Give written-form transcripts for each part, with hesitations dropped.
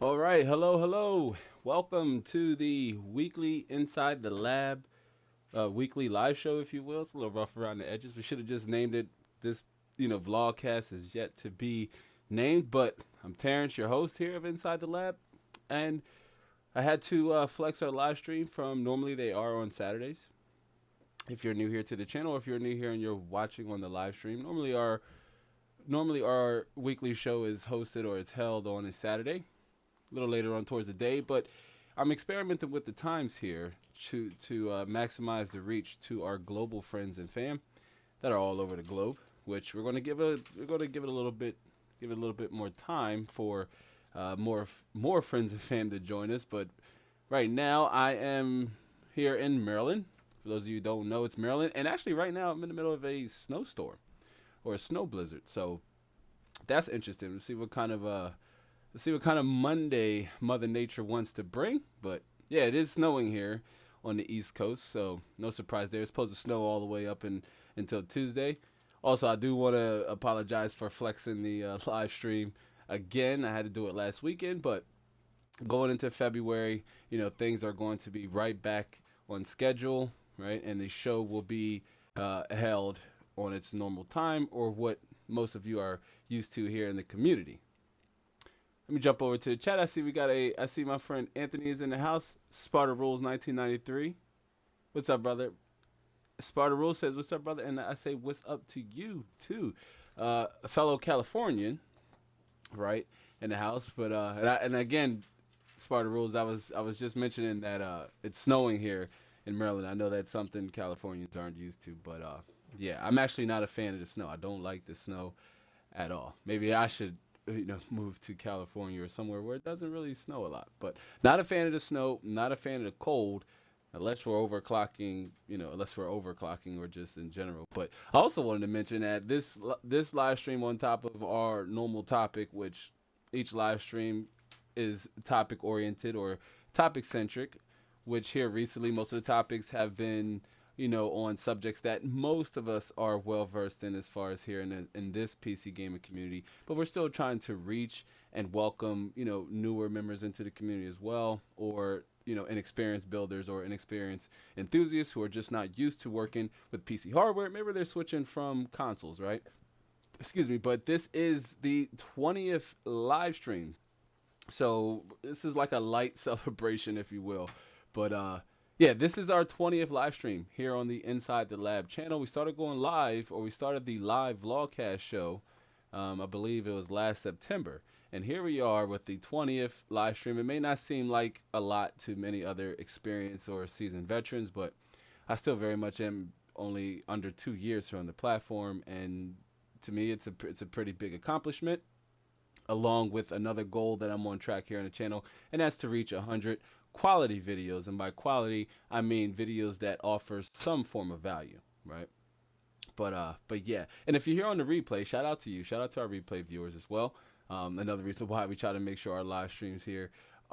All right, hello. Welcome to the weekly Inside the Lab, weekly live show, if you will. It's a little rough around the edges. We should have just named it. This, vlogcast is yet to be named, but I'm Terrence, your host here of Inside the Lab, and I had to flex our live stream from normally they are on Saturdays. If you're new here to the channel, or if you're new here and you're watching on the live stream, normally our weekly show is hosted or it's held on a Saturday a little later on towards the day, but I'm experimenting with the times here to maximize the reach to our global friends and fam that are all over the globe. Which we're going to give it a little bit more time for more friends and fam to join us. But right now I am here in Maryland. For those of you who don't know, it's Maryland, and actually right now I'm in the middle of a snowstorm or a snow blizzard. So that's interesting. Let's see what kind of Monday Mother Nature wants to bring. But yeah, it is snowing here on the East Coast, so no surprise there. It's supposed to snow all the way up until Tuesday. Also, I do want to apologize for flexing the live stream again. I had to do it last weekend, but going into February, things are going to be right back on schedule, right? And the show will be held on its normal time, or what most of you are used to here in the community. Let me jump over to the chat. I see my friend Anthony is in the house. Sparta Rules 1993. What's up, brother? Sparta Rules says, "What's up, brother?" And I say, "What's up to you too?" A fellow Californian, right, in the house. But and again, Sparta Rules. I was just mentioning that it's snowing here in Maryland. I know that's something Californians aren't used to, but yeah, I'm actually not a fan of the snow. I don't like the snow at all. Maybe I should, move to California or somewhere where it doesn't really snow a lot. But not a fan of the snow, not a fan of the cold, unless we're overclocking or just in general. But I also wanted to mention that this live stream on top of our normal topic, which each live stream is topic oriented or topic centric, which here recently most of the topics have been on subjects that most of us are well versed in as far as here in this PC gaming community. But we're still trying to reach and welcome, newer members into the community as well, or inexperienced builders or inexperienced enthusiasts who are just not used to working with PC hardware. Maybe they're switching from consoles, right? Excuse me, but this is the 20th live stream, so this is like a light celebration, if you will. But yeah, this is our 20th live stream here on the Inside the Lab channel. We started going live, or we started the live vlogcast show. I believe it was last September, and here we are with the 20th live stream. It may not seem like a lot to many other experienced or seasoned veterans, but I still very much am only under 2 years here on the platform, and to me, it's a pretty big accomplishment, along with another goal that I'm on track here on the channel, and that's to reach 100 quality videos. And by quality, I mean videos that offers some form of value, right? But yeah, and if you're here on the replay, shout out to you. Shout out to our replay viewers as well. Another reason why we try to make sure our live streams here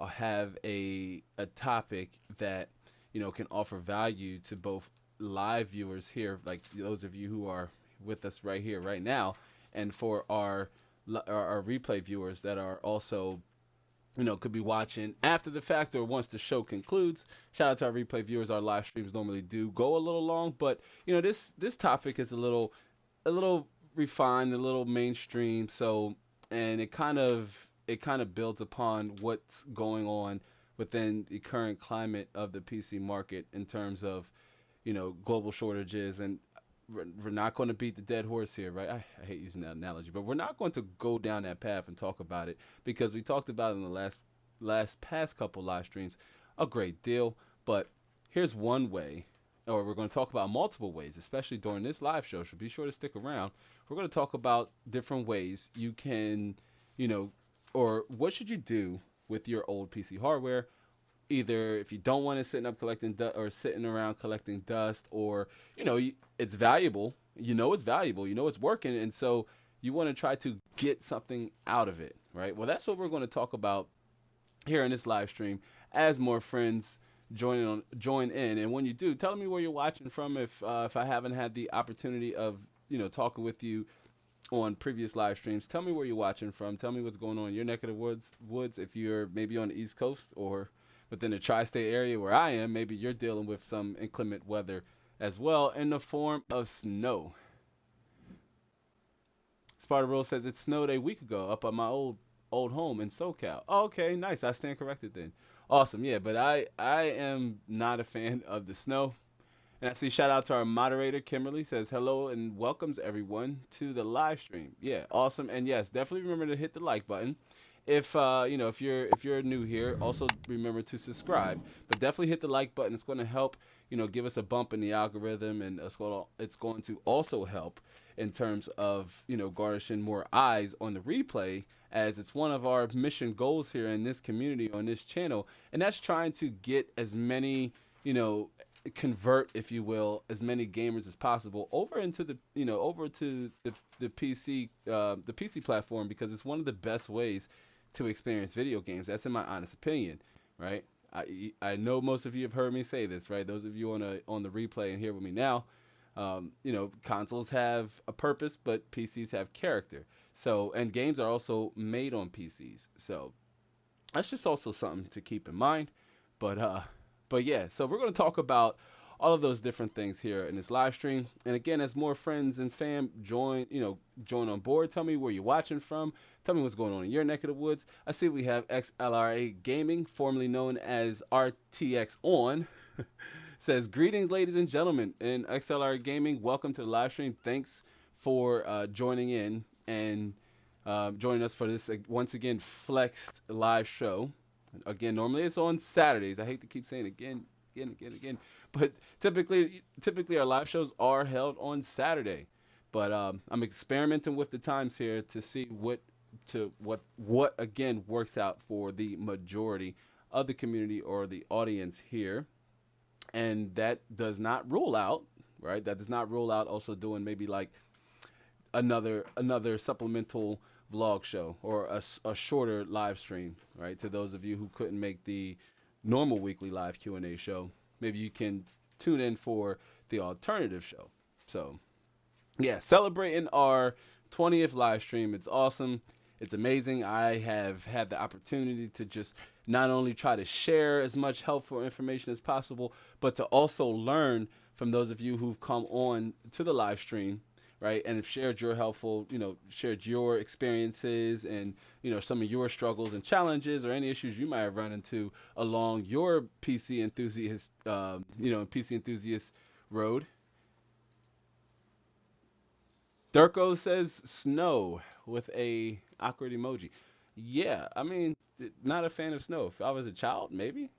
have a topic that can offer value to both live viewers here, like those of you who are with us right here, right now, and for our replay viewers that are also could be watching after the fact or once the show concludes. Shout out to our replay viewers. Our live streams normally do go a little long, but this topic is a little refined, a little mainstream. So, and it kind of builds upon what's going on within the current climate of the PC market in terms of global shortages. And we're not going to beat the dead horse here, right? I hate using that analogy, but we're not going to go down that path and talk about it, because we talked about it in the last past couple live streams a great deal. But here's one way, or we're going to talk about multiple ways, especially during this live show. So be sure to stick around. We're going to talk about different ways you can, you know, or what should you do with your old PC hardware, either if you don't want it sitting up collecting or sitting around collecting dust, or it's valuable, it's valuable, it's working, and so you want to try to get something out of it, right? Well, that's what we're going to talk about here in this live stream as more friends join in. And when you do, tell me where you're watching from, if I haven't had the opportunity of talking with you on previous live streams. Tell me where you're watching from. Tell me what's going on in your neck of the woods. If you're maybe on the East Coast or within the tri-state area where I am, maybe you're dealing with some inclement weather as well in the form of snow. Sparta Rose says it snowed a week ago up at my old home in SoCal. Oh, okay, nice. I stand corrected then. Awesome. Yeah, but I am not a fan of the snow. And I see shout out to our moderator Kimberly says hello and welcomes everyone to the live stream. Yeah, awesome. And yes, definitely remember to hit the like button. If if you're new here, also remember to subscribe. But definitely hit the like button. It's going to help, give us a bump in the algorithm, and it's going to also help in terms of, garnishing more eyes on the replay, as it's one of our mission goals here in this community on this channel, and that's trying to get as many, convert, if you will, as many gamers as possible over into the PC platform, because it's one of the best ways to experience video games. That's in my honest opinion, right? I know most of you have heard me say this, right? Those of you on the replay and here with me now, consoles have a purpose, but PCs have character. So, and games are also made on PCs. So that's just also something to keep in mind. But yeah, so we're going to talk about all of those different things here in this live stream. And again, as more friends and fam join on board, tell me where you're watching from. Tell me what's going on in your neck of the woods. I see we have XLRA Gaming, formerly known as RTX On, says, greetings, ladies and gentlemen. And XLRA Gaming, welcome to the live stream. Thanks for joining in and joining us for this, once again, flexed live show. Again, normally it's on Saturdays. I hate to keep saying again, but typically our live shows are held on Saturday. But I'm experimenting with the times here to see what again works out for the majority of the community or the audience here, and that does not rule out, right? That does not rule out also doing maybe like another supplemental vlog show or a shorter live stream, right? To those of you who couldn't make the normal weekly live Q&A show, maybe you can tune in for the alternative show. So yeah, celebrating our 20th live stream. It's awesome. It's amazing. I have had the opportunity to just not only try to share as much helpful information as possible, but to also learn from those of you who've come on to the live stream, right, and have shared your shared your experiences and, some of your struggles and challenges or any issues you might have run into along your PC enthusiast, PC enthusiast road. Durko says snow with a awkward emoji. Yeah, I mean, not a fan of snow. If I was a child, maybe.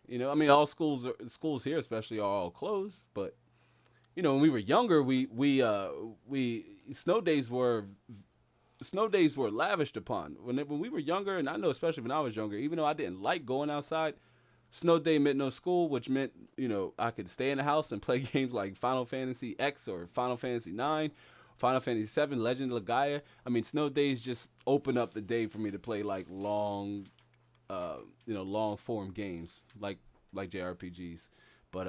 All schools here especially are all closed, but when we were younger, we snow days were lavished upon. When we were younger, and I know especially when I was younger, even though I didn't like going outside, snow day meant no school, which meant I could stay in the house and play games like Final Fantasy X or Final Fantasy 9, Final Fantasy 7, Legend of Gaia. Snow days just open up the day for me to play like long form games like JRPGs. But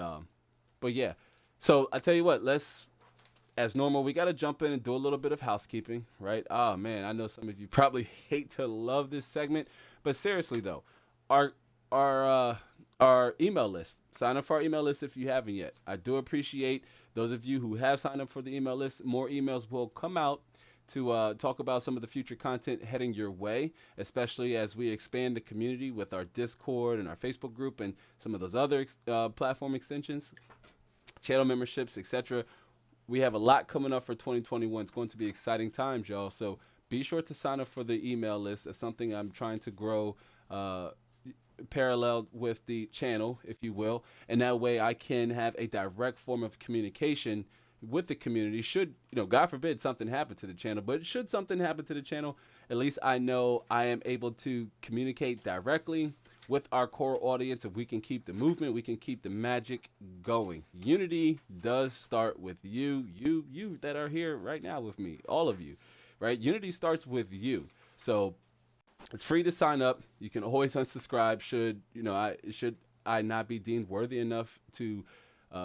yeah. So I tell you what, as normal, we got to jump in and do a little bit of housekeeping, right? Oh man, I know some of you probably hate to love this segment, but seriously though, our email list. Sign up for our email list if you haven't yet. I do appreciate those of you who have signed up for the email list. More emails will come out to talk about some of the future content heading your way, especially as we expand the community with our Discord and our Facebook group and some of those other platform extensions, channel memberships, etc. We have a lot coming up for 2021. It's going to be exciting times, y'all. So be sure to sign up for the email list. It's something I'm trying to grow parallel with the channel, if you will. And that way I can have a direct form of communication with the community. Should, God forbid something happen to the channel, but should something happen to the channel, at least I know I am able to communicate directly with our core audience. If we can keep the movement, we can keep the magic going. Unity does start with you that are here right now with me, all of you, right? Unity starts with you. So it's free to sign up. You can always unsubscribe should I not be deemed worthy enough to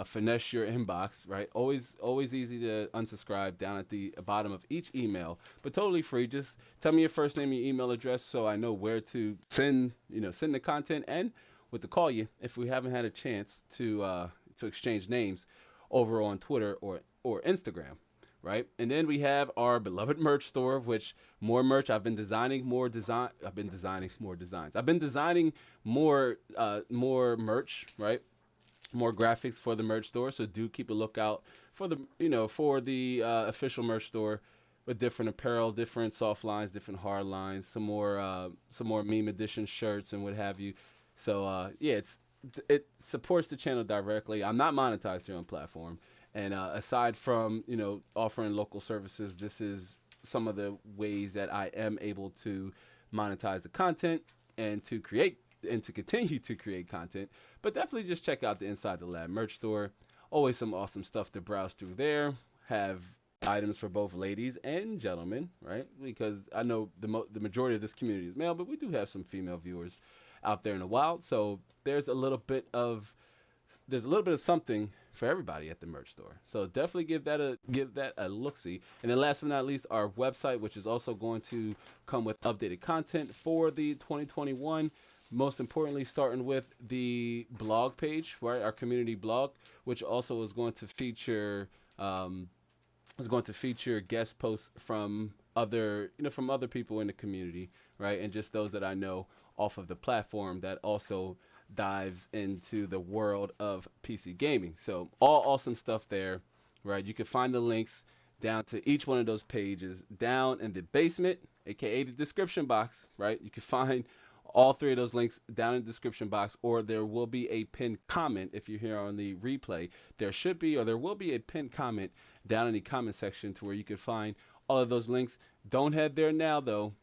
finesse your inbox, right? Always easy to unsubscribe down at the bottom of each email, but totally free. Just tell me your first name, your email address, so I know where to send, send the content, and what to call you if we haven't had a chance to exchange names over on Twitter or Instagram. Right, and then we have our beloved merch store, which more merch. I've been designing more design. I've been designing more designs. I've been designing more merch, right? More graphics for the merch store. So do keep a lookout for the official merch store with different apparel, different soft lines, different hard lines, some more meme edition shirts and what have you. So yeah, it supports the channel directly. I'm not monetized here on platform, and aside from offering local services, this is some of the ways that I am able to monetize the content and to create and to continue to create content. But definitely just check out the Inside the Lab merch store. Always some awesome stuff to browse through there. Have items for both ladies and gentlemen, right? Because I know the majority of this community is male, but we do have some female viewers out there in the wild. So there's a little bit of something for everybody at the merch store. So definitely give that a look see. And then last but not least, our website, which is also going to come with updated content for the 2021. Most importantly, starting with the blog page, right? Our community blog, which also is going to feature guest posts from other people in the community, right? And just those that I know off of the platform that also dives into the world of PC gaming. So all awesome stuff there, right? You can find the links down to each one of those pages down in the basement, aka the description box, right? You can find all three of those links down in the description box, or there will be a pinned comment if you're here on the replay. There will be a pinned comment down in the comment section to where you can find all of those links. Don't head there now, though.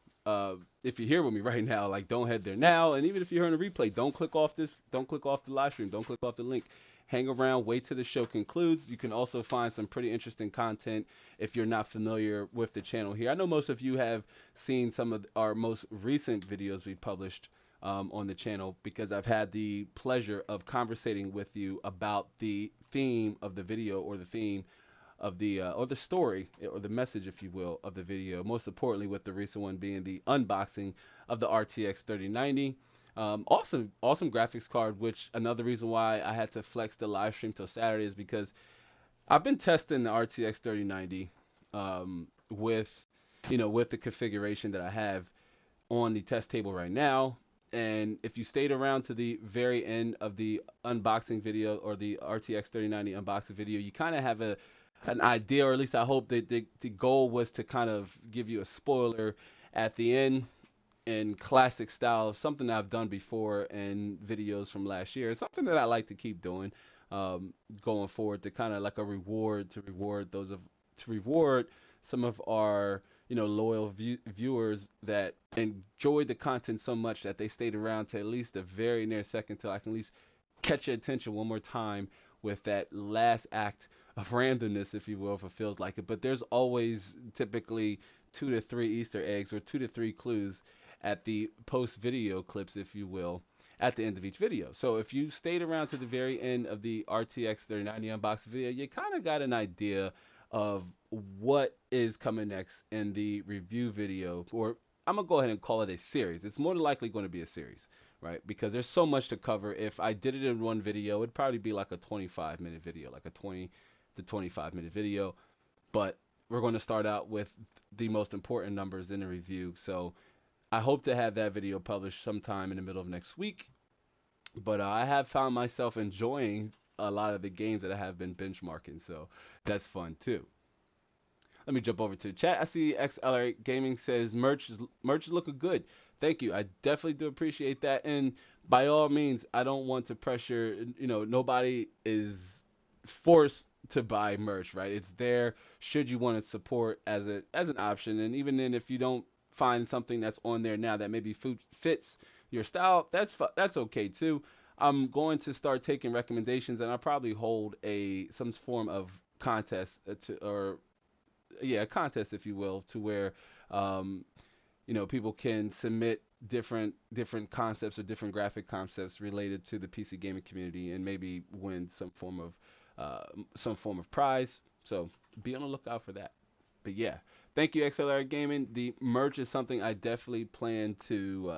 If you're here with me right now, like, don't head there now. And even if you're here on the replay, don't click off the live stream, don't click off the link. Hang around, wait till the show concludes. You can also find some pretty interesting content if you're not familiar with the channel here. I know most of you have seen some of our most recent videos we published on the channel, because I've had the pleasure of conversating with you about the theme of the video, or the theme of or the story, or the message, if you will, of the video. Most importantly, with the recent one being the unboxing of the RTX 3090. Awesome graphics card, which another reason why I had to flex the live stream till Saturday is because I've been testing the RTX 3090 with the configuration that I have on the test table right now. And if you stayed around to the very end of the unboxing video, or the RTX 3090 unboxing video, you kind of have an idea, or at least I hope that the goal was to kind of give you a spoiler at the end, in classic style, of something that I've done before in videos from last year. It's something that I like to keep doing going forward, to kind of like a reward, to reward some of our loyal viewers that enjoyed the content so much that they stayed around to at least the very near second, till I can at least catch your attention one more time with that last act of randomness, if you will, if it feels like it. But there's always typically 2 to 3 Easter eggs, or 2 to 3 clues at the post video clips, if you will, at the end of each video. So if you stayed around to the very end of the RTX 3090 unboxing video, you kind of got an idea of what is coming next in the review video. Or I'm gonna go ahead and call it a series. It's more than likely going to be a series, right? Because there's so much to cover. If I did it in one video, it'd probably be like a 25-minute video, like a 20 to 25-minute video. But we're going to start out with the most important numbers in the review. So I hope to have that video published sometime in the middle of next week. But I have found myself enjoying a lot of the games that I have been benchmarking, so that's fun too. Let me jump over to the chat. I see XLR Gaming says merch is looking good. Thank you. I definitely do appreciate that. And by all means, I don't want to pressure, nobody is forced to buy merch, right? It's there should you want to support as an option. And even then, if you don't find something that's on there now that maybe fits your style, that's okay too. I'm going to start taking recommendations, and I'll probably hold some form of contest a contest, if you will, to where people can submit different concepts or different graphic concepts related to the PC gaming community, and maybe win some form of some form of prize. So be on the lookout for that. But yeah, thank you, XLR Gaming. The merch is something I definitely plan to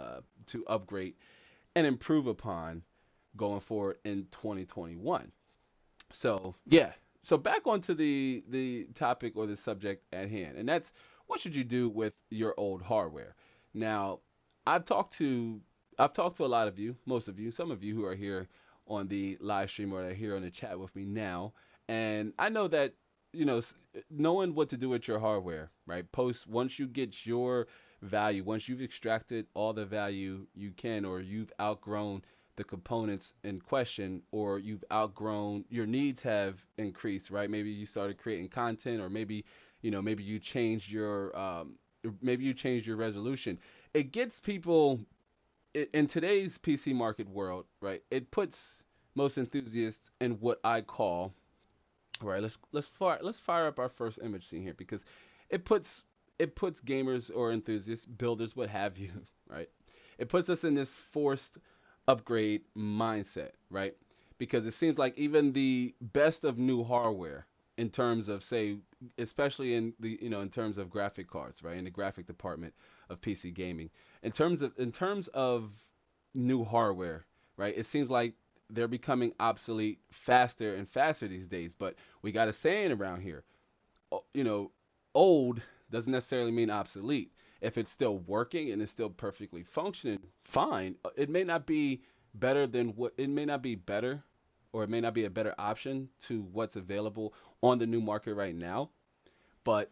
upgrade and improve upon going forward in 2021. So yeah, so back onto the topic or the subject at hand, and that's what should you do with your old hardware. Now, I've talked to I've talked to a lot of you, most of you, some of you who are here on the live stream or are here on the chat with me now, and I know that knowing what to do with your hardware, right? Post once you get your value, once you've extracted all the value you can, or you've outgrown the components in question, or you've outgrown your needs have increased, right? Maybe you started creating content, or maybe you changed your resolution. It gets people in today's PC market world, right? It puts most enthusiasts in what I call, right? Let's fire up our first image scene here, because it puts it puts gamers or enthusiasts, builders, what have you, right? It puts us in this forced upgrade mindset, right? Because it seems like even the best of new hardware, in terms of, say, especially in terms of graphic cards, right, in the graphic department of PC gaming, in terms of new hardware, right, it seems like they're becoming obsolete faster and faster these days. But we got a saying around here, you know, old doesn't necessarily mean obsolete. If it's still working and it's still perfectly functioning, fine. It may not be it may not be better, or it may not be a better option to what's available on the new market right now. But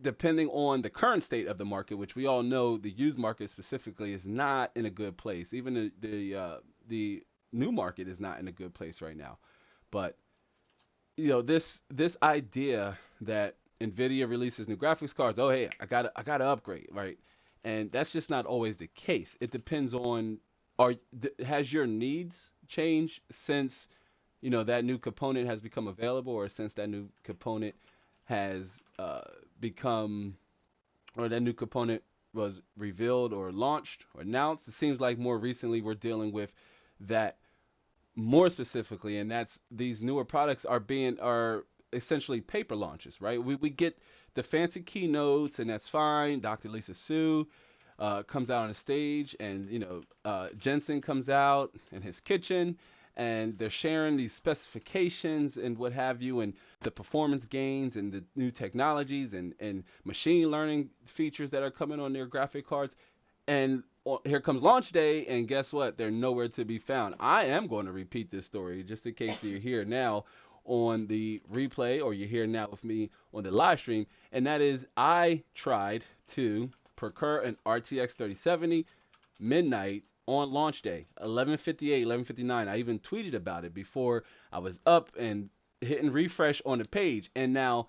depending on the current state of the market, which we all know the used market specifically is not in a good place. Even the new market is not in a good place right now. But this idea that Nvidia releases new graphics cards, oh hey, I gotta upgrade, right? And that's just not always the case. It depends on, has your needs changed since that new component has become available, or since that new component has become, or that new component was revealed or launched or announced. It seems like more recently we're dealing with that more specifically, and that's these newer products are essentially paper launches, right? We get the fancy keynotes, and that's fine. Dr. Lisa Su comes out on the stage, and Jensen comes out in his kitchen, and they're sharing these specifications and what have you, and the performance gains and the new technologies and machine learning features that are coming on their graphic cards. And here comes launch day, and guess what? They're nowhere to be found. I am going to repeat this story just in case you're here now on the replay, or you're here now with me on the live stream. And that is, I tried to procure an RTX 3070 midnight on launch day, 11:58, 11:59. I even tweeted about it before I was up and hitting refresh on the page. And now,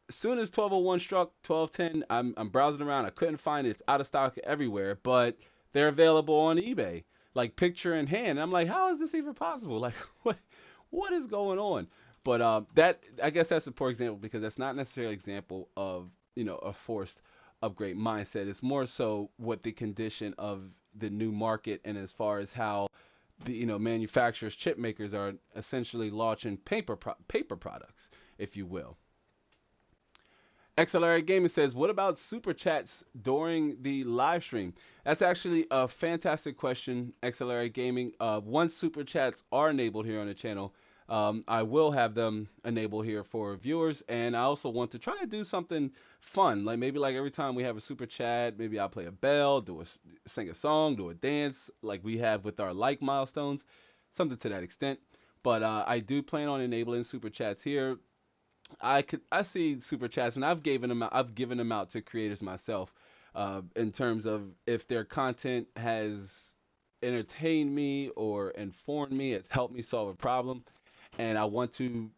as soon as 12:01 struck, 12:10, I'm browsing around. I couldn't find it. It's out of stock everywhere, but they're available on eBay, like picture in hand. I'm like, how is this even possible? Like, what is going on? But that, I guess that's a poor example, because that's not necessarily an example of a forced upgrade mindset. It's more so what the condition of the new market, and as far as how the manufacturers, chip makers, are essentially launching paper products, if you will. XLR Gaming says, what about super chats during the live stream? That's actually a fantastic question, XLR Gaming. Once super chats are enabled here on the channel, I will have them enabled here for viewers. And I also want to try to do something fun, like maybe like every time we have a super chat, maybe I'll play a bell, sing a song, do a dance, like we have with our like milestones, something to that extent. But I do plan on enabling super chats here. I see super chats, and I've given them out to creators myself, in terms of if their content has entertained me or informed me, it's helped me solve a problem, and I want to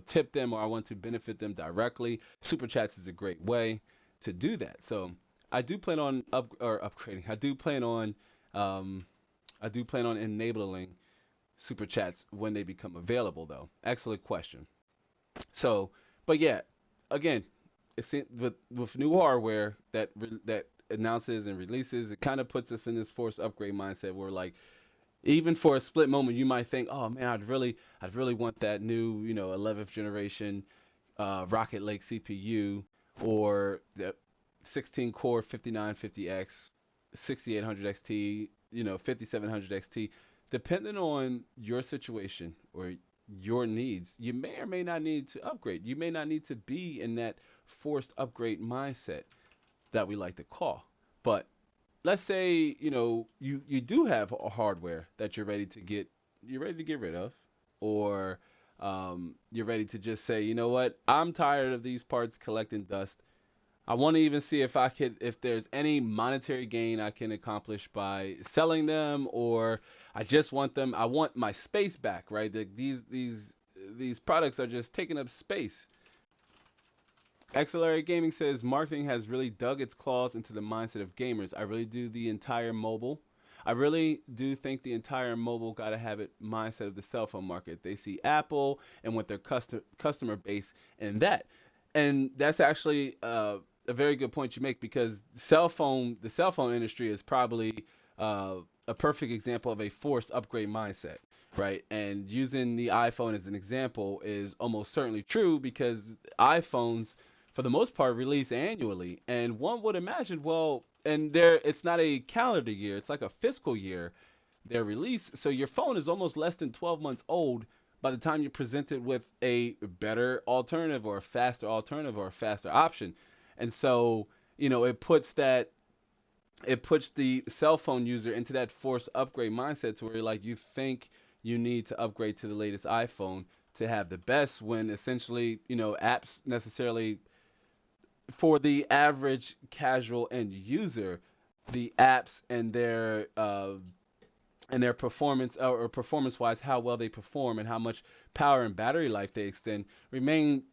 tip them, or I want to benefit them directly. Super chats is a great way to do that. So I do plan on upgrading. I do plan on enabling super chats when they become available, though. Excellent question. So, but yeah, again, it's with new hardware that announces and releases, it kind of puts us in this forced upgrade mindset where, like, Even for a split moment, you might think, oh man, I'd really want that new, 11th generation Rocket Lake CPU, or the 16 core 5950X, 6800 XT, 5700 XT. Depending on your situation or your needs, you may or may not need to upgrade. You may not need to be in that forced upgrade mindset that we like to call. But let's say, you do have a hardware that you're ready to get rid of, or you're ready to just say, you know what, I'm tired of these parts collecting dust. I want to even see if there's any monetary gain I can accomplish by selling them, or I just want them. I want my space back, right? These products are just taking up space. Accelerate Gaming says marketing has really dug its claws into the mindset of gamers. I really do think the entire mobile gotta have it mindset of the cell phone market. They see Apple and what their customer base and that, and that's actually a very good point you make, because the cell phone industry is probably a perfect example of a forced upgrade mindset, right? And using the iPhone as an example is almost certainly true, because iPhones, for the most part, release annually, and one would imagine, well, and it's not a calendar year, it's like a fiscal year, their release. So your phone is almost less than 12 months old by the time you're presented with a better alternative, or a faster alternative, or a faster option. And so, it puts the cell phone user into that forced upgrade mindset, to where like you think you need to upgrade to the latest iPhone to have the best, when essentially, apps necessarily, for the average casual end user, the apps and their performance, or performance wise, how well they perform and how much power and battery life they extend, re-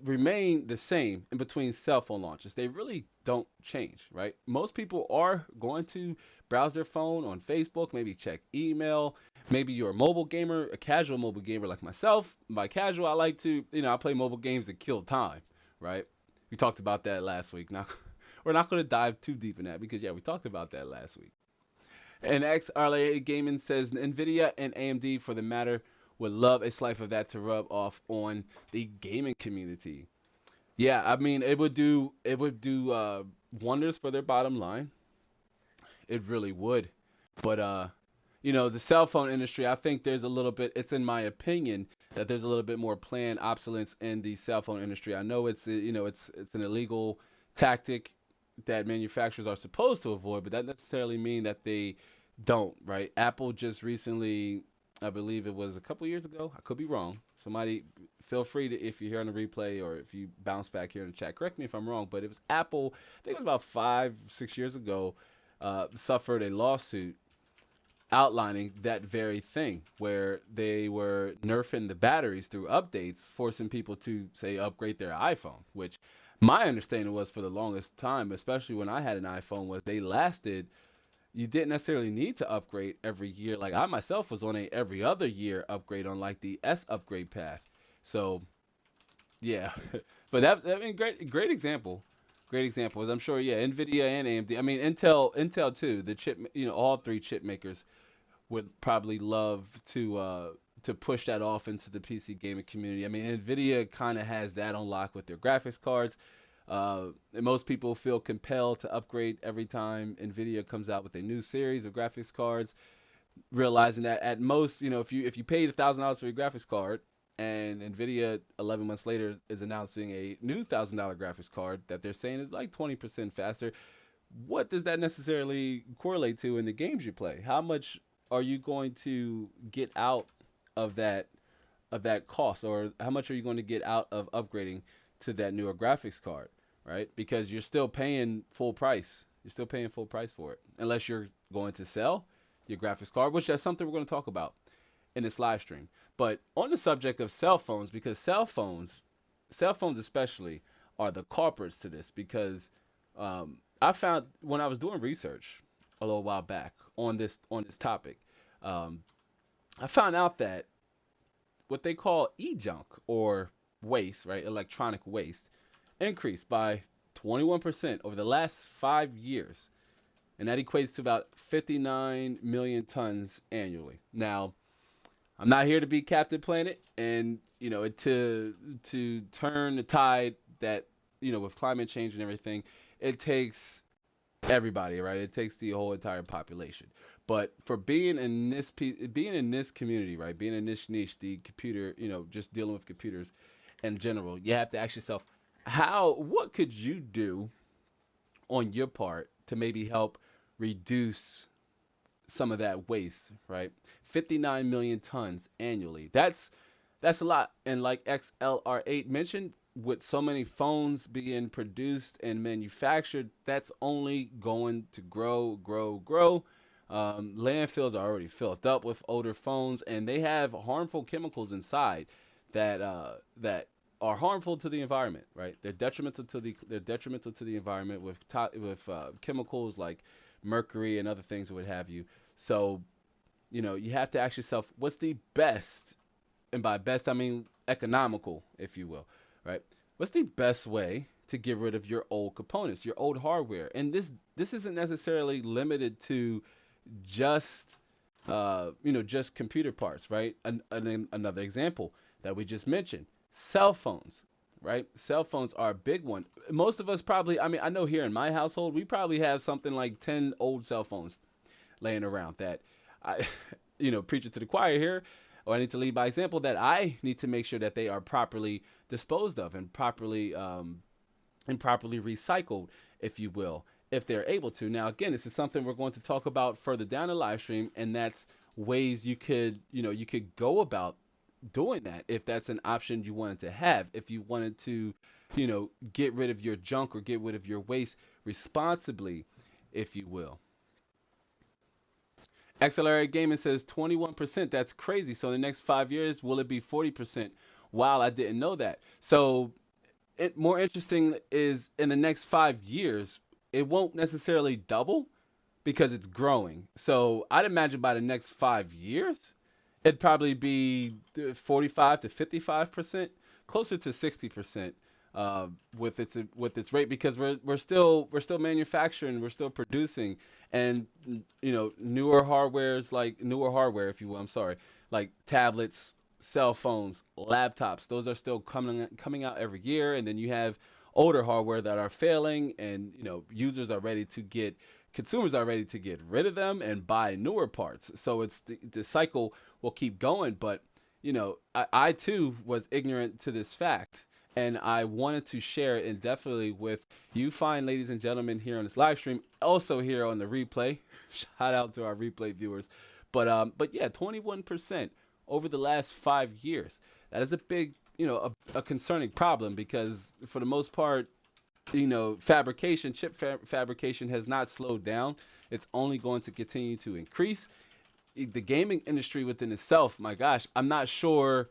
remain the same in between cell phone launches. They really don't change, right? Most people are going to browse their phone on Facebook, maybe check email. Maybe you're a mobile gamer, a casual mobile gamer like myself. By casual, I like to, I play mobile games to kill time, right? We talked about that last week. Now, we're not going to dive too deep in that, because yeah, we talked about that last week. And XRLA Gaming says Nvidia and AMD, for the matter, would love a slice of that to rub off on the gaming community. Yeah, I mean, it would do wonders for their bottom line. It really would. But the cell phone industry, I think there's a little bit. It's in my opinion that there's a little bit more planned obsolescence in the cell phone industry. I know it's an illegal tactic that manufacturers are supposed to avoid, but that necessarily mean that they don't, right? Apple just recently, I believe it was a couple years ago. I could be wrong. Somebody, feel free to, if you're here on the replay, or if you bounce back here in the chat, correct me if I'm wrong. But it was Apple. I think it was about 5, 6 years ago. Suffered a lawsuit outlining that very thing, where they were nerfing the batteries through updates, forcing people to say upgrade their iPhone. Which my understanding was, for the longest time, especially when I had an iPhone, was they lasted. You didn't necessarily need to upgrade every year. Like I myself was on a every other year upgrade on like the S upgrade path. So yeah, but I mean, great example. Great example. As I'm sure, yeah, Nvidia and AMD. I mean, Intel too. The chip, all three chip makers would probably love to push that off into the PC gaming community. I mean, Nvidia kind of has that on lock with their graphics cards. And most people feel compelled to upgrade every time Nvidia comes out with a new series of graphics cards, realizing that at most, if you paid $1,000 for your graphics card, and Nvidia 11 months later is announcing a new $1,000 graphics card that they're saying is like 20% faster, what does that necessarily correlate to in the games you play? How much are you going to get out of that cost, or how much are you going to get out of upgrading to that newer graphics card, right? Because you're still paying full price. You're still paying full price for it, unless you're going to sell your graphics card, which that's something we're going to talk about in this live stream. But on the subject of cell phones, because cell phones especially, are the culprits to this, because I found, when I was doing research a little while back on this topic, um, I found out that what they call e-junk, or waste, right, electronic waste, increased by 21% over the last 5 years. and that equates to about 59 million tons annually. Now, I'm not here to be Captain Planet, and to turn the tide that with climate change and everything, it takes everybody, right? It takes the whole entire population. But for being in this community, right? Being in this niche, the computer, just dealing with computers in general, you have to ask yourself, what could you do on your part to maybe help reduce some of that waste, right? 59 million tons annually. That's a lot. And like XLR8 mentioned, with so many phones being produced and manufactured, that's only going to grow, grow, grow. Landfills are already filled up with older phones, and they have harmful chemicals inside that are harmful to the environment, right? They're detrimental to the environment with chemicals like mercury and other things that would have you. So, you have to ask yourself, what's the best, and by best I mean economical, if you will, right? What's the best way to get rid of your old components, your old hardware? And this isn't necessarily limited to just just computer parts, right? Another example that we just mentioned, cell phones, right? Cell phones are a big one. Most of us probably, I mean, I know here in my household, we probably have something like 10 old cell phones laying around that I, preaching to the choir here, or I need to lead by example that I need to make sure that they are properly disposed of and properly recycled, if you will, if they're able to. Now, again, this is something we're going to talk about further down the live stream, and that's ways you could go about doing that if that's an option you wanted to have. If you wanted to, get rid of your junk or get rid of your waste responsibly, if you will. Accelerated Gaming says 21%. That's crazy. So in the next 5 years, will it be 40%? Wow, I didn't know that. So more interesting is in the next 5 years, it won't necessarily double because it's growing. So I'd imagine by the next 5 years, it'd probably be 45 to 55%, closer to 60%, with its rate, because we're still manufacturing, we're still producing, and newer hardware, if you will. I'm sorry, like tablets, cell phones, laptops. Those are still coming out every year, and then you have older hardware that are failing, and consumers are ready to get rid of them and buy newer parts. So it's the cycle will keep going. But I too was ignorant to this fact, and I wanted to share it indefinitely with you fine ladies and gentlemen here on this live stream, also here on the replay. Shout out to our replay viewers. But yeah, 21% over the last 5 years. That is a big, a concerning problem, because for the most part, fabrication has not slowed down. It's only going to continue to increase. The gaming industry within itself, my gosh, I'm not sure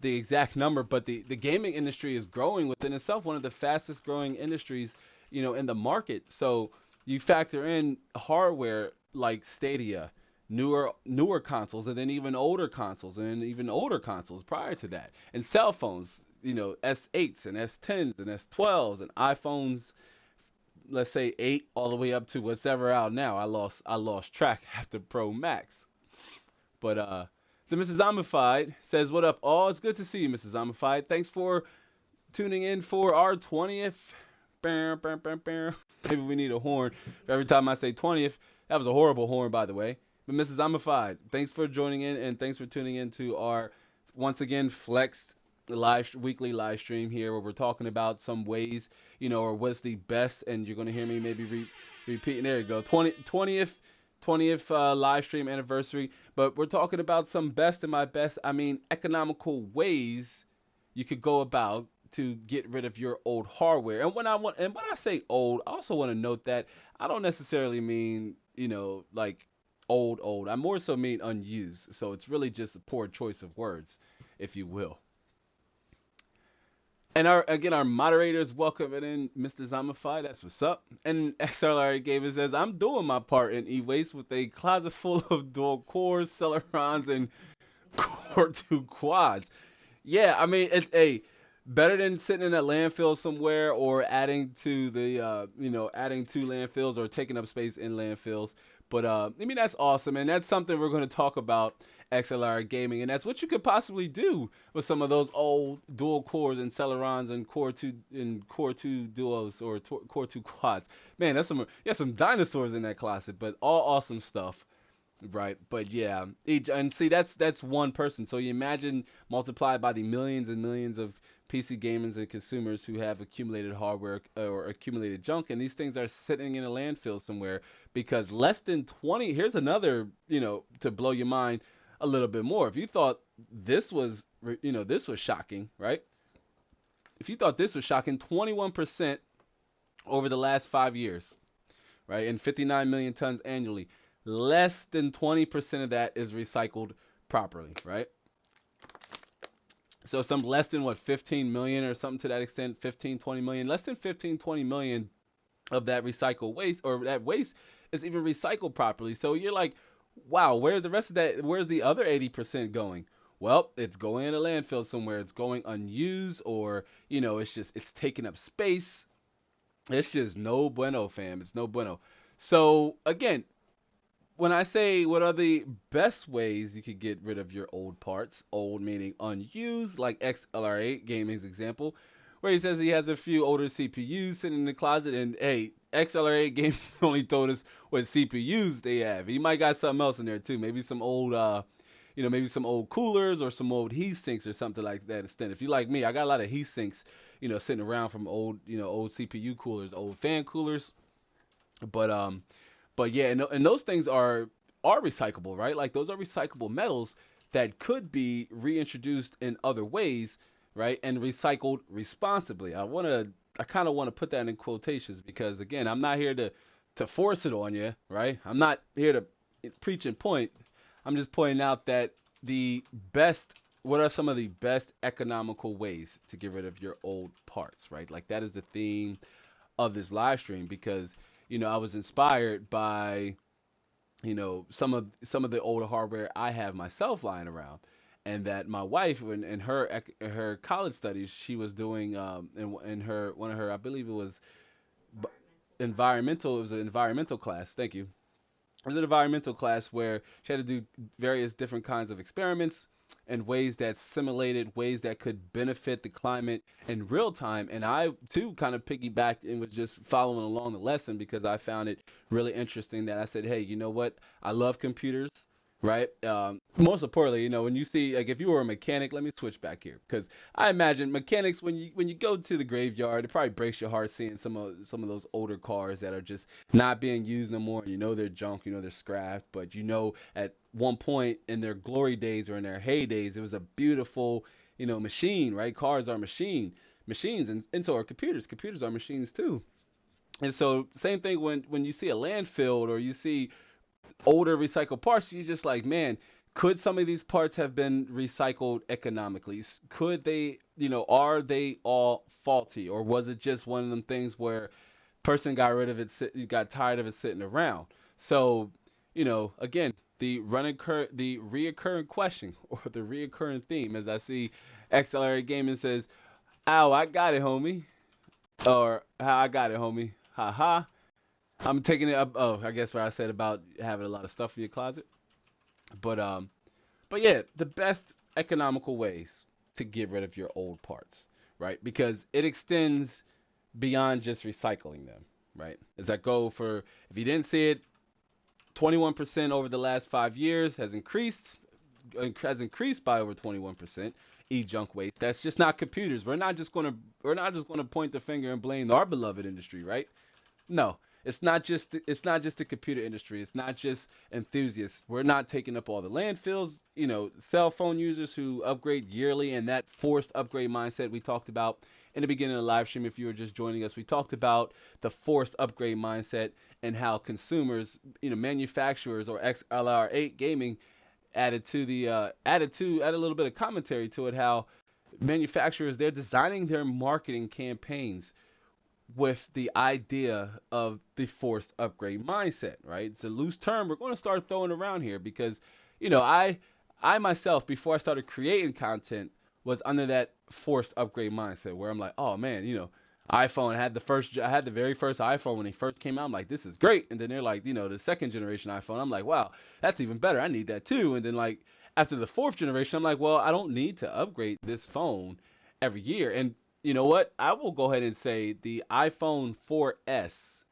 the exact number, but the gaming industry is growing within itself, one of the fastest growing industries, in the market. So you factor in hardware like Stadia, newer consoles, and then even older consoles, and even older consoles prior to that, and cell phones, S8s and S10s and S12s and iPhones, let's say 8 all the way up to whatever out now. I lost track after Pro Max. But the Mrs. Zombified says, "What up, all? It's good to see you, Mrs. Zombified. Thanks for tuning in for our 20th." Maybe we need a horn for every time I say 20th. That was a horrible horn, by the way. But Mrs. Zombified, thanks for joining in, and thanks for tuning in to our, once again, flexed weekly live stream here, where we're talking about some ways, or what's the best, and you're going to hear me maybe repeating. There you go. 20th live stream anniversary. But we're talking about some best, and my best, I mean, economical ways you could go about to get rid of your old hardware. And when I say old, I also want to note that I don't necessarily mean, like old. I more so mean unused. So it's really just a poor choice of words, if you will. And our moderators welcome it in, Mr. Zomify. That's what's up. And XLR Gamer says, "I'm doing my part in e-waste with a closet full of dual cores, Celerons, and Core 2 quads." Yeah, I mean, better than sitting in a landfill somewhere or adding to the adding to landfills or taking up space in landfills. But I mean, that's awesome, and that's something we're going to talk about XLR gaming, and that's what you could possibly do with some of those old dual cores and Celerons and Core 2 duos or Core 2 quads. Man, that's some dinosaurs in that closet, but all awesome stuff. Right, but yeah, each and see that's one person. So you imagine multiplied by the millions and millions of PC gamers and consumers who have accumulated hardware or accumulated junk, and these things are sitting in a landfill somewhere because less than 20. Here's another, to blow your mind a little bit more. If you thought this was, this was shocking, right? If you thought this was shocking, 21% over the last 5 years, right, and 59 million tons annually. Less than 20% of that is recycled properly, right? So some less than 15 million or something to that extent, 15, 20 million, less than 15, 20 million of that recycled waste or that waste is even recycled properly. So you're like, wow, where's the rest of that? Where's the other 80% going? Well, it's going in a landfill somewhere. It's going unused or, it's taking up space. It's just no bueno, fam. It's no bueno. So again, when I say what are the best ways you could get rid of your old parts, old meaning unused, like XLR8 Gaming's example, where he says he has a few older CPUs sitting in the closet, and hey, XLR8 Gaming only told us what CPUs they have. He might got something else in there too, maybe some old, maybe some old coolers or some old heat sinks or something like that. Extent. If you like me, I got a lot of heat sinks, sitting around from old, old CPU coolers, old fan coolers, but. But yeah, and those things are recyclable, right? Like those are recyclable metals that could be reintroduced in other ways, right? And recycled responsibly. I kind of want to put that in quotations because again, I'm not here to force it on you, right? I'm not here to preach and point. I'm just pointing out that what are some of the best economical ways to get rid of your old parts, right? Like that is the theme of this live stream because I was inspired by, some of the older hardware I have myself lying around, and that my wife, in her college studies, she was doing in her one of her, I believe it was environmental. It was an environmental class. Thank you. It was an environmental class where she had to do various different kinds of experiments and ways that simulated ways that could benefit the climate in real time. And I too kind of piggybacked and was just following along the lesson because I found it really interesting that I said, hey, you know what? I love computers, right? Most importantly, when you see, like, if you were a mechanic, let me switch back here because I imagine mechanics, when you go to the graveyard, it probably breaks your heart seeing some of those older cars that are just not being used no more. They're junk, they're scrapped, but at one point in their glory days or in their heydays, it was a beautiful, machine, right? Cars are machines, and so are computers. Computers are machines too. And so same thing when you see a landfill or you see older recycled parts, you're just like, man, could some of these parts have been recycled economically? Could they, are they all faulty, or was it just one of them things where person got rid of it, got tired of it sitting around? So, again, the reoccurring question or the reoccurring theme, as I see XLR Gaming says, "Ow, I got it, homie," or "How I got it, homie." Ha ha. I'm taking it up. Oh, I guess what I said about having a lot of stuff in your closet. But but yeah, the best economical ways to get rid of your old parts, right? Because it extends beyond just recycling them, right? As I go for, if you didn't see it, 21% over the last 5 years has increased by over 21%. E-junk waste. That's just not computers. We're not just gonna point the finger and blame our beloved industry, right? No, it's not just the computer industry. It's not just enthusiasts. We're not taking up all the landfills. Cell phone users who upgrade yearly and that forced upgrade mindset we talked about in the beginning of the live stream. If you were just joining us, we talked about the forced upgrade mindset and how consumers, manufacturers or XLR8 Gaming added a little bit of commentary to it. How manufacturers, they're designing their marketing campaigns with the idea of the forced upgrade mindset, right? It's a loose term we're going to start throwing around here because, I myself, before I started creating content, was under that forced upgrade mindset where I'm like, oh man, iPhone I had the very first iPhone when they first came out. I'm like, this is great. And then they're like, the second generation iPhone. I'm like, wow, that's even better. I need that too. And then like after the fourth generation, I'm like, well, I don't need to upgrade this phone every year. And you know what? I will go ahead and say the iPhone 4S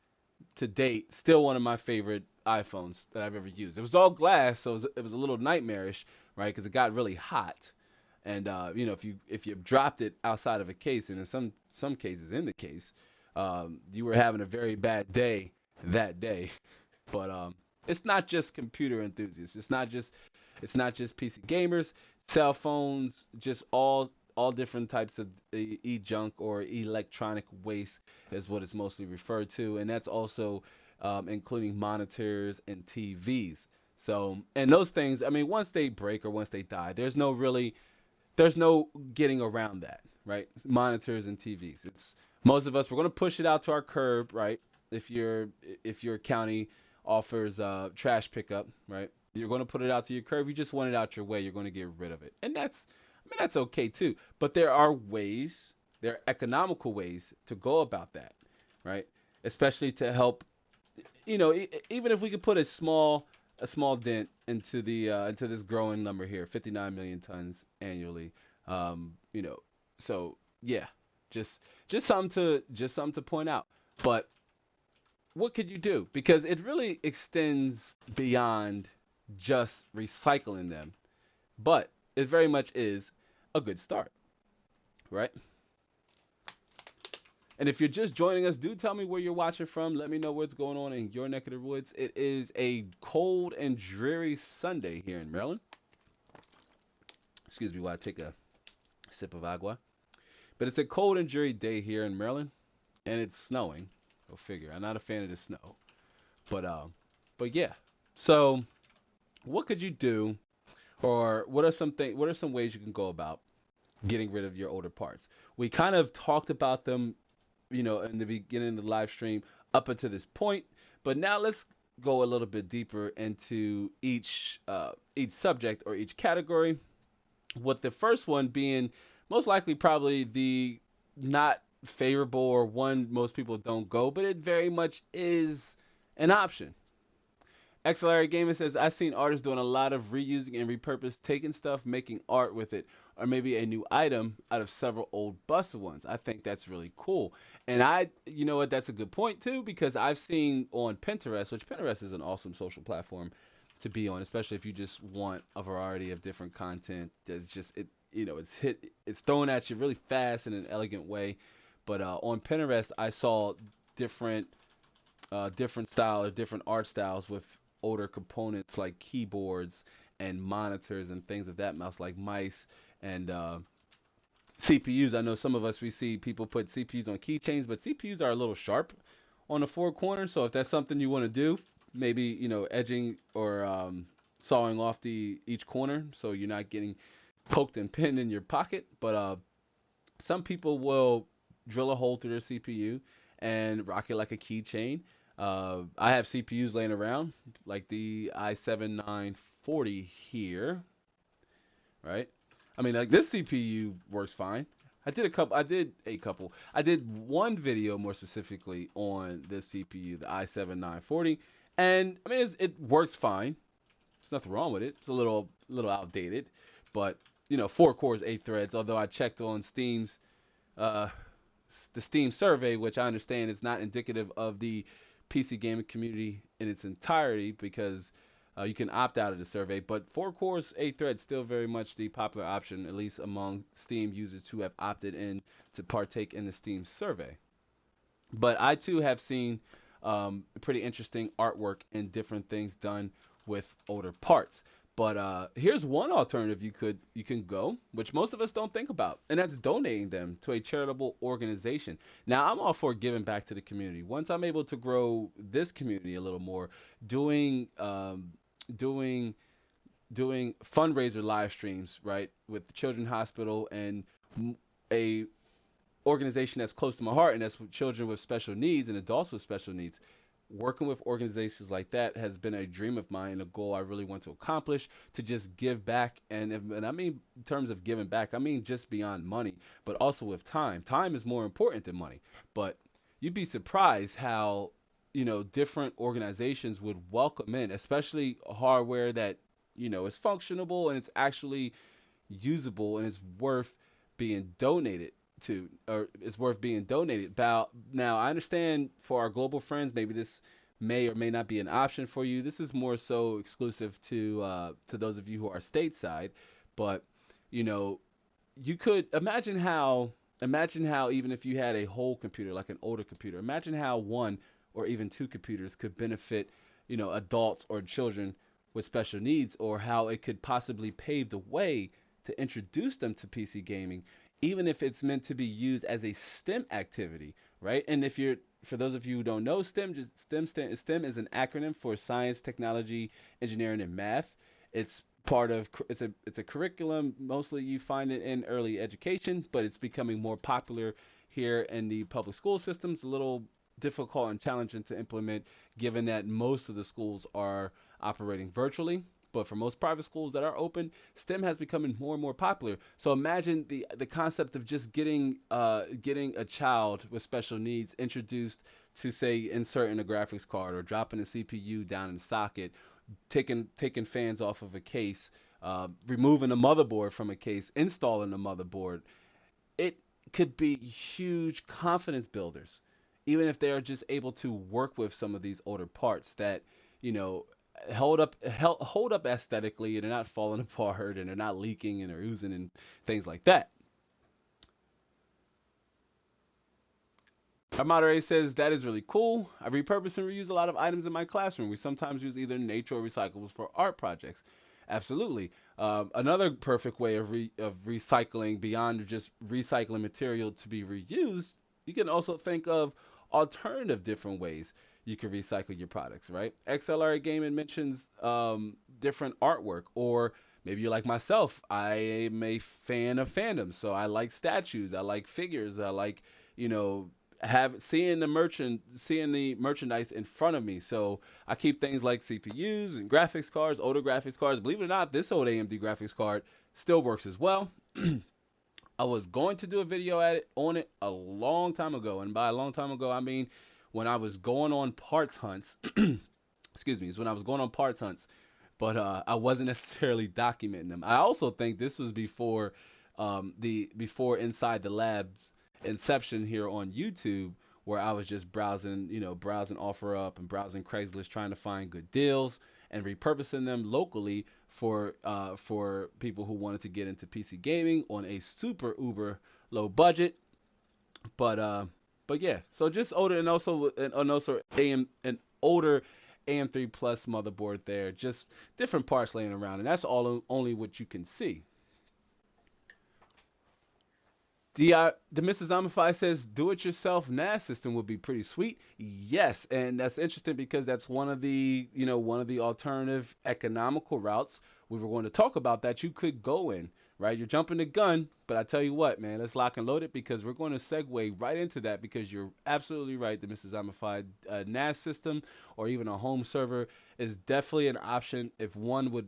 to date, still one of my favorite iPhones that I've ever used. It was all glass, so it was a little nightmarish, right? Because it got really hot, and if you dropped it outside of a case, and in some cases in the case, you were having a very bad day that day. But it's not just computer enthusiasts. It's not just PC gamers, cell phones, just all different types of e-junk or electronic waste is what it's mostly referred to, and that's also including monitors and TVs. So, and those things, I mean, once they break or once they die, there's no getting around that, right? Monitors and TVs. It's most of us we're gonna push it out to our curb, right? If your county offers trash pickup, right? You're gonna put it out to your curb. You just want it out your way. You're gonna get rid of it, and that's okay too. But there are economical ways to go about that, right? Especially to help, even if we could put a small dent into this growing number here, 59 million tons annually. So yeah, just just something to point out. But what could you do? Because it really extends beyond just recycling them, but it very much is a good start, right? And if you're just joining us, do tell me where you're watching from. Let me know what's going on in your neck of the woods. It is a cold and dreary Sunday here in Maryland. Excuse me while I take a sip of agua. But it's a cold and dreary day here in Maryland, and it's snowing. Go figure. I'm not a fan of the snow, but yeah. So, what could you do, or what are some ways you can go about getting rid of your older parts? We kind of talked about them, in the beginning of the live stream up until this point, but now let's go a little bit deeper into each subject or each category. With the first one being most likely probably the not favorable or one most people don't go, but it very much is an option. XLR Gaming says, I've seen artists doing a lot of reusing and repurpose, taking stuff, making art with it, or maybe a new item out of several old busted ones. I think that's really cool. And you know what, that's a good point too, because I've seen on Pinterest, which Pinterest is an awesome social platform to be on, especially if you just want a variety of different content. That's just, it's thrown at you really fast in an elegant way. But on Pinterest, I saw different different styles, different art styles with older components like keyboards and monitors and things of that mouse, like mice and CPUs. I know some of us, we see people put CPUs on keychains, but CPUs are a little sharp on the four corners. So if that's something you want to do, maybe edging or sawing off the each corner so you're not getting poked and pinned in your pocket. But some people will drill a hole through their CPU and rock it like a keychain. I have CPUs laying around, like the i7-940 here, right? I mean, like this CPU works fine. I did one video more specifically on this CPU, the i7-940, and I mean, it works fine. There's nothing wrong with it. It's a little outdated, but 4 cores, 8 threads. Although I checked on uh, the Steam survey, which I understand is not indicative of the PC gaming community in its entirety, because you can opt out of the survey. But 4 cores, 8 threads, still very much the popular option, at least among Steam users who have opted in to partake in the Steam survey. But I too have seen pretty interesting artwork and different things done with older parts. But here's one alternative you can go, which most of us don't think about, and that's donating them to a charitable organization. Now, I'm all for giving back to the community. Once I'm able to grow this community a little more, doing doing doing fundraiser live streams, right, with the Children's Hospital and a organization that's close to my heart, and that's with children with special needs and adults with special needs. working with organizations like that has been a dream of mine and a goal I really want to accomplish, to just give back. And I mean, in terms of giving back, I mean just beyond money, but also with time. Time is more important than money. But you'd be surprised how, different organizations would welcome in, especially hardware that, is functionable and it's actually usable and it's worth being donated to, or it's worth being donated about. Now, I understand for our global friends, maybe this may or may not be an option for you. This is more so exclusive to those of you who are stateside. But you know, you could imagine how even if you had a whole computer, like an older computer, imagine how one or even two computers could benefit, adults or children with special needs, or how it could possibly pave the way to introduce them to PC gaming, even if it's meant to be used as a STEM activity, right? And if you're for those of you who don't know, STEM is an acronym for science, technology, engineering, and math. It's part of it's a curriculum. Mostly you find it in early education, but it's becoming more popular here in the public school systems. A little difficult and challenging to implement, given that most of the schools are operating virtually. But for most private schools that are open, STEM has become more and more popular. So imagine the concept of just getting a child with special needs introduced to, say, inserting a graphics card or dropping a CPU down in the socket, taking fans off of a case, removing a motherboard from a case, installing a motherboard. It could be huge confidence builders, even if they are just able to work with some of these older parts that, you know hold up aesthetically, and they're not falling apart and they're not leaking and they're oozing and things like that. Our moderator says that is really cool. I repurpose and reuse a lot of items in my classroom. We sometimes use either nature or recyclables for art projects. Absolutely. Another perfect way of recycling, beyond just recycling material to be reused, you can also think of alternative different ways you can recycle your products, right? XLR Gaming mentions different artwork, or maybe you're like myself. I am a fan of fandom, so I like statues, I like figures, I like, you know, seeing the merchandise in front of me. So I keep things like CPUs and graphics cards, older graphics cards. Believe it or not, this old AMD graphics card still works as well. I was going to do a video on it a long time ago, and by a long time ago, I mean when I was going on parts hunts. Excuse me, is when I was going on parts hunts, but I wasn't necessarily documenting them. I also think this was before Inside the Lab's inception here on YouTube, where I was just browsing, browsing OfferUp and browsing Craigslist, trying to find good deals and repurposing them locally for people who wanted to get into PC gaming on a super uber low budget. But yeah, so just older, and also an older AM3 Plus motherboard there, just different parts laying around, and that's all only what you can see. The Mrs. Zombify says do-it-yourself NAS system would be pretty sweet. Yes, and that's interesting because that's one of the alternative economical routes we were going to talk about that you could go in. Right, you're jumping the gun, but I tell you what, man, let's lock and load it, because we're going to segue right into that, because you're absolutely right. The Mrs. Zombify NAS system, or even a home server, is definitely an option if one would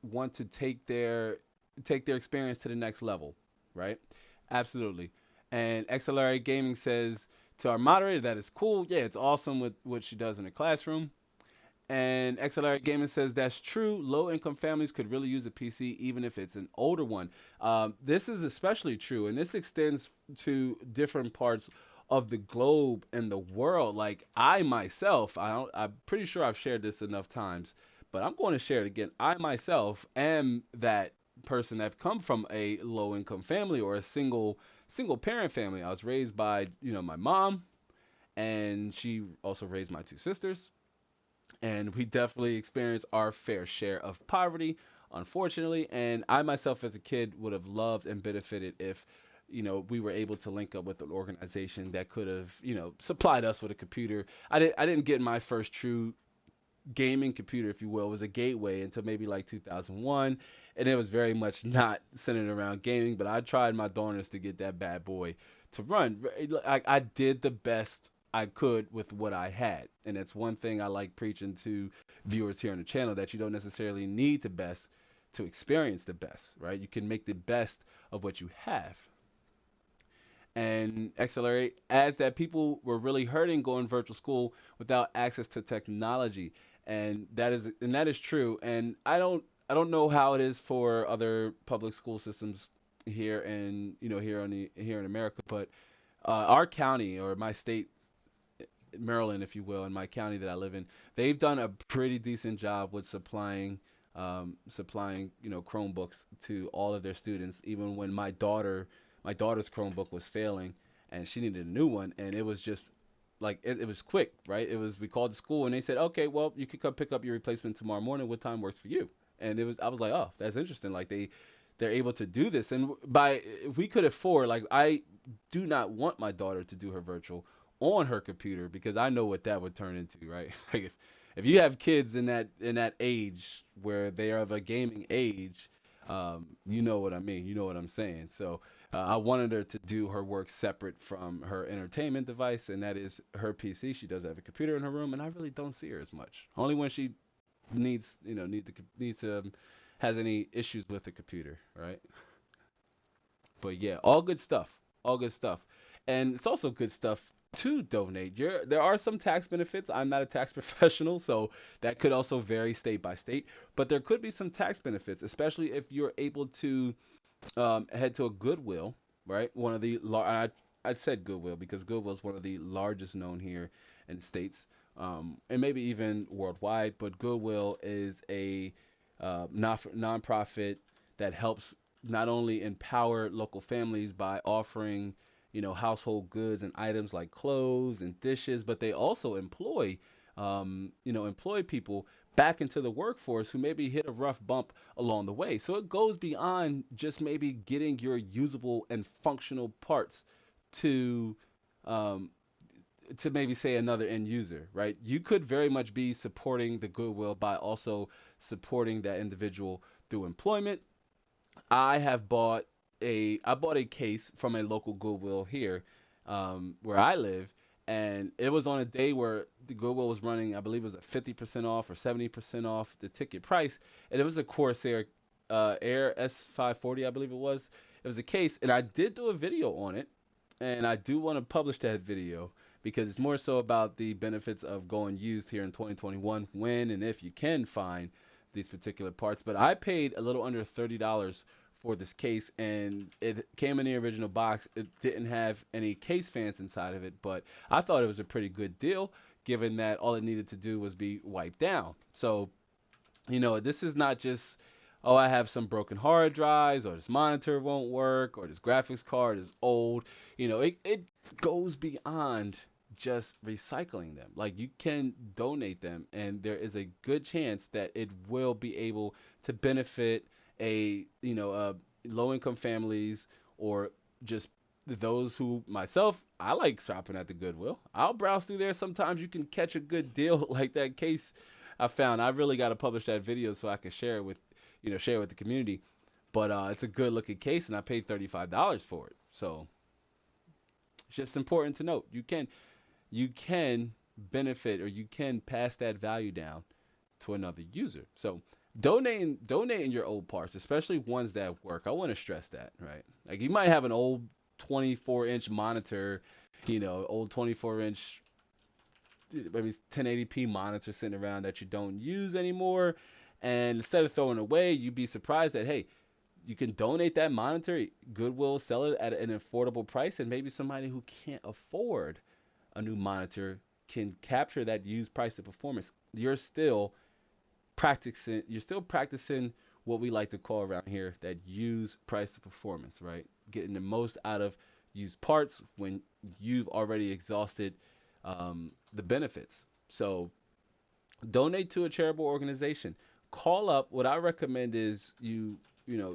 want to take their experience to the next level, right? Absolutely. And XLRA Gaming says to our moderator, that is cool. Yeah, it's awesome with what she does in the classroom. And XLR Gaming says that's true. Low income families could really use a PC, even if it's an older one. This is especially true, and this extends to different parts of the globe and the world. Like I myself, I'm pretty sure I've shared this enough times, but I'm going to share it again. I myself am that person that come from a low income family, or a single parent family. I was raised by my mom, and she also raised my two sisters, and we definitely experienced our fair share of poverty, unfortunately. And I myself, as a kid, would have loved and benefited if, we were able to link up with an organization that could have, supplied us with a computer. I didn't get my first true gaming computer, if you will. It was a gateway until maybe like 2001, and it was very much not centered around gaming. But I tried my darnest to get that bad boy to run. I did the best I could with what I had. And that's one thing I like preaching to viewers here on the channel, that you don't necessarily need the best to experience the best, right? You can make the best of what you have. And accelerate as that people were really hurting going virtual school without access to technology. And that is true. And I don't know how it is for other public school systems here in here in America, but our county, or my state, Maryland, if you will, in my county that I live in, they've done a pretty decent job with supplying Chromebooks to all of their students. Even when my daughter's Chromebook was failing, and she needed a new one, and it was just like it was quick, right? We called the school and they said, okay, well, you could come pick up your replacement tomorrow morning. What time works for you? And I was like, oh, that's interesting. Like they're able to do this. And by if we could afford, like, I do not want my daughter to do her virtual on her computer, because I know what that would turn into, right? Like if you have kids in that age where they are of a gaming age, you know what I mean. You know what I'm saying. So I wanted her to do her work separate from her entertainment device, and that is her PC. She does have a computer in her room, and I really don't see her as much. Only when she needs to has any issues with the computer, right? But yeah, all good stuff. All good stuff. And it's also good stuff to donate. There are some tax benefits. I'm not a tax professional, so that could also vary state by state. But there could be some tax benefits, especially if you're able to head to a Goodwill, right? One of the I said Goodwill because Goodwill is one of the largest known here in the states, and maybe even worldwide. But Goodwill is a nonprofit that helps not only empower local families by offering, household goods and items like clothes and dishes, but they also employ people back into the workforce who maybe hit a rough bump along the way. So it goes beyond just maybe getting your usable and functional parts to um, to maybe say another end user, right? You could very much be supporting the Goodwill by also supporting that individual through employment. I bought a case from a local Goodwill here, where I live, and it was on a day where the Goodwill was running, I believe it was a 50% off or 70% off the ticket price, and it was a Corsair Air S540, I believe it was. It was a case, and I did do a video on it, and I do want to publish that video because it's more so about the benefits of going used here in 2021, when and if you can find these particular parts. But I paid a little under $30 for this case, and it came in the original box. It didn't have any case fans inside of it, but I thought it was a pretty good deal given that all it needed to do was be wiped down. So, this is not just, oh, I have some broken hard drives, or this monitor won't work, or this graphics card is old. It goes beyond just recycling them. Like, you can donate them, and there is a good chance that it will be able to benefit low income families, or just those who, myself, I like shopping at the Goodwill. I'll browse through there. Sometimes you can catch a good deal like that case I found. I really got to publish that video so I can share it with the community. But it's a good looking case, and I paid $35 for it. So it's just important to note, you can benefit, or you can pass that value down to another user. So donating your old parts, especially ones that work. I want to stress that, right? Like, you might have an old 24-inch monitor, old 24-inch, maybe 1080p monitor sitting around that you don't use anymore, and instead of throwing it away, you'd be surprised that, hey, you can donate that monitor. Goodwill sell it at an affordable price, and maybe somebody who can't afford a new monitor can capture that used price to performance. You're still practicing what we like to call around here that use price to performance, right? Getting the most out of used parts when you've already exhausted the benefits. So donate to a charitable organization. Call up. What I recommend is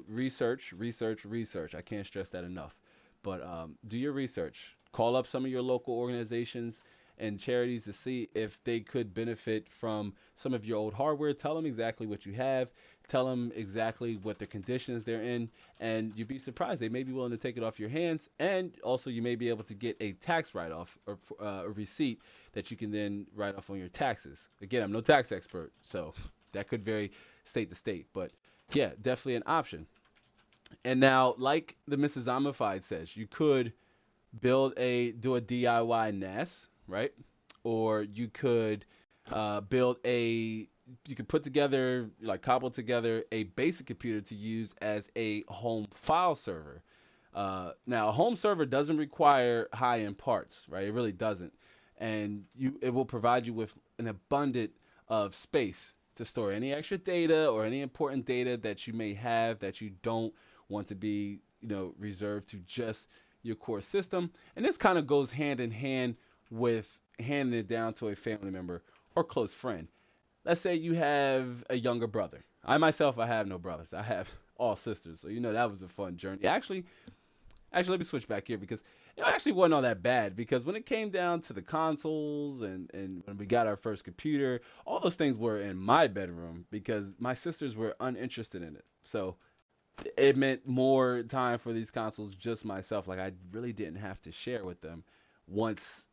research, research, research. I can't stress that enough. But do your research. Call up some of your local organizations and charities to see if they could benefit from some of your old hardware. Tell them exactly what you have. Tell them exactly what the conditions they're in, and you'd be surprised. They may be willing to take it off your hands, and also you may be able to get a tax write-off or a receipt that you can then write off on your taxes. Again, I'm no tax expert, so that could vary state to state, but yeah, definitely an option. And now, like the Mrs. Zombified says, you could do a DIY NAS, right? Or you could build a you could put together, like cobble together a basic computer to use as a home file server. Now, a home server doesn't require high-end parts, right? It really doesn't, and it will provide you with an abundant of space to store any extra data or any important data that you may have that you don't want to be, reserved to just your core system. And this kind of goes hand in hand with handing it down to a family member or close friend. Let's say you have a younger brother. I myself, I have no brothers. I have all sisters. So, that was a fun journey. Actually, let me switch back here because it actually wasn't all that bad, because when it came down to the consoles and when we got our first computer, all those things were in my bedroom because my sisters were uninterested in it. So it meant more time for these consoles just myself. Like, I really didn't have to share with them once,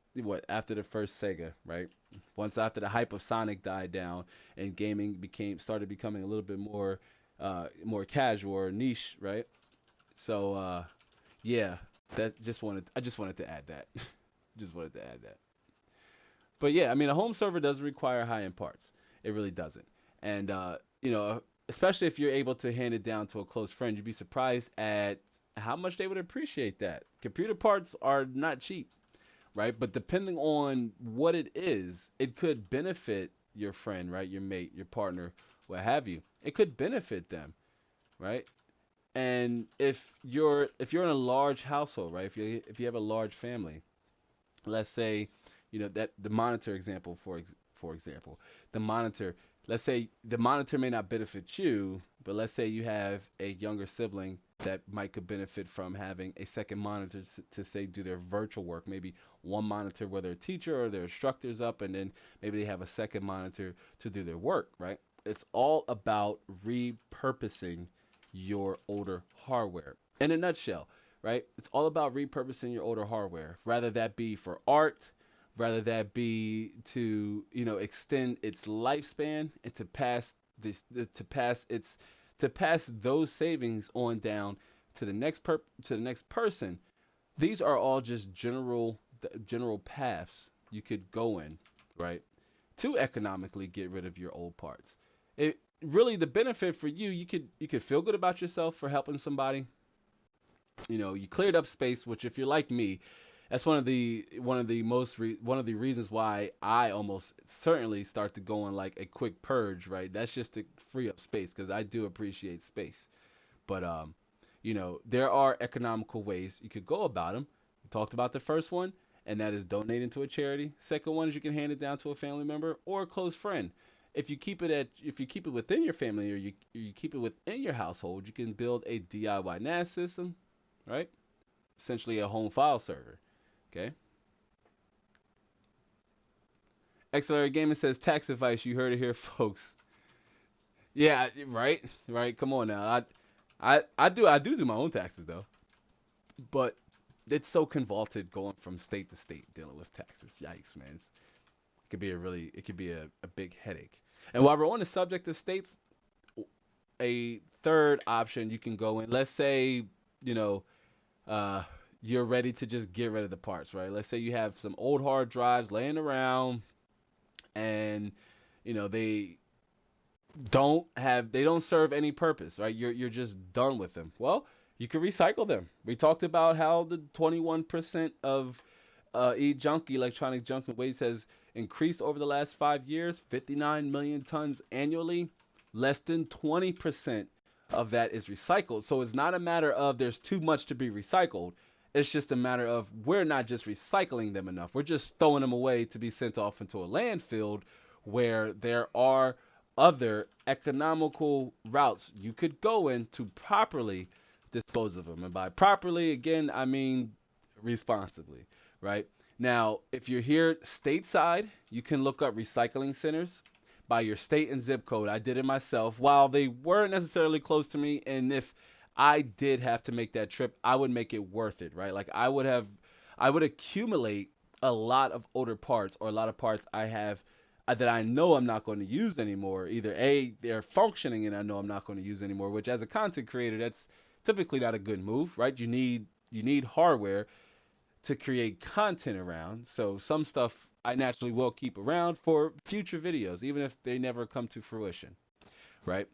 after the first Sega, right? Once after the hype of Sonic died down and gaming started becoming a little bit more casual or niche, right? So yeah, I just wanted to add that. Just wanted to add that. But yeah, I mean, a home server doesn't require high-end parts. It really doesn't. And especially if you're able to hand it down to a close friend, you'd be surprised at how much they would appreciate that. Computer parts are not cheap, right? But depending on what it is, it could benefit your friend, right? Your mate, your partner, what have you. It could benefit them, right? And if you're in a large household, right? If you have a large family, let's say, that the monitor example, for example, the monitor, let's say the monitor may not benefit you, but let's say you have a younger sibling that could benefit from having a second monitor to say do their virtual work. Maybe one monitor where their teacher or their instructor's up, and then maybe they have a second monitor to do their work, right? It's all about repurposing your older hardware. In a nutshell, right? It's all about repurposing your older hardware, rather that be for art, rather that be to, extend its lifespan and to pass those savings on down to the next person. These are all just general paths you could go in, right? To economically get rid of your old parts. It really, the benefit for you could feel good about yourself for helping somebody. You cleared up space, which, if you're like me, that's one of the reasons why I almost certainly start to go on like a quick purge, right? That's just to free up space, because I do appreciate space. But there are economical ways you could go about them. We talked about the first one, and that is donating to a charity. Second one is you can hand it down to a family member or a close friend. If you keep it within your family, or you keep it within your household, you can build a DIY NAS system, right? Essentially a home file server. Okay. XLR Gaming says tax advice. You heard it here, folks. Yeah, right, right. Come on now. I do my own taxes though, but it's so convoluted going from state to state dealing with taxes. Yikes, man. It could be a big headache. And while we're on the subject of states, a third option you can go in. Let's say, you're ready to just get rid of the parts, right? Let's say you have some old hard drives laying around, and they don't serve any purpose, right? You're just done with them. Well, you can recycle them. We talked about how the 21% of electronic junk and waste has increased over the last 5 years, 59 million tons annually. Less than 20% of that is recycled. So it's not a matter of there's too much to be recycled. It's just a matter of we're not just recycling them enough. We're just throwing them away to be sent off into a landfill, where there are other economical routes you could go in to properly dispose of them. And by properly, again, I mean responsibly, right? Now, if you're here stateside, you can look up recycling centers by your state and zip code. I did it myself. While they weren't necessarily close to me, and if I did have to make that trip, I would make it worth it, right? Like I would accumulate a lot of older parts or a lot of parts I have that I know I'm not going to use anymore. Either A, they're functioning and I know I'm not going to use anymore, which as a content creator, that's typically not a good move, right? You need hardware to create content around. So some stuff I naturally will keep around for future videos, even if they never come to fruition, right?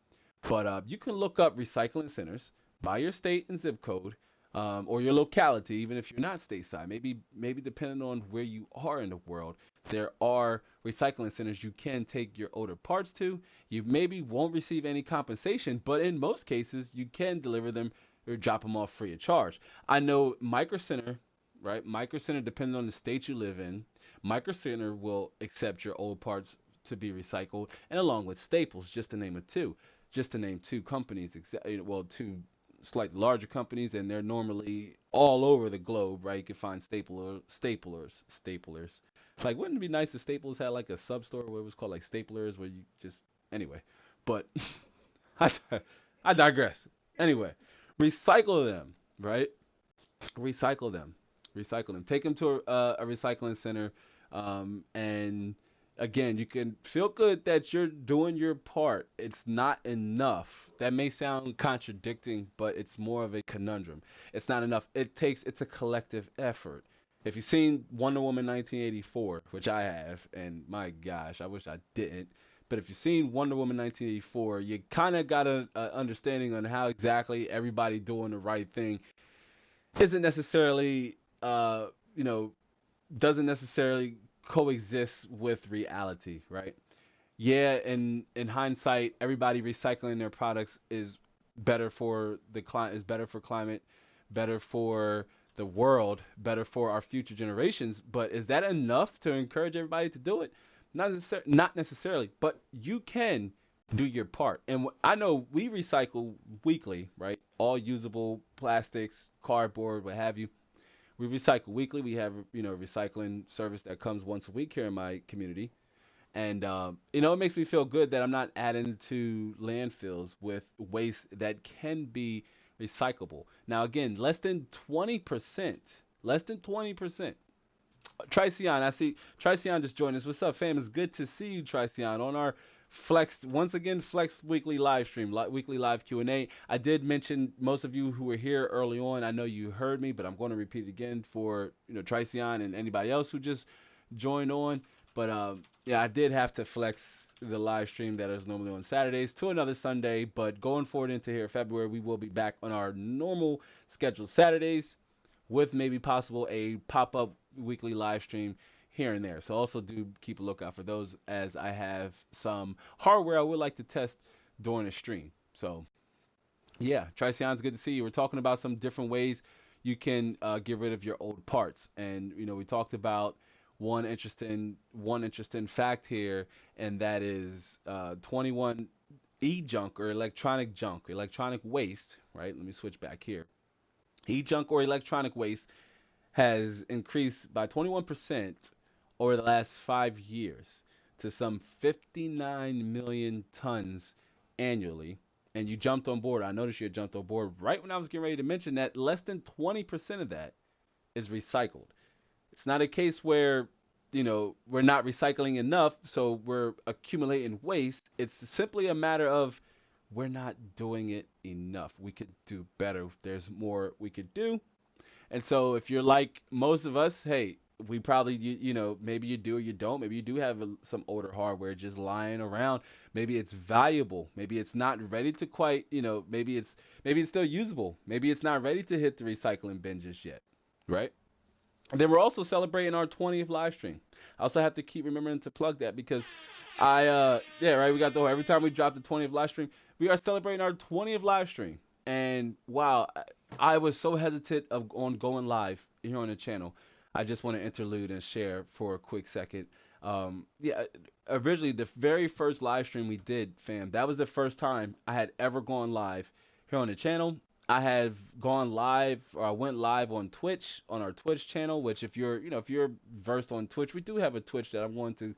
But you can look up recycling centers by your state and zip code, or your locality, even if you're not stateside. Maybe depending on where you are in the world, there are recycling centers you can take your older parts to. You maybe won't receive any compensation, but in most cases, you can deliver them or drop them off free of charge. I know Micro Center, right? Micro Center, depending on the state you live in, Micro Center will accept your old parts to be recycled, and along with Staples, just to name two companies, well, two slightly larger companies, and they're normally all over the globe, right? You can find staplers. Like, wouldn't it be nice if Staples had like a sub store where it was called like Staplers, where you just anyway. But I, I digress. Anyway, recycle them, right? Recycle them, recycle them. Take them to a recycling center, and again, you can feel good that you're doing your part. It's not enough. That may sound contradicting, but it's more of a conundrum. It's not enough. It's a collective effort. If you've seen Wonder Woman 1984, which I have, and my gosh, I wish I didn't, but if you've seen Wonder Woman 1984, you kind of got a understanding on how exactly everybody doing the right thing isn't necessarily, you know, doesn't necessarily coexist with reality, right? Yeah, in hindsight, everybody recycling their products is better for the climate, is better for climate, better for the world, better for our future generations. But is that enough to encourage everybody to do it? Not necessarily, but you can do your part. And I know we recycle weekly, right? All usable plastics, cardboard, what have you. We recycle weekly. We have, a recycling service that comes once a week here in my community. And, it makes me feel good that I'm not adding to landfills with waste that can be recyclable. Now, again, less than 20%. Less than 20%. Tricion, I see Tricion just joined us. What's up, fam? It's good to see you, Tricion, on our Flex weekly live stream, weekly live Q&A. I did mention most of you who were here early on. I know you heard me, but I'm going to repeat it again for Tricion and anybody else who just joined on. But yeah, I did have to flex the live stream that is normally on Saturdays to another Sunday. But going forward into here February, we will be back on our normal scheduled Saturdays with maybe possible a pop-up weekly live stream here and there. So also do keep a lookout for those, as I have some hardware I would like to test during the stream. So yeah, Tricion's good to see you. We're talking about some different ways you can get rid of your old parts, and we talked about one interesting fact here, and that is 21 e-junk or electronic waste. Right? Let me switch back here. E-junk or electronic waste has increased by 21% over the last 5 years to some 59 million tons annually. And you jumped on board. I noticed you jumped on board right when I was getting ready to mention that less than 20% of that is recycled. It's not a case where, we're not recycling enough, so we're accumulating waste. It's simply a matter of we're not doing it enough. We could do better. There's more we could do. And so if you're like most of us, hey, we probably, maybe you do or you don't. Maybe you do have some older hardware just lying around. Maybe it's valuable. Maybe it's not ready to quite, maybe it's still usable. Maybe it's not ready to hit the recycling bin just yet, right? And then we're also celebrating our 20th live stream. I also have to keep remembering to plug that because yeah, right. We got every time we drop the 20th live stream, we are celebrating our 20th live stream. And wow, I was so hesitant on going live here on the channel. I just want to interlude and share for a quick second. Yeah, originally the very first live stream we did, fam, that was the first time I had ever gone live here on the channel. I have gone live, or I went live on Twitch, on our Twitch channel, which if you're, if you're versed on Twitch, we do have a Twitch that I'm going to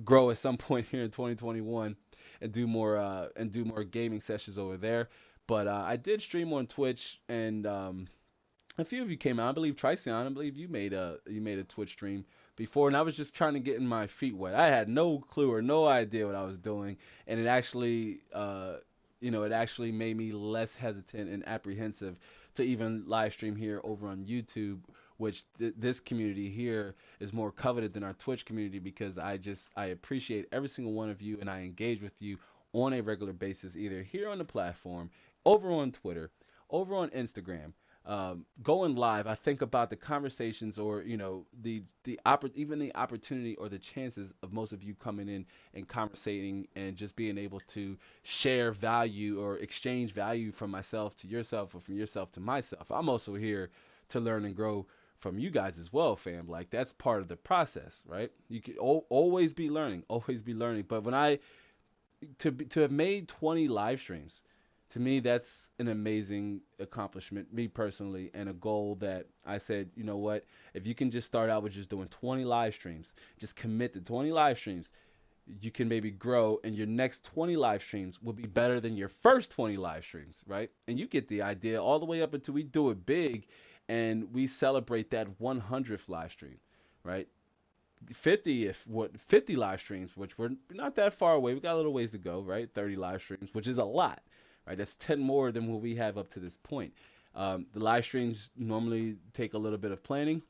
grow at some point here in 2021 and do more gaming sessions over there. But I did stream on Twitch, and a few of you came out. I believe Tricion, I believe you made a Twitch stream before, and I was just trying to get in my feet wet. I had no clue or no idea what I was doing, and it actually made me less hesitant and apprehensive to even live stream here over on YouTube, which this community here is more coveted than our Twitch community, because I appreciate every single one of you, and I engage with you on a regular basis, either here on the platform, over on Twitter, over on Instagram, going live. I think about the conversations, or even the opportunity or the chances of most of you coming in and conversating and just being able to share value or exchange value from myself to yourself, or from yourself to myself. I'm also here to learn and grow from you guys as well, fam. Like, that's part of the process, right? You can always be learning, always be learning. But when I to have made 20 live streams, to me that's an amazing accomplishment, me personally, and a goal that I said, you know what, if you can just start out with just doing 20 live streams, just commit to 20 live streams, you can maybe grow, and your next 20 live streams will be better than your first 20 live streams, right? And you get the idea, all the way up until we do it big and we celebrate that 100th live stream, right? 50 live streams, which we're not that far away. We got a little ways to go, right? 30 live streams, which is a lot, right? That's 10 more than what we have up to this point. The live streams normally take a little bit of planning.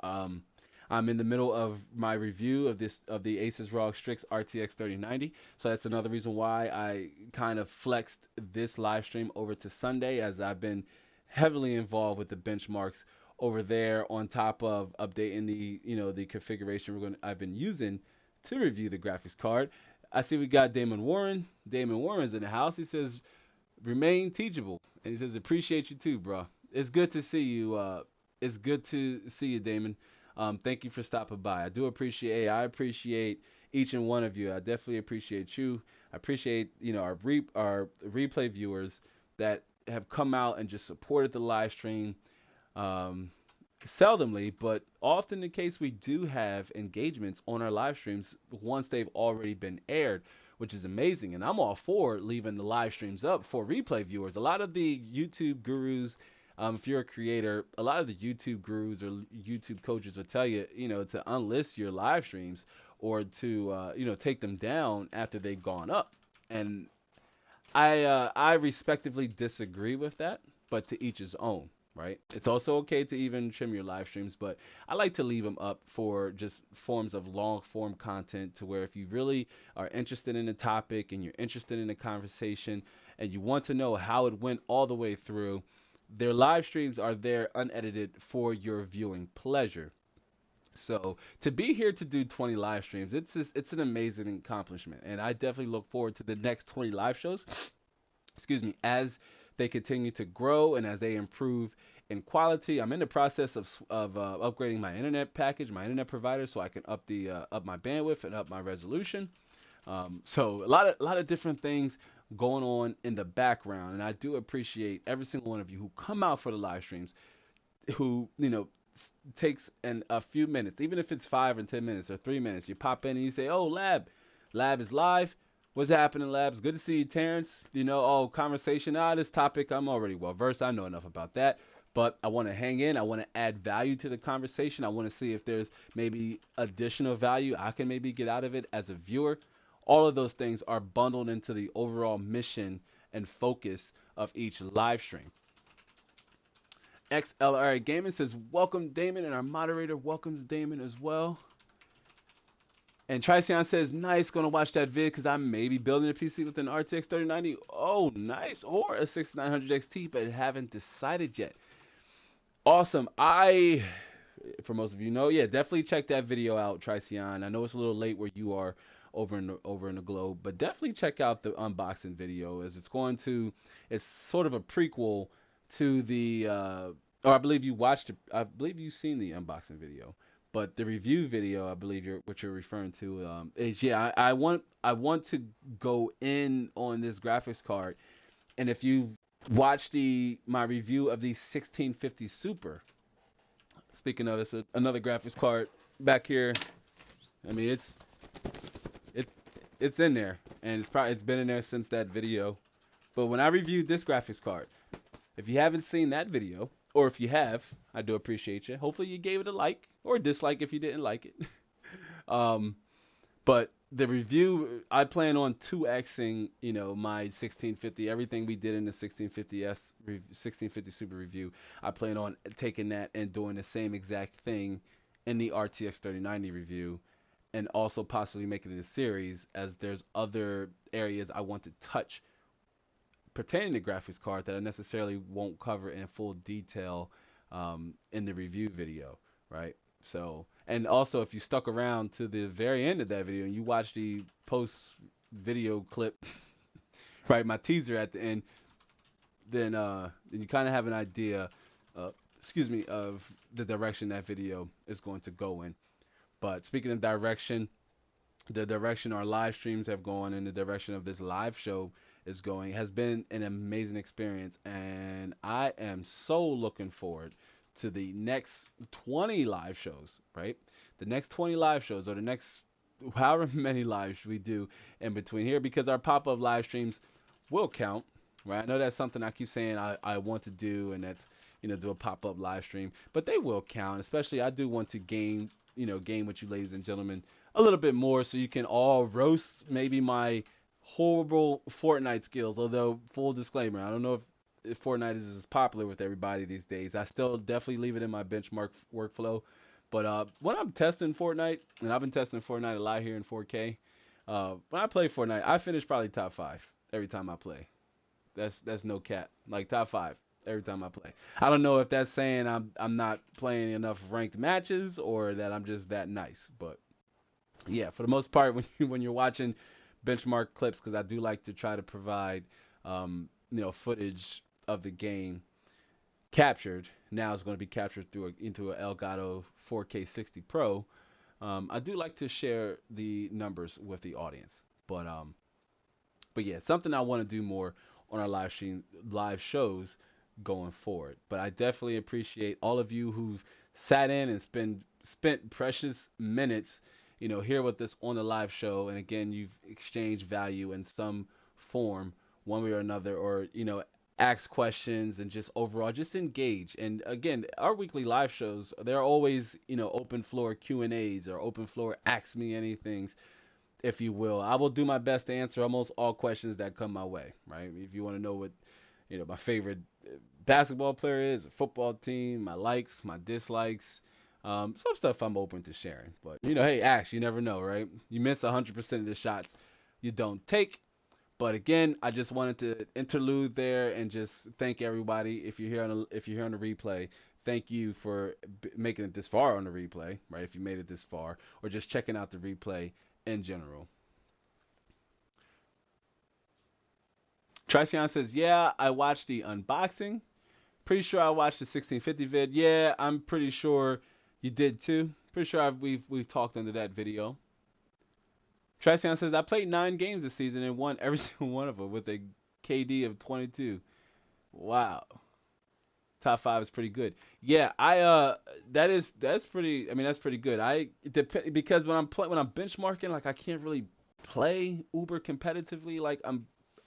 Um, I'm in the middle of my review of the Asus ROG Strix RTX 3090, so that's another reason why I kind of flexed this live stream over to Sunday, as I've been heavily involved with the benchmarks over there, on top of updating the configuration I've been using to review the graphics card. I see we got Damon Warren. Damon Warren's in the house. He says, "Remain teachable," and he says, "Appreciate you too, bro." It's good to see you. It's good to see you, Damon. Thank you for stopping by. I appreciate each and one of you. I definitely appreciate you. I appreciate our replay viewers that have come out and just supported the live stream. Um, Seldomly, but often the case, we do have engagements on our live streams once they've already been aired, which is amazing. And I'm all for leaving the live streams up for replay viewers. A lot of the YouTube gurus, if you're a creator, a lot of the YouTube gurus or YouTube coaches will tell you, to unlist your live streams, or to, take them down after they've gone up. And I respectively disagree with that, but to each his own, right? It's also okay to even trim your live streams, but I like to leave them up for just forms of long form content, to where if you really are interested in the topic and you're interested in the conversation and you want to know how it went all the way through, their live streams are there unedited for your viewing pleasure. So to be here to do 20 live streams, it's an amazing accomplishment, and I definitely look forward to the next 20 live shows, excuse me, as they continue to grow and as they improve in quality. I'm in the process of upgrading my internet package, my internet provider, so I can up my bandwidth and up my resolution. So a lot of different things going on in the background, and I do appreciate every single one of you who come out for the live streams, who takes a few minutes, even if it's 5 or 10 minutes or 3 minutes. You pop in and you say, "Oh, Lab is live. What's happening, Labs? Good to see you, Terrence. Oh, conversation. This topic, I'm already well versed. I know enough about that. But I want to hang in. I want to add value to the conversation. I want to see if there's maybe additional value I can maybe get out of it as a viewer." All of those things are bundled into the overall mission and focus of each live stream. XLR Gaming says, "Welcome, Damon," and our moderator welcomes Damon as well. And Tricion says, "Nice, gonna watch that vid because I may be building a PC with an RTX 3090. Oh, nice. Or a 6900 XT, but haven't decided yet." Awesome. For most of you know, yeah, definitely check that video out, Tricion. I know it's a little late where you are over in the globe, but definitely check out the unboxing video, as it's sort of a prequel to the, or I believe I believe you've seen the unboxing video. But the review video, I believe what you're referring to, is, yeah, I want to go in on this graphics card, and if you've watch my review of the 1650 Super. Speaking of, it's another graphics card back here. I mean, it it's in there, and it's been in there since that video. But when I reviewed this graphics card, if you haven't seen that video, or if you have, I do appreciate you. Hopefully you gave it a like or a dislike if you didn't like it. um, but the review, I plan on 2xing, my 1650, everything we did in the 1650 Super review. I plan on taking that and doing the same exact thing in the RTX 3090 review, and also possibly making it a series, as there's other areas I want to touch pertaining to graphics card that I necessarily won't cover in full detail in the review video, right? So, and also if you stuck around to the very end of that video and you watch the post video clip, right, my teaser at the end, then you kind of have an idea, of the direction that video is going to go in. But speaking of direction, the direction our live streams have gone and the direction of this live show is going has been an amazing experience, and I am so looking forward to the next 20 live shows, right? The next 20 live shows, or the next however many lives we do in between here, because our pop-up live streams will count, right? I know that's something I keep saying I want to do, and that's, do a pop-up live stream, but they will count. Especially I do want to game with you ladies and gentlemen a little bit more, so you can all roast maybe my horrible Fortnite skills. Although, full disclaimer, I don't know if Fortnite is as popular with everybody these days. I still definitely leave it in my benchmark workflow. But when I'm testing Fortnite, and I've been testing Fortnite a lot here in 4K, when I play Fortnite, I finish probably top 5 every time I play. That's no cap. Like top 5 every time I play. I don't know if that's saying I'm not playing enough ranked matches, or that I'm just that nice. But yeah, for the most part, when you're watching benchmark clips, because I do like to try to provide footage of the game captured. Now it's going to be captured into an Elgato 4K 60 Pro. I do like to share the numbers with the audience, but yeah, it's something I want to do more on our live shows going forward. But I definitely appreciate all of you who've sat in and spent precious minutes, here with us on the live show. And again, you've exchanged value in some form, one way or another, or ask questions and just overall just engage. And again, our weekly live shows, they're always open floor Q&As, or open floor ask me anything, if you will. I will do my best to answer almost all questions that come my way, right? If you want to know what my favorite basketball player is, a football team, my likes, my dislikes, some stuff I'm open to sharing. But hey, Ash, you never know, right? You miss 100% of the shots you don't take. But again, I just wanted to interlude there and just thank everybody. If you're here on the replay, thank you for making it this far on the replay, right? If you made it this far, or just checking out the replay in general. Tricion says, yeah, I watched the unboxing. Pretty sure I watched the 1650 vid. Yeah, I'm pretty sure you did too. Pretty sure we've talked under that video. Tricion says, I played 9 games this season and won every single one of them with a KD of 22. Wow. Top 5 is pretty good. Yeah, that's pretty. I mean, that's pretty good. Because when I'm benchmarking, like, I can't really play uber competitively. Like,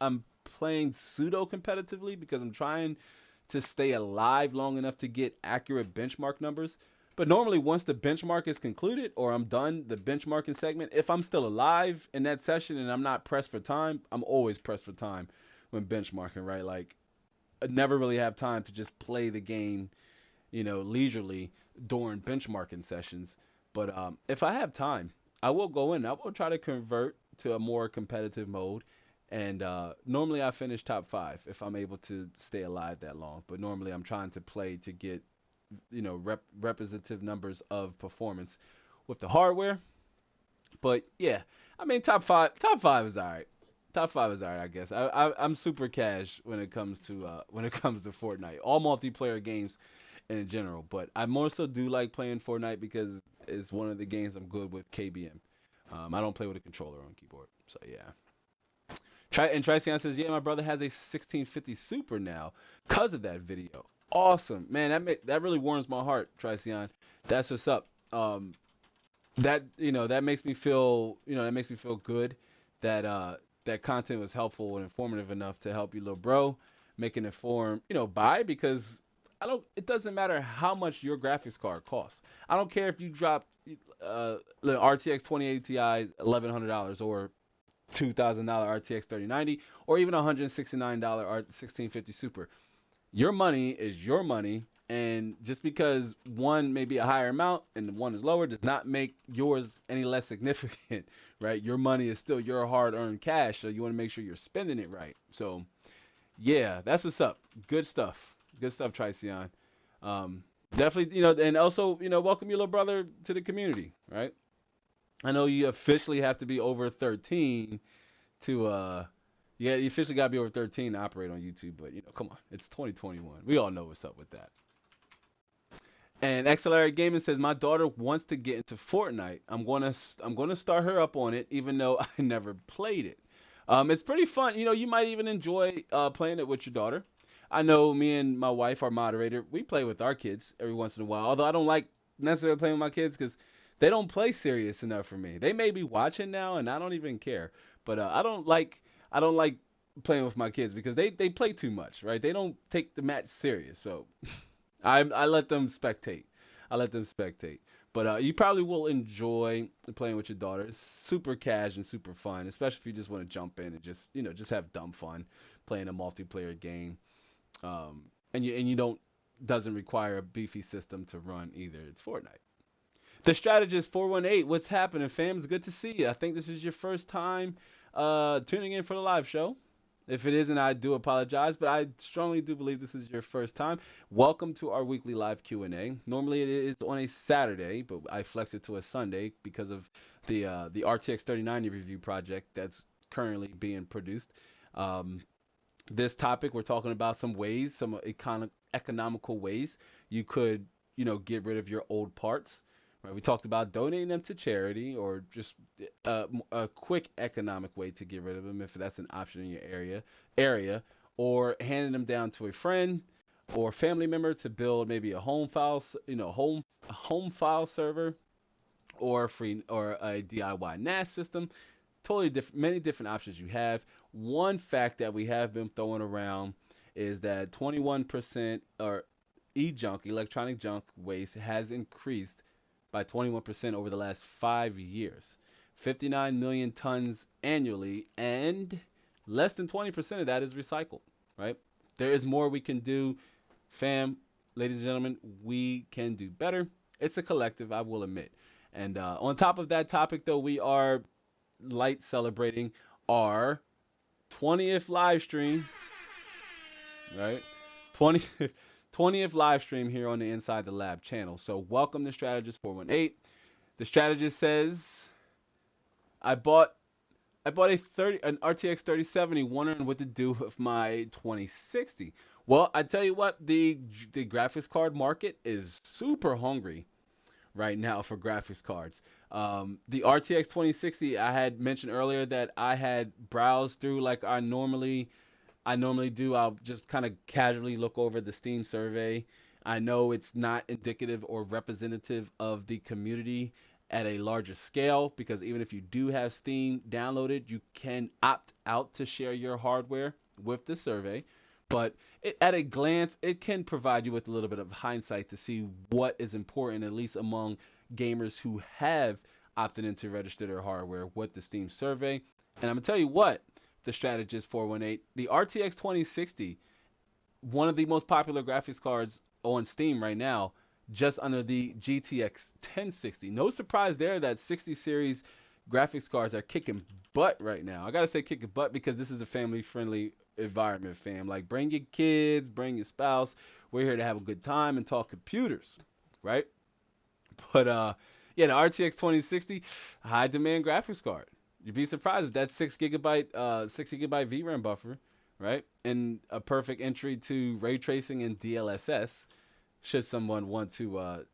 I'm playing pseudo competitively because I'm trying to stay alive long enough to get accurate benchmark numbers. But normally, once the benchmark is concluded, or I'm done the benchmarking segment, if I'm still alive in that session and I'm not pressed for time, I'm always pressed for time when benchmarking, right? Like, I never really have time to just play the game, leisurely during benchmarking sessions. But if I have time, I will go in. I will try to convert to a more competitive mode. And normally I finish top 5 if I'm able to stay alive that long. But normally I'm trying to play to get, representative numbers of performance with the hardware. But yeah, I mean, top five is all right. Top 5 is alright, I guess. I'm super cash when it comes to Fortnite, all multiplayer games in general. But I more so do like playing Fortnite because it's one of the games I'm good with KBM. I don't play with a controller on keyboard, so yeah. Triceon says, yeah, my brother has a 1650 Super now because of that video. Awesome, man. That really warms my heart, Triceon. That's what's up. That makes me feel good that that content was helpful and informative enough to help you, little bro, make an informed buy, because it doesn't matter how much your graphics card costs. I don't care if you dropped the RTX 2080 Ti $1,100 or $2,000 RTX 3090 or even $169 1650 Super. Your money is your money, and just because one may be a higher amount and one is lower does not make yours any less significant, right? Your money is still your hard-earned cash, so you want to make sure you're spending it right. So, yeah, that's what's up. Good stuff. Good stuff, Triceon. Definitely, and also, welcome your little brother to the community, right? I know you officially have to be over 13 to yeah, you officially gotta be over 13 to operate on YouTube, but come on, it's 2021. We all know what's up with that. And XLR Gaming says my daughter wants to get into Fortnite. I'm gonna start her up on it, even though I never played it. It's pretty fun. You might even enjoy playing it with your daughter. I know me and my wife, our moderator, we play with our kids every once in a while. Although I don't like necessarily playing with my kids because they don't play serious enough for me. They may be watching now, and I don't even care. But I don't like playing with my kids because they play too much, right? They don't take the match serious. So I let them spectate. I let them spectate. But you probably will enjoy playing with your daughter. It's super cash and super fun, especially if you just want to jump in and just have dumb fun playing a multiplayer game. And you don't doesn't require a beefy system to run either. It's Fortnite. The strategist 418, what's happening, fam? It's good to see you. I think this is your first time tuning in for the live show. If it isn't, I do apologize, but I strongly do believe this is your first time. Welcome to our weekly live Q&A. Normally it is on a Saturday, but I flexed it to a Sunday because of the RTX 3090 review project that's currently being produced. This topic, we're talking about some ways, some economical ways you could, get rid of your old parts. Right? We talked about donating them to charity or just a quick economic way to get rid of them if that's an option in your area, or handing them down to a friend or family member to build maybe a home file, home file server or a DIY NAS system. Totally different, many different options you have. One fact that we have been throwing around is that 21% or e-junk, electronic junk waste has increased by 21% over the last 5 years. 59 million tons annually, and less than 20% of that is recycled, right? There is more we can do. Fam, ladies and gentlemen, we can do better. It's a collective, I will admit. And on top of that topic, though, we are light celebrating our 20th live stream, right? 20th live stream here on the Inside the Lab channel. So welcome to Strategist 418. The strategist says, I bought an RTX 3070, wondering what to do with my 2060. Well, I tell you what, the graphics card market is super hungry right now for graphics cards. The RTX 2060, I had mentioned earlier that I had browsed through like I normally do. I'll just kind of casually look over the Steam survey. I know it's not indicative or representative of the community at a larger scale, because even if you do have Steam downloaded, you can opt out to share your hardware with the survey. But at a glance, it can provide you with a little bit of hindsight to see what is important, at least among gamers who have opted in to register their hardware with the Steam survey. And I'm going to tell you what, the strategist 418, the RTX 2060, one of the most popular graphics cards on Steam right now, just under the GTX 1060. No surprise there that 60 series graphics cards are kicking butt right now. I gotta say kicking butt because this is a family-friendly environment, fam. Like, bring your kids, bring your spouse. We're here to have a good time and talk computers, right? But yeah, the RTX 2060, high demand graphics card. You'd be surprised if that 6 gigabyte VRAM buffer, right, and a perfect entry to ray tracing and DLSS. Should someone want to,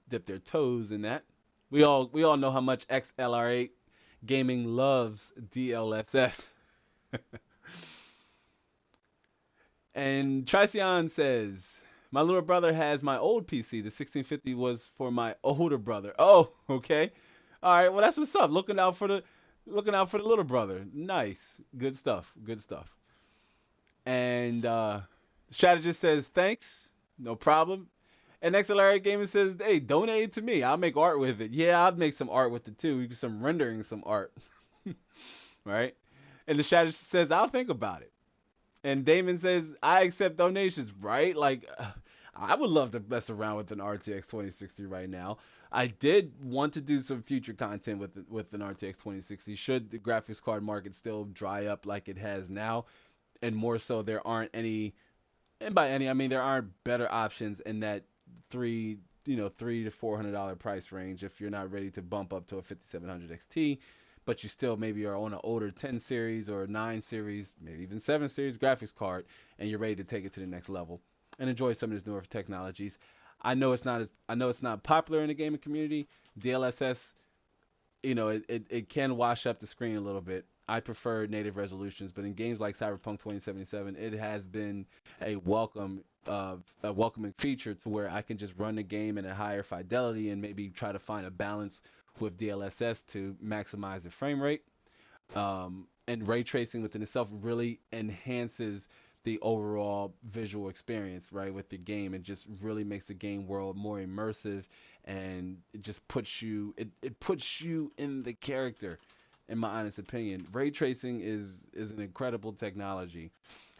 dip their toes in that. We all know how much XLR8 gaming loves DLSS. And Tricion says, my little brother has my old PC. The 1650 was for my older brother. Oh, okay. All right. Well, that's what's up. Looking out for the little brother. Nice. Good stuff. Good stuff. And strategist says thanks. No problem. And Accelerate Gaming says, hey, donate it to me. I'll make art with it. Yeah, I'll make some art with it too. Some rendering, some art. Right? And the strategist says, I'll think about it. And Damon says, I accept donations, right? Like, I would love to mess around with an RTX 2060 right now. I did want to do some future content with an RTX 2060. Should the graphics card market still dry up like it has now, and more so, there aren't any, and by any I mean there aren't better options in that $300 to $400 price range if you're not ready to bump up to a 5700 XT, but you still maybe are on an older 10 series or 9 series, maybe even 7 series graphics card, and you're ready to take it to the next level and enjoy some of these newer technologies. I know it's not popular in the gaming community. DLSS, it can wash up the screen a little bit. I prefer native resolutions, but in games like Cyberpunk 2077, it has been a welcoming feature to where I can just run the game in a higher fidelity and maybe try to find a balance with DLSS to maximize the frame rate. And ray tracing within itself really enhances the overall visual experience, right, with the game. It just really makes the game world more immersive, and it just puts you in the character. In my honest opinion, ray tracing is an incredible technology.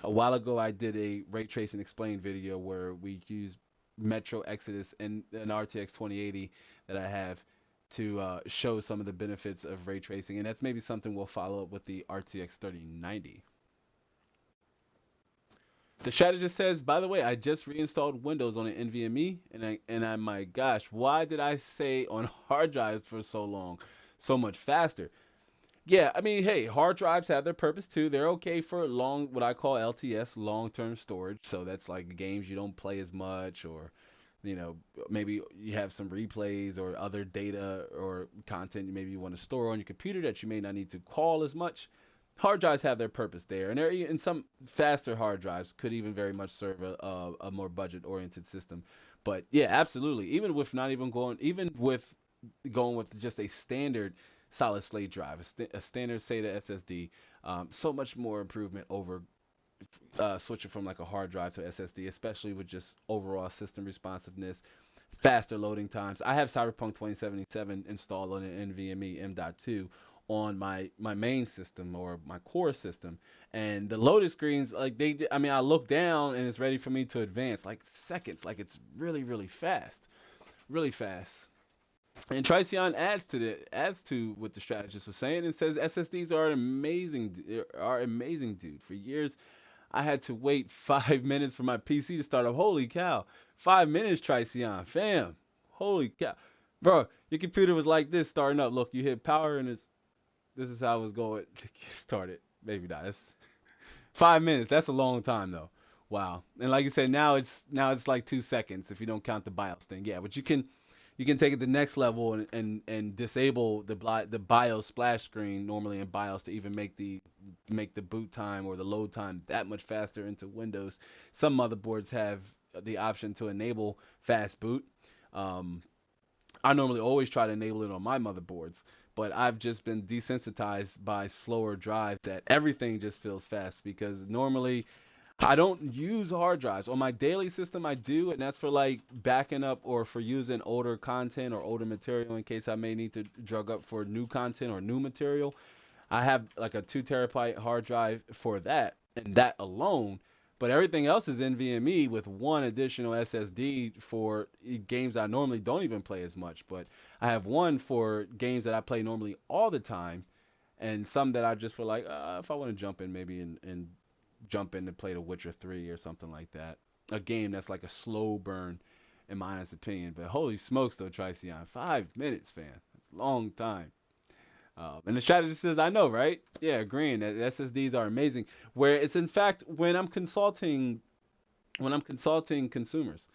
A while ago, I did a ray tracing explained video where we used Metro Exodus and an RTX 2080 that I have to show some of the benefits of ray tracing, and that's maybe something we'll follow up with the RTX 3090. The strategist says, by the way, I just reinstalled Windows on an NVMe, and my gosh, why did I say on hard drives for so long, so much faster? Yeah, I mean, hey, hard drives have their purpose too. They're okay for long, what I call LTS, long-term storage. So that's like games you don't play as much, or you know, maybe you have some replays or other data or content maybe you want to store on your computer that you may not need to call as much. Hard drives have their purpose there, and in some faster hard drives could even very much serve a more budget-oriented system. But yeah, absolutely. Even with going with just a standard solid state drive, a standard SATA SSD, so much more improvement over switching from like a hard drive to SSD, especially with just overall system responsiveness, faster loading times. I have Cyberpunk 2077 installed on an NVMe M.2 on my main system or my core system, and the loading screens, like I mean, I look down and it's ready for me to advance like seconds, like it's really really fast, really fast. And Tricion adds to what the strategist was saying and says SSDs are amazing, dude. For years, I had to wait 5 minutes for my PC to start up. Holy cow, 5 minutes, Tricion, fam. Holy cow, bro, your computer was like this starting up. Look, you hit power and this is how it was going to get started. Maybe not. It's 5 minutes. That's a long time though. Wow. And like you said, now it's like 2 seconds if you don't count the BIOS thing. Yeah, but you can take it the next level and disable the BIOS splash screen normally in BIOS to even make the boot time or the load time that much faster into Windows. Some motherboards have the option to enable fast boot. Um, I normally always try to enable it on my motherboards, but I've just been desensitized by slower drives that everything just feels fast because normally I don't use hard drives. On my daily system, I do, and that's for like backing up or for using older content or older material in case I may need to drug up for new content or new material. I have like a 2 terabyte hard drive for that, and that alone. But everything else is NVMe with one additional SSD for games I normally don't even play as much. But I have one for games that I play normally all the time, and some that I just feel like if I want to jump in maybe and jump in and play The Witcher 3 or something like that. A game that's like a slow burn, in my honest opinion. But holy smokes, though, Tricion, 5 minutes, fam. That's a long time. And the strategist says, I know, right? Yeah, agreeing that SSDs are amazing. Where it's in fact when I'm consulting consumers,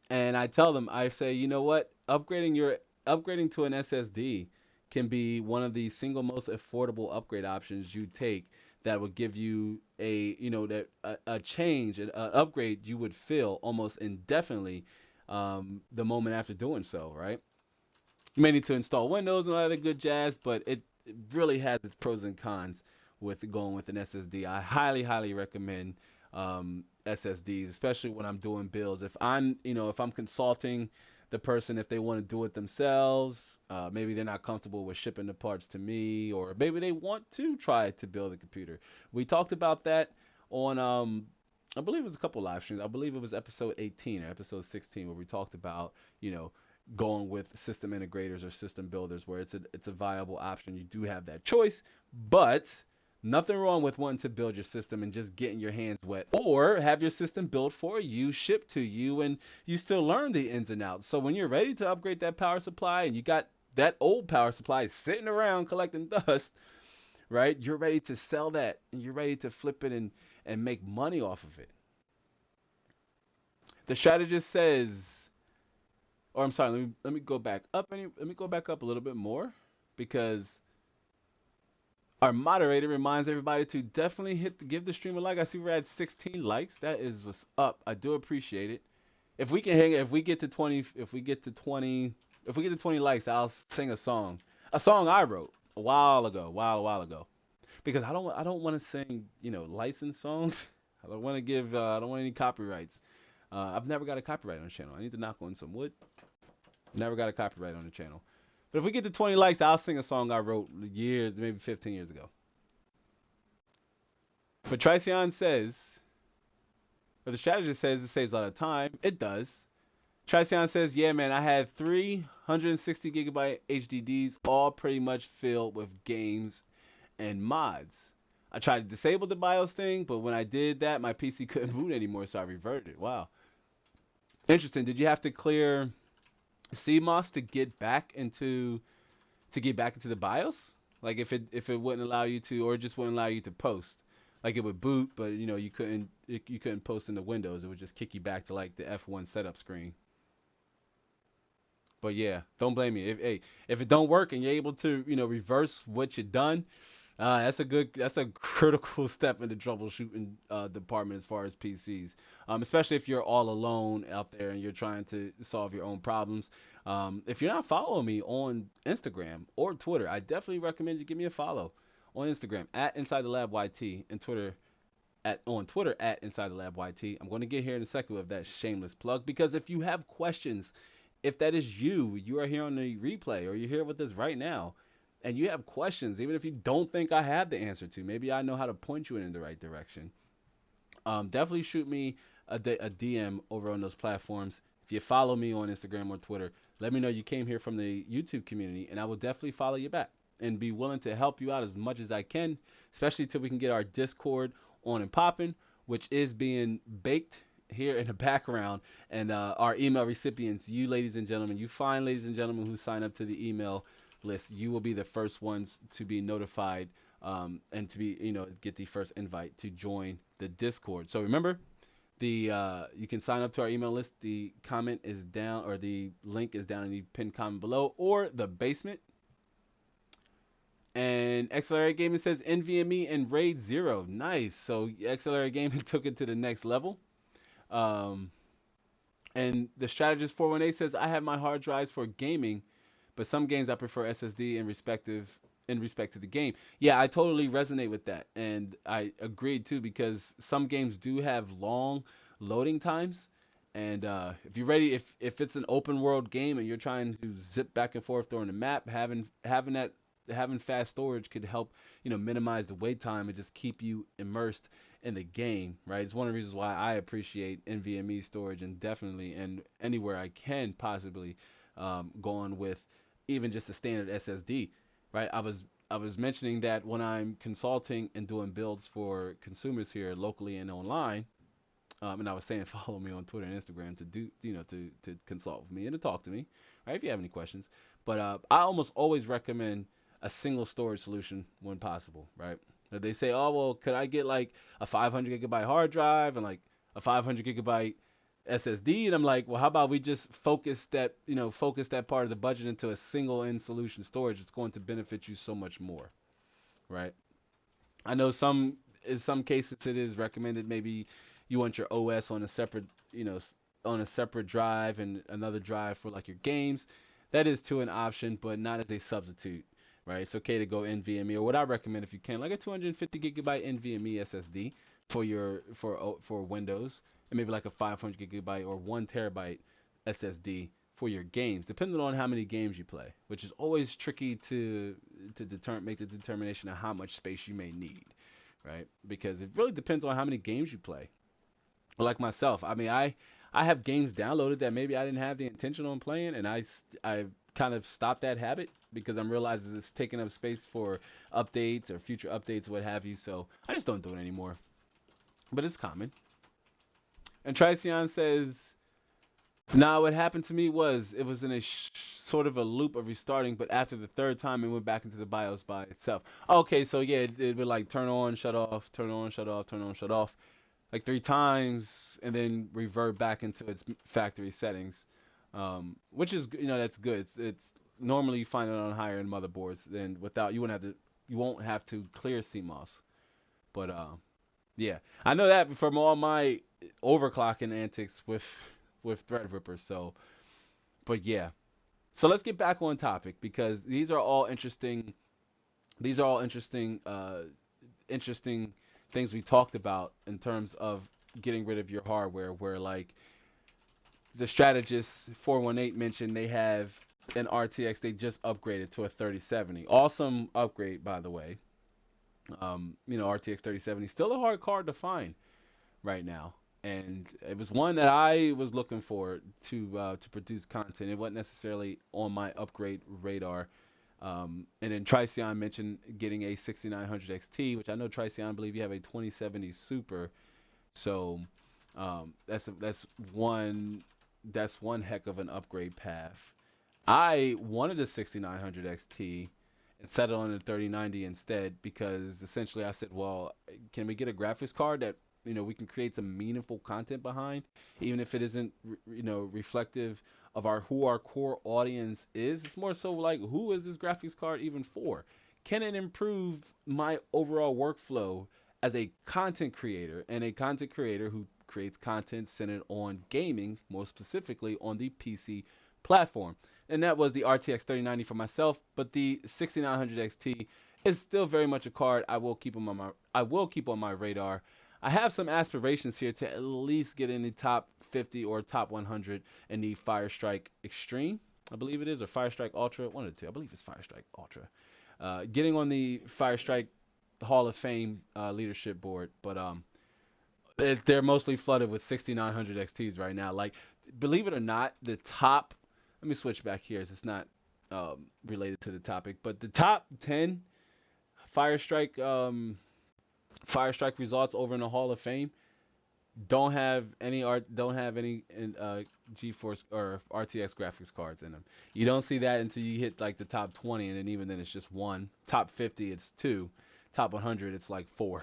and I tell them, I say, you know what, upgrading to an SSD can be one of the single most affordable upgrade options you take that would give you a, that a change, an upgrade you would feel almost indefinitely, the moment after doing so, right? You may need to install Windows and all that good jazz, but it really has its pros and cons with going with an SSD. I highly, highly recommend SSDs, especially when I'm doing builds. If I'm consulting the person, if they want to do it themselves, maybe they're not comfortable with shipping the parts to me, or maybe they want to try to build a computer. We talked about that on, I believe it was a couple live streams. I believe it was episode 18 or episode 16 where we talked about, you know, going with system integrators or system builders, where it's a viable option. You do have that choice, but nothing wrong with wanting to build your system and just getting your hands wet, or have your system built for you, shipped to you, and you still learn the ins and outs. So when you're ready to upgrade that power supply and you got that old power supply sitting around collecting dust, right? You're ready to sell that and you're ready to flip it and make money off of it. The strategist says, or I'm sorry, let me go back up. Let me go back up a little bit more, because our moderator reminds everybody to definitely give the stream a like. I see we're at 16 likes. That is what's up. I do appreciate it. If we get to 20, if we get to 20 likes, I'll sing a song I wrote a while ago. Because I don't want to sing, licensed songs. I don't want any copyrights. I've never got a copyright on the channel. I need to knock on some wood. Never got a copyright on the channel. But if we get to 20 likes, I'll sing a song I wrote years, maybe 15 years ago. But Tricion says, or the strategist says, it saves a lot of time. It does. Tricion says, yeah, man, I had 360 gigabyte HDDs, all pretty much filled with games and mods. I tried to disable the BIOS thing, but when I did that, my PC couldn't boot anymore, so I reverted it. Wow. Interesting. Did you have to clear CMOS to get back into the BIOS? Like if it wouldn't allow you to, or just wouldn't allow you to post, like it would boot, but you couldn't post in the Windows. It would just kick you back to like the F1 setup screen. But yeah, don't blame me. If it don't work and you're able to reverse what you've done, that's a critical step in the troubleshooting department as far as PCs, especially if you're all alone out there and you're trying to solve your own problems. If you're not following me on Instagram or Twitter, I definitely recommend you give me a follow on Instagram at Inside the Lab YT, and on Twitter at Inside the Lab YT. I'm going to get here in a second with that shameless plug, because if you have questions, if that is you are here on the replay or you're here with us right now, and you have questions, even if you don't think I have the answer to, maybe I know how to point you in the right direction. Definitely shoot me a DM over on those platforms. If you follow me on Instagram or Twitter, let me know you came here from the YouTube community, and I will definitely follow you back and be willing to help you out as much as I can, especially till we can get our Discord on and popping, which is being baked here in the background. And our email recipients, you ladies and gentlemen, you fine ladies and gentlemen who sign up to the email list, you will be the first ones to be notified, and to be get the first invite to join the Discord. So remember, you can sign up to our email list. The comment is down, or the link is down in the pinned comment below, or the basement. And XLR Gaming says NVMe and RAID 0. Nice. So XLR Gaming took it to the next level. And the strategist 418 says, I have my hard drives for gaming, but some games I prefer SSD in respect to the game. Yeah, I totally resonate with that, and I agreed too, because some games do have long loading times, and if you're ready, if it's an open world game and you're trying to zip back and forth during the map, having fast storage could help minimize the wait time and just keep you immersed in the game, right? It's one of the reasons why I appreciate NVMe storage, and definitely, and anywhere I can possibly going with even just a standard SSD, right? I was mentioning that when I'm consulting and doing builds for consumers here locally and online, and I was saying follow me on Twitter and Instagram to do to consult with me and to talk to me, right? If you have any questions, but I almost always recommend a single storage solution when possible, right? They say, oh well, could I get like a 500 gigabyte hard drive and like a 500 gigabyte SSD? And I'm like, well, how about we just focus that part of the budget into a single in solution storage? It's going to benefit you so much more, right? I know in some cases it is recommended maybe you want your OS on a separate, on a separate drive and another drive for like your games. That is too an option, but not as a substitute, right? It's okay to go NVMe or what I recommend if you can, like a 250 gigabyte NVMe SSD for for Windows, and maybe like a 500 gigabyte or 1 terabyte SSD for your games, depending on how many games you play, which is always tricky to make the determination of how much space you may need, right? Because it really depends on how many games you play. Like myself, I mean, I have games downloaded that maybe I didn't have the intention on playing, and I kind of stopped that habit because I'm realizing it's taking up space for updates or future updates, what have you. So I just don't do it anymore. But it's common. And Tricion says, "Nah, what happened to me was it was in a sort of a loop of restarting, but after the third time, it went back into the BIOS by itself." Okay, so yeah, it would like turn on, shut off, turn on, shut off, turn on, shut off, like 3 times, and then revert back into its factory settings, which is that's good. It's normally you find it on higher end motherboards, then without you won't have to clear CMOS. But yeah, I know that from all my overclocking antics with Threadripper. So, but yeah, so let's get back on topic because these are all interesting. These are all interesting things we talked about in terms of getting rid of your hardware. Where like the strategist 418 mentioned, they have an RTX they just upgraded to a 3070. Awesome upgrade, by the way. RTX 3070 still a hard card to find right now, and it was one that I was looking for to produce content. It wasn't necessarily on my upgrade radar. And then Tricion mentioned getting a 6900 XT, which I know Tricion, I believe you have a 2070 Super, so that's one heck of an upgrade path. I wanted a 6900 XT and set it on a 3090 instead because essentially I said, well, can we get a graphics card that we can create some meaningful content behind, even if it isn't reflective of who our core audience is. It's more so like, who is this graphics card even for? Can it improve my overall workflow as a content creator and a content creator who creates content centered on gaming, more specifically on the PC platform? And that was the RTX 3090 for myself, but the 6900 XT is still very much a card I will keep on my radar. I have some aspirations here to at least get in the top 50 or top 100 in the Firestrike Extreme, I believe it is, or Firestrike Ultra, one of the two. I believe it's Firestrike Ultra. Getting on the Firestrike Hall of Fame leadership board, but they're mostly flooded with 6900 XTs right now. Like, believe it or not, the top. Let me switch back here, as it's not related to the topic, but the top 10 Firestrike Firestrike results over in the Hall of Fame don't have any GeForce or RTX graphics cards in them. You don't see that until you hit like the top 20, and then even then it's just one. Top 50 it's two. Top 100 it's like four.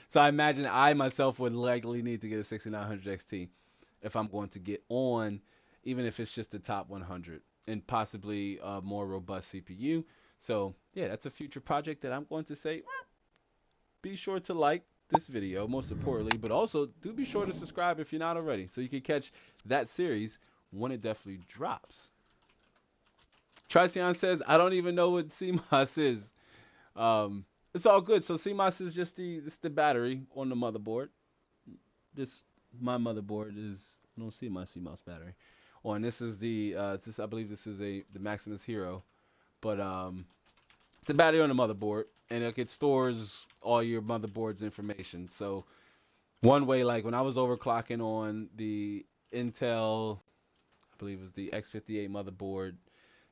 So I imagine I myself would likely need to get a 6900 XT if I'm going to get on, even if it's just the top 100 and possibly a more robust CPU. So yeah, that's a future project that I'm going to say. Be sure to like this video, most importantly, but also do be sure to subscribe if you're not already, so you can catch that series when it definitely drops. Tricion says, I don't even know what CMOS is. It's all good. So CMOS is just the battery on the motherboard. My motherboard is, I don't see my CMOS battery. Oh, and this is I believe this is the Maximus Hero, but it's the battery on the motherboard, and it stores all your motherboard's information. So one way, like when I was overclocking on the Intel, I believe it was the X58 motherboard,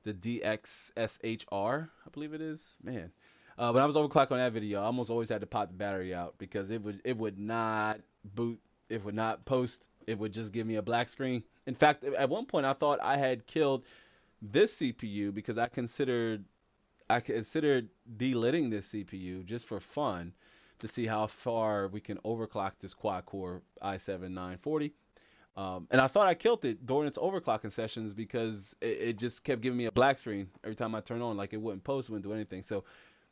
the DXSHR, I believe it is. Man, when I was overclocking on that video, I almost always had to pop the battery out because it would not boot, it would not post, it would just give me a black screen. In fact, at one point I thought I had killed this CPU because I considered delitting this CPU just for fun to see how far we can overclock this quad-core i7-940. And I thought I killed it during its overclocking sessions because it just kept giving me a black screen every time I turn on. Like, it wouldn't post, it wouldn't do anything. So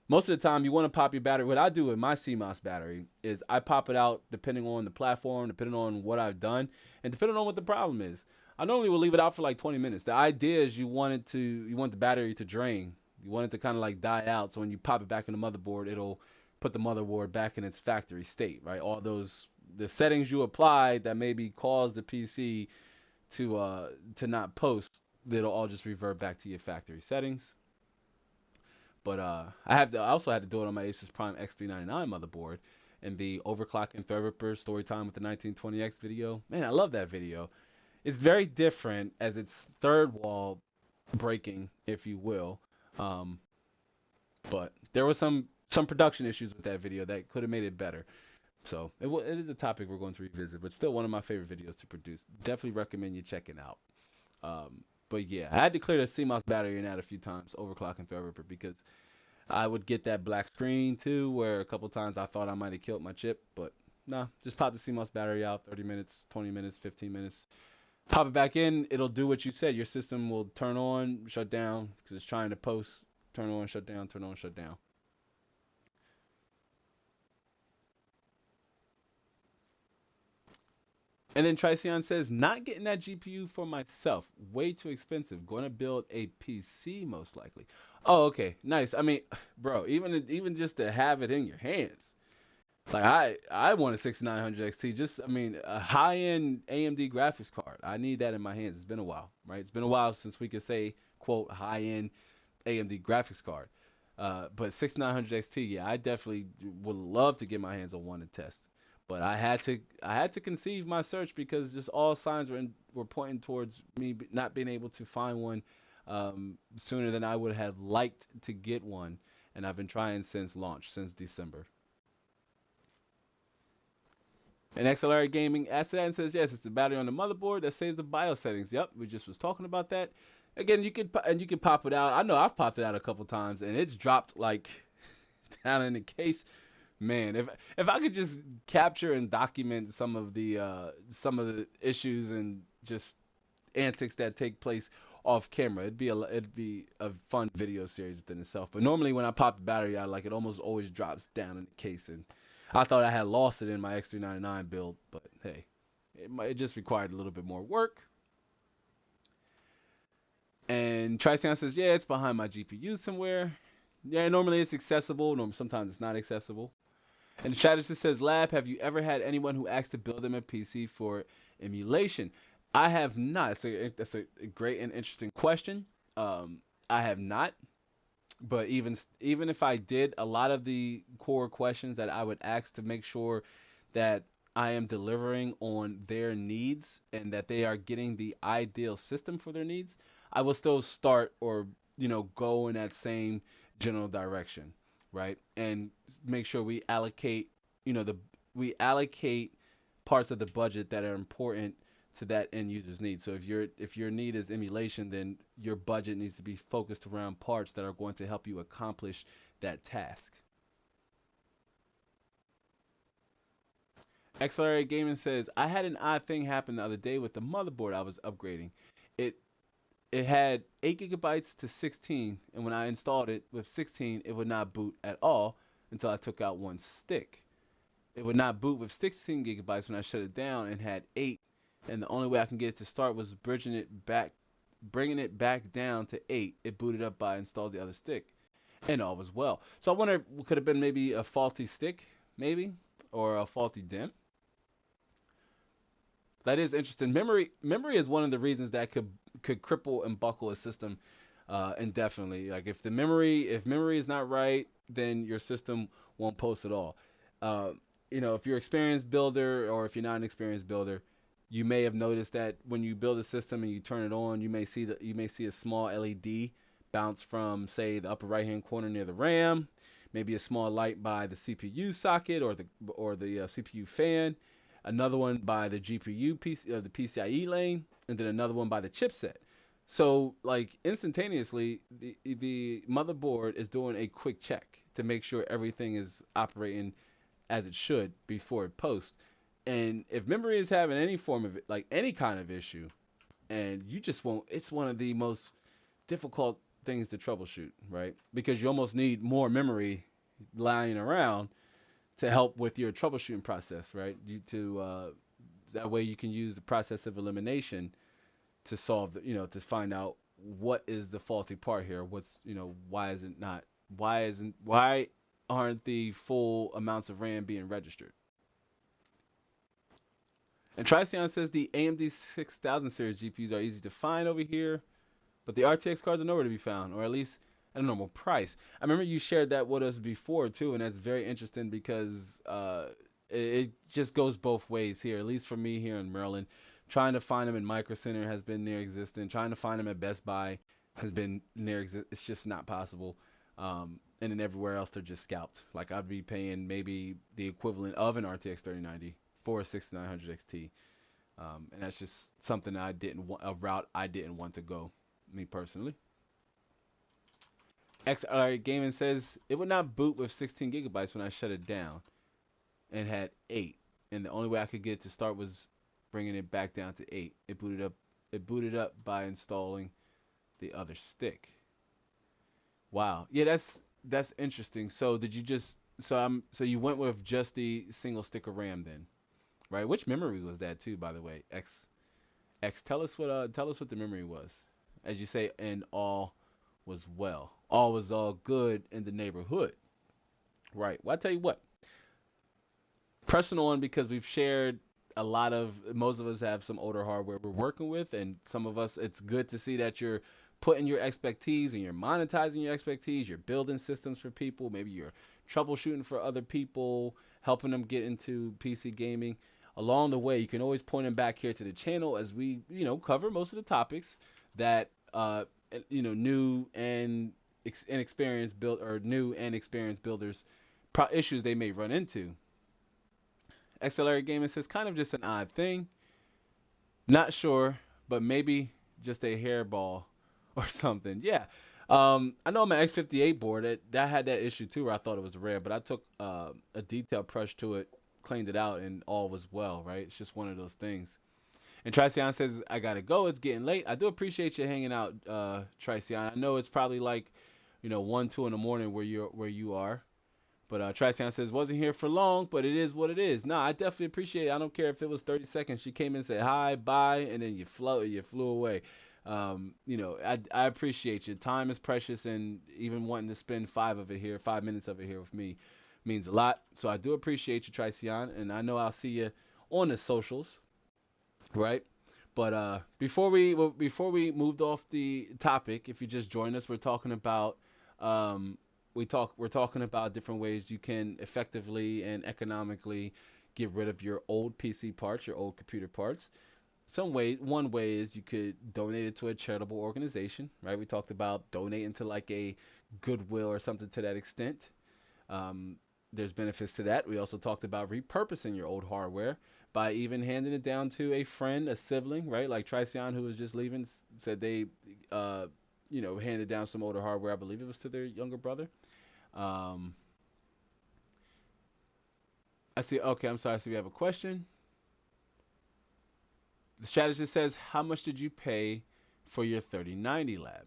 most of the time you want to pop your battery. What I do with my CMOS battery is I pop it out depending on the platform, depending on what I've done, and depending on what the problem is. I normally will leave it out for like 20 minutes. The idea is you want the battery to drain. You want it to kind of like die out. So when you pop it back in the motherboard, it'll put the motherboard back in its factory state, right? All the settings you applied that maybe caused the PC to not post, it'll all just revert back to your factory settings. But I also had to do it on my Asus Prime X399 motherboard, and the overclocking Threadripper story time with the 1920X video. Man, I love that video. It's very different as it's third wall breaking, if you will. Um, but there was some production issues with that video that could have made it better. So it is a topic we're going to revisit, but still one of my favorite videos to produce. Definitely recommend you checking out. But yeah, I had to clear the CMOS battery in that a few times, overclocking Threadripper, because I would get that black screen too, where a couple times I thought I might have killed my chip, but nah, just pop the CMOS battery out, 30 minutes, 20 minutes, 15 minutes. Pop it back in, it'll do what you said. Your system will turn on, shut down, because it's trying to post, turn on, shut down, turn on, shut down. And then Tricion says, not getting that GPU for myself. Way too expensive. Going to build a PC most likely. Oh, okay. Nice. I mean, bro, even just to have it in your hands. Like I want a 6900 XT. Just I mean, a high-end AMD graphics card. I need that in my hands. It's been a while, right? It's been a while since we could say, quote, high-end AMD graphics card. But 6900 XT, yeah, I definitely would love to get my hands on one to test. But I had to conceive my search because just all signs were pointing towards me not being able to find one sooner than I would have liked to get one, and I've been trying since launch, since December. And XLR Gaming asked that and says, yes, it's the battery on the motherboard that saves the BIOS settings. Yep, we just was talking about that. Again, you can pop it out. I know I've popped it out a couple times, and it's dropped like down in the case. Man, if I could just capture and document some of the issues and just antics that take place off camera, it'd be a fun video series within itself. But normally when I pop the battery out, like it almost always drops down in the case, and I thought I had lost it in my X399 build, but hey, it just required a little bit more work. And Trisound says, yeah, it's behind my GPU somewhere. Yeah, normally it's accessible. Sometimes it's not accessible. And the chat just says, Lab, have you ever had anyone who asked to build them a PC for emulation? I have not. That's a great and interesting question. I have not. But even if I did, a lot of the core questions that I would ask to make sure that I am delivering on their needs and that they are getting the ideal system for their needs, I will still start or go in that same general direction, right? And make sure we allocate, we allocate parts of the budget that are important to that end user's need. So if your need is emulation, then your budget needs to be focused around parts that are going to help you accomplish that task. XLR Gaming says, I had an odd thing happen the other day with the motherboard I was upgrading. It it had 8 gigabytes to 16, and when I installed it with 16, it would not boot at all until I took out one stick. It would not boot with 16 gigabytes when I shut it down and had 8, and the only way I can get it to start was bringing it back down to 8. It booted up by installed the other stick, and all was well. So I wonder, could have been maybe a faulty stick, maybe, or a faulty DIMM. That is interesting. Memory is one of the reasons that could cripple and buckle a system indefinitely. Like if memory is not right, then your system won't post at all. Uh, if you're an experienced builder or if you're not an experienced builder, you may have noticed that when you build a system and you turn it on, you may see a small LED bounce from, say, the upper right hand corner near the RAM, maybe a small light by the CPU socket or the CPU fan, another one by the GPU the PCIe lane, and then another one by the chipset. So like instantaneously, the motherboard is doing a quick check to make sure everything is operating as it should before it posts. And if memory is having any form of any kind of issue, and you just won't, it's one of the most difficult things to troubleshoot, right? Because you almost need more memory lying around to help with your troubleshooting process, right? That way you can use the process of elimination to solve to find out what is the faulty part here. Why aren't the full amounts of RAM being registered? And Triceon says the AMD 6000 series GPUs are easy to find over here, but the RTX cards are nowhere to be found, or at least at a normal price. I remember you shared that with us before too, and that's very interesting because it just goes both ways here. At least for me here in Maryland, trying to find them in Micro Center has been near existent. Trying to find them at Best Buy has been near existent. It's just not possible. And then everywhere else they're just scalped. Like I'd be paying maybe the equivalent of an RTX 3090 for a 6900 XT. And that's just something a route I didn't want to go, me personally. XR Gaming says it would not boot with 16 gigabytes when I shut it down and had 8. And the only way I could get it to start was bringing it back down to 8. It booted up by installing the other stick. Wow. Yeah, that's interesting. So did you just so you went with just the single stick of RAM then, right? Which memory was that too, by the way? Tell us what the memory was. As you say, and all was well. All was all good in the neighborhood. Right. Well, I tell you what. Personal one because we've shared most of us have some older hardware we're working with, and some of us it's good to see that you're putting your expertise and you're monetizing your expertise, you're building systems for people, maybe you're troubleshooting for other people, helping them get into PC gaming. Along the way, you can always point them back here to the channel as we, cover most of the topics that new and inexperienced new and experienced builders issues they may run into. XLR Gaming says kind of just an odd thing. Not sure, but maybe just a hairball or something. Yeah. I know my X58 board that had that issue too where I thought it was rare, but I took a detailed brush to it, cleaned it out, and all was well, right? It's just one of those things. And Triceon says, I gotta go. It's getting late. I do appreciate you hanging out, Triceon. I know it's probably like, 1, 2 in the morning where you are. But Triceon says, wasn't here for long, but it is what it is. No, I definitely appreciate it. I don't care if it was 30 seconds. She came in and said hi, bye, and then you flew away. I appreciate you. Time is precious, and even wanting to spend 5 minutes of it here with me means a lot. So I do appreciate you, Triceon, and I know I'll see you on the socials, right? But before we moved off the topic, if you just joined us, we're talking about we're talking about different ways you can effectively and economically get rid of your old PC parts, your old computer parts. One way is you could donate it to a charitable organization, right? We talked about donating to like a Goodwill or something to that extent. There's benefits to that. We also talked about repurposing your old hardware by even handing it down to a friend, a sibling, right? Like Triceon, who was just leaving, said they, handed down some older hardware. I believe it was to their younger brother. I see. Okay, I'm sorry. So we have a question. The strategist says, "How much did you pay for your 3090 lab?"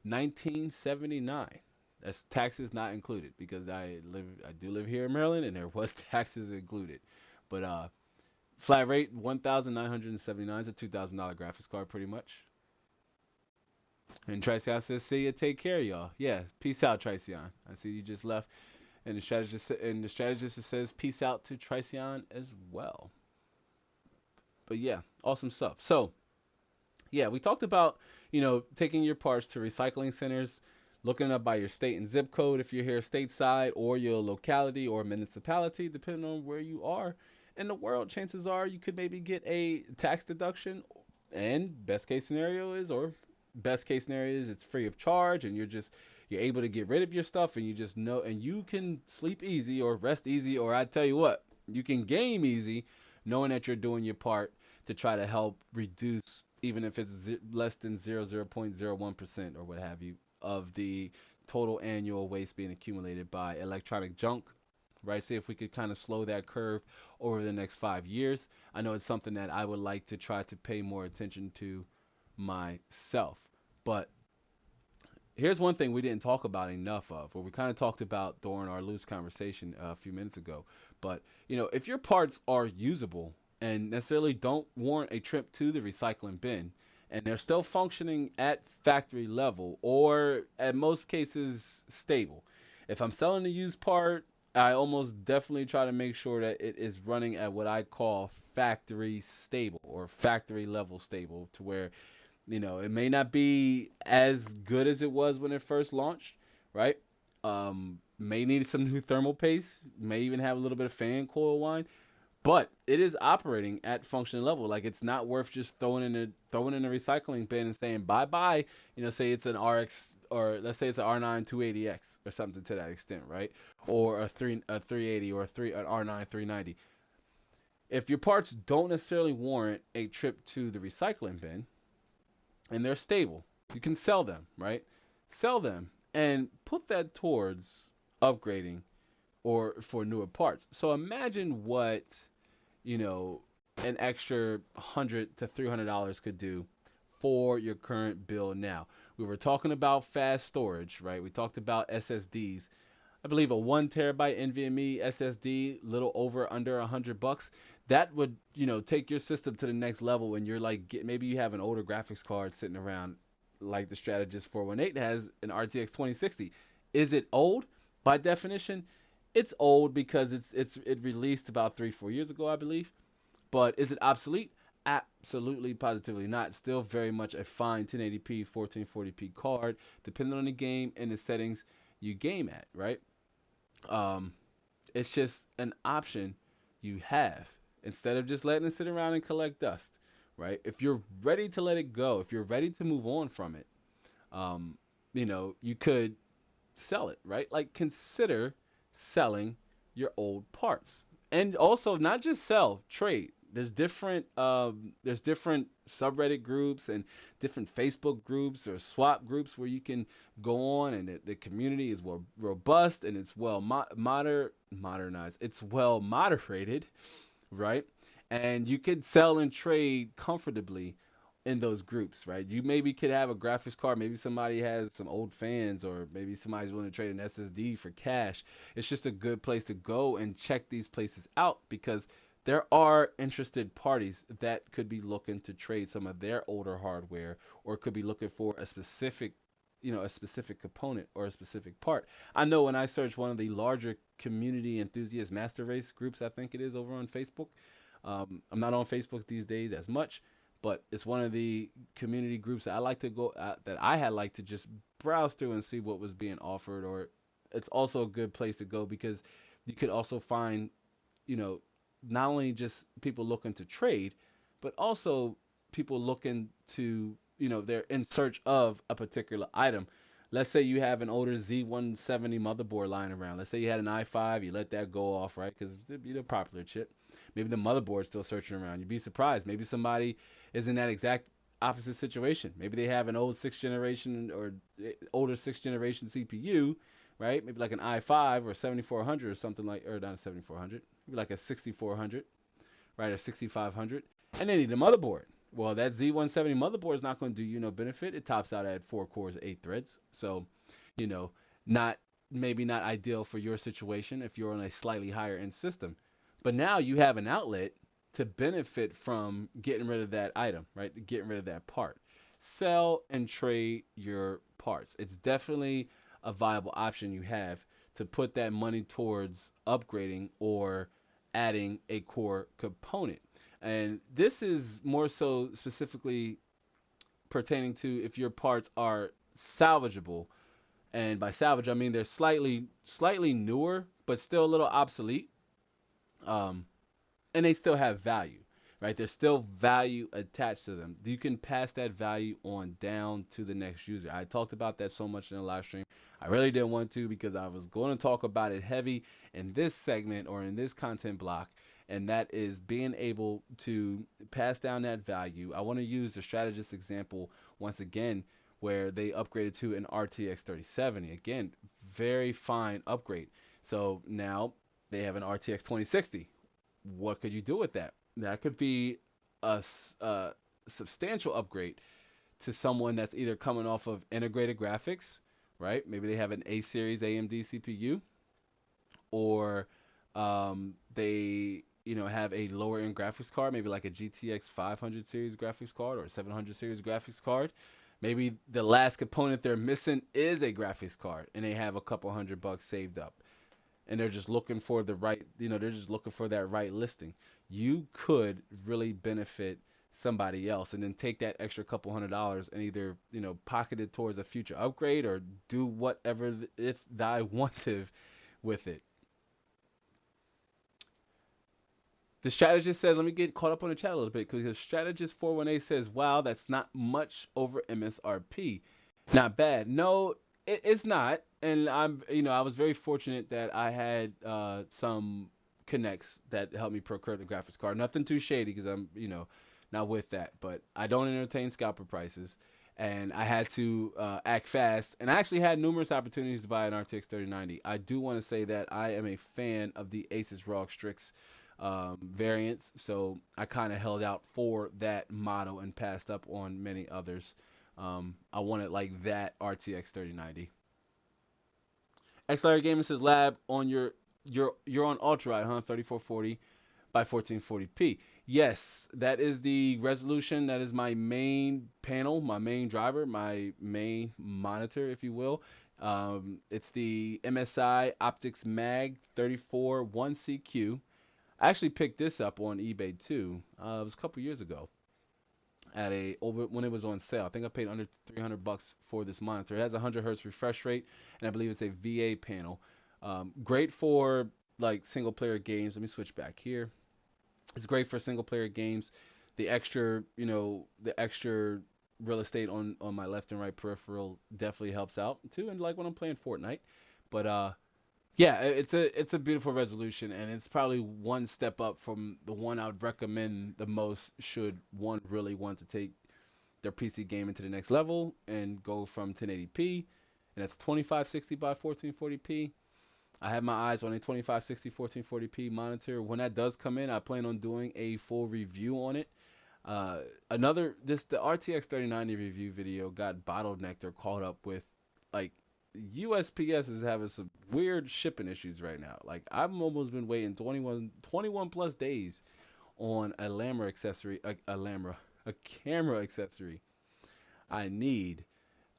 1979. That's taxes not included because I do live here in Maryland and there was taxes included. But flat rate 1,979 is a $2,000 graphics card pretty much. And Triceon says, "See ya, take care, y'all." Yeah, peace out, Triceon. I see you just left. And the strategist says, "Peace out to Triceon as well." But yeah, awesome stuff. So yeah, we talked about taking your parts to recycling centers, looking up by your state and zip code if you're here stateside, or your locality or municipality, depending on where you are in the world. Chances are you could maybe get a tax deduction, and best case scenario is it's free of charge, and you're able to get rid of your stuff, and you just know, and you can sleep easy or rest easy, or I tell you what, you can game easy knowing that you're doing your part to try to help reduce, even if it's less than 0.01% or what have you, of the total annual waste being accumulated by electronic junk, right? See if we could kind of slow that curve over the next 5 years. I know it's something that I would like to try to pay more attention to myself. But here's one thing we didn't talk about enough of, or we kind of talked about during our loose conversation a few minutes ago. But if your parts are usable and necessarily don't warrant a trip to the recycling bin, and they're still functioning at factory level, or at most cases stable. If I'm selling a used part, I almost definitely try to make sure that it is running at what I call factory stable or factory level stable, to where it may not be as good as it was when it first launched, right? May need some new thermal paste, may even have a little bit of fan coil line, but it is operating at functional level. Like, it's not worth just throwing in a recycling bin and saying bye bye. Say it's an RX, or let's say it's an R9 280X or something to that extent, right? Or a 380, or an R9 390. If your parts don't necessarily warrant a trip to the recycling bin, and they're stable, you can sell them, right? Sell them and put that towards upgrading or for newer parts. So imagine what, you know, an extra $100 to $300 could do for your current bill now. We were talking about fast storage, right? We talked about SSDs. I believe a 1 terabyte NVMe SSD, little over under $100. That would, take your system to the next level when you're like, maybe you have an older graphics card sitting around, like the Strategist 418 has an RTX 2060. Is it old? By definition, it's old because it released about 3-4 years ago, I believe. But is it obsolete? Absolutely, positively not. Still very much a fine 1080p, 1440p card, depending on the game and the settings you game at, right? Um, it's just an option you have instead of just letting it sit around and collect dust, right? If you're ready to let it go, if you're ready to move on from it, um, you could sell it, right? Like, consider selling your old parts, and also not just sell, trade. There's different subreddit groups and different Facebook groups or swap groups where you can go on, and the community is well robust, and it's well modernized. It's well moderated, right? And you could sell and trade comfortably in those groups, right? You maybe could have a graphics card, maybe somebody has some old fans, or maybe somebody's willing to trade an SSD for cash. It's just a good place to go and check these places out, because there are interested parties that could be looking to trade some of their older hardware, or could be looking for a specific component or a specific part. I know when I search one of the larger community enthusiast master race groups, I think it is, over on Facebook. I'm not on Facebook these days as much, but it's one of the community groups that I like to go that I had like to just browse through and see what was being offered. Or it's also a good place to go because you could also find, you know, not only just people looking to trade, but also people looking to, they're in search of a particular item. Let's say you have an older Z170 motherboard lying around. Let's say you had an i5, you let that go off, right? Because it'd be the popular chip. Maybe the motherboard's still searching around. You'd be surprised. Maybe somebody is in that exact opposite situation. Maybe they have an old sixth generation or older sixth generation CPU, right? Maybe like an i5 or 7400 or something, like, or not a 7400, maybe like a 6400, right, or 6500, and they need a motherboard. Well, that Z170 motherboard is not going to do you no benefit. It tops out at 4 cores, 8 threads. So, you know, not maybe not ideal for your situation if you're on a slightly higher end system. But now you have an outlet to benefit from getting rid of that item, right? Getting rid of that part. Sell and trade your parts. It's definitely a viable option you have to put that money towards upgrading or adding a core component. And this is more so specifically pertaining to if your parts are salvageable. And by salvage, I mean they're slightly newer, but still a little obsolete. Um, and they still have value, right? There's still value attached to them. You can pass that value on down to the next user. I talked about that so much in the live stream. I really didn't want to, because I was going to talk about it heavy in this segment or in this content block, and that is being able to pass down that value. I want to use the Strategist example once again, where they upgraded to an RTX 3070. Again, very fine upgrade. So now they have an RTX 2060. What could you do with that? That could be a substantial upgrade to someone that's either coming off of integrated graphics, right? Maybe they have an A series AMD CPU, or they have a lower end graphics card, maybe like a GTX 500 series graphics card or 700 series graphics card. Maybe the last component they're missing is a graphics card, and they have a couple $100 saved up, and they're just looking for the right, they're just looking for that right listing. You could really benefit somebody else, and then take that extra couple $100 and either pocket it towards a future upgrade, or do whatever if thy wantive with it. The strategist says, let me get caught up on the chat a little bit, because the strategist 418 says, wow, that's not much over MSRP. Not bad. No, it's not. And I was very fortunate that I had some connects that helped me procure the graphics card. Nothing too shady, because I'm, not with that. But I don't entertain scalper prices. And I had to act fast. And I actually had numerous opportunities to buy an RTX 3090. I do want to say that I am a fan of the Asus ROG Strix variants, so I kind of held out for that model and passed up on many others. I wanted like that RTX 3090. XLR Gaming says, Lab, on you're on ultra ride, huh? 3440 by 1440p. Yes, that is the resolution. That is my main panel, my main driver, my main monitor, if you will. It's the MSI Optics Mag 34 1CQ. I actually picked this up on eBay too. It was a couple years ago at when it was on sale. I think I paid under $300 for this monitor. It has a 100 hertz refresh rate, and I believe it's a VA panel. Great for like single player games. Let me switch back here. It's great for single player games. The extra real estate on my left and right peripheral definitely helps out too. And like when I'm playing Fortnite, but yeah, it's a beautiful resolution, and it's probably one step up from the one I would recommend the most should one really want to take their PC gaming to the next level and go from 1080p, and that's 2560 by 1440p. I have my eyes on a 2560 1440p monitor. When that does come in, I plan on doing a full review on it. The RTX 3090 review video got bottlenecked or caught up with like USPS is having some weird shipping issues right now. Like I've almost been waiting 21 plus days on a camera accessory I need,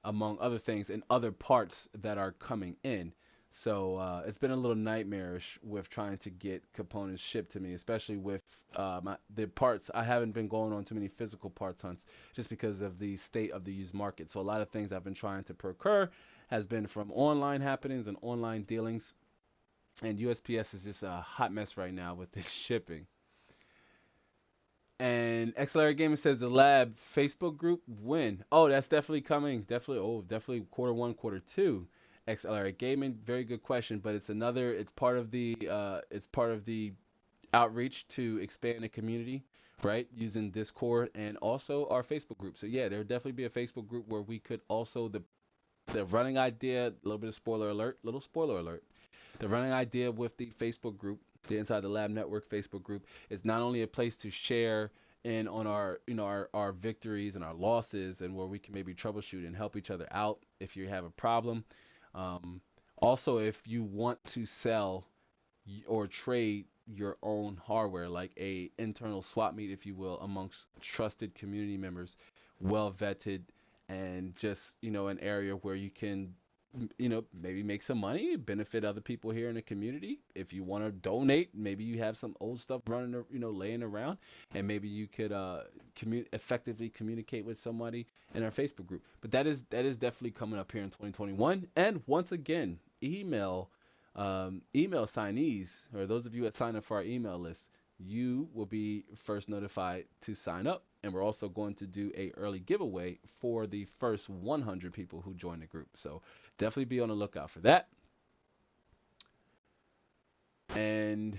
among other things, and other parts that are coming in. So it's been a little nightmarish with trying to get components shipped to me, especially with the parts. I haven't been going on too many physical parts hunts just because of the state of the used market. So a lot of things I've been trying to procure has been from online happenings and online dealings. And USPS is just a hot mess right now with this shipping. And XLR Gaming says the Lab Facebook group when? Oh, that's definitely coming. Definitely quarter one, quarter two. XLR Gaming, very good question, but it's part of the outreach to expand the community, right? Using Discord and also our Facebook group. So yeah, there'll definitely be a Facebook group where we could also the running idea, a little bit of spoiler alert. The running idea with the Facebook group, the Inside the Lab Network Facebook group, is not only a place to share in on our victories and our losses, and where we can maybe troubleshoot and help each other out if you have a problem. Also, if you want to sell or trade your own hardware, like a internal swap meet, if you will, amongst trusted community members, well vetted, and just an area where you can maybe make some money, benefit other people here in the community. If you want to donate, maybe you have some old stuff running laying around, and maybe you could effectively communicate with somebody in our Facebook group. But that is definitely coming up here in 2021. And once again, email signees, or those of you that sign up for our email list, you will be first notified to sign up. And we're also going to do a early giveaway for the first 100 people who join the group. So definitely be on the lookout for that. And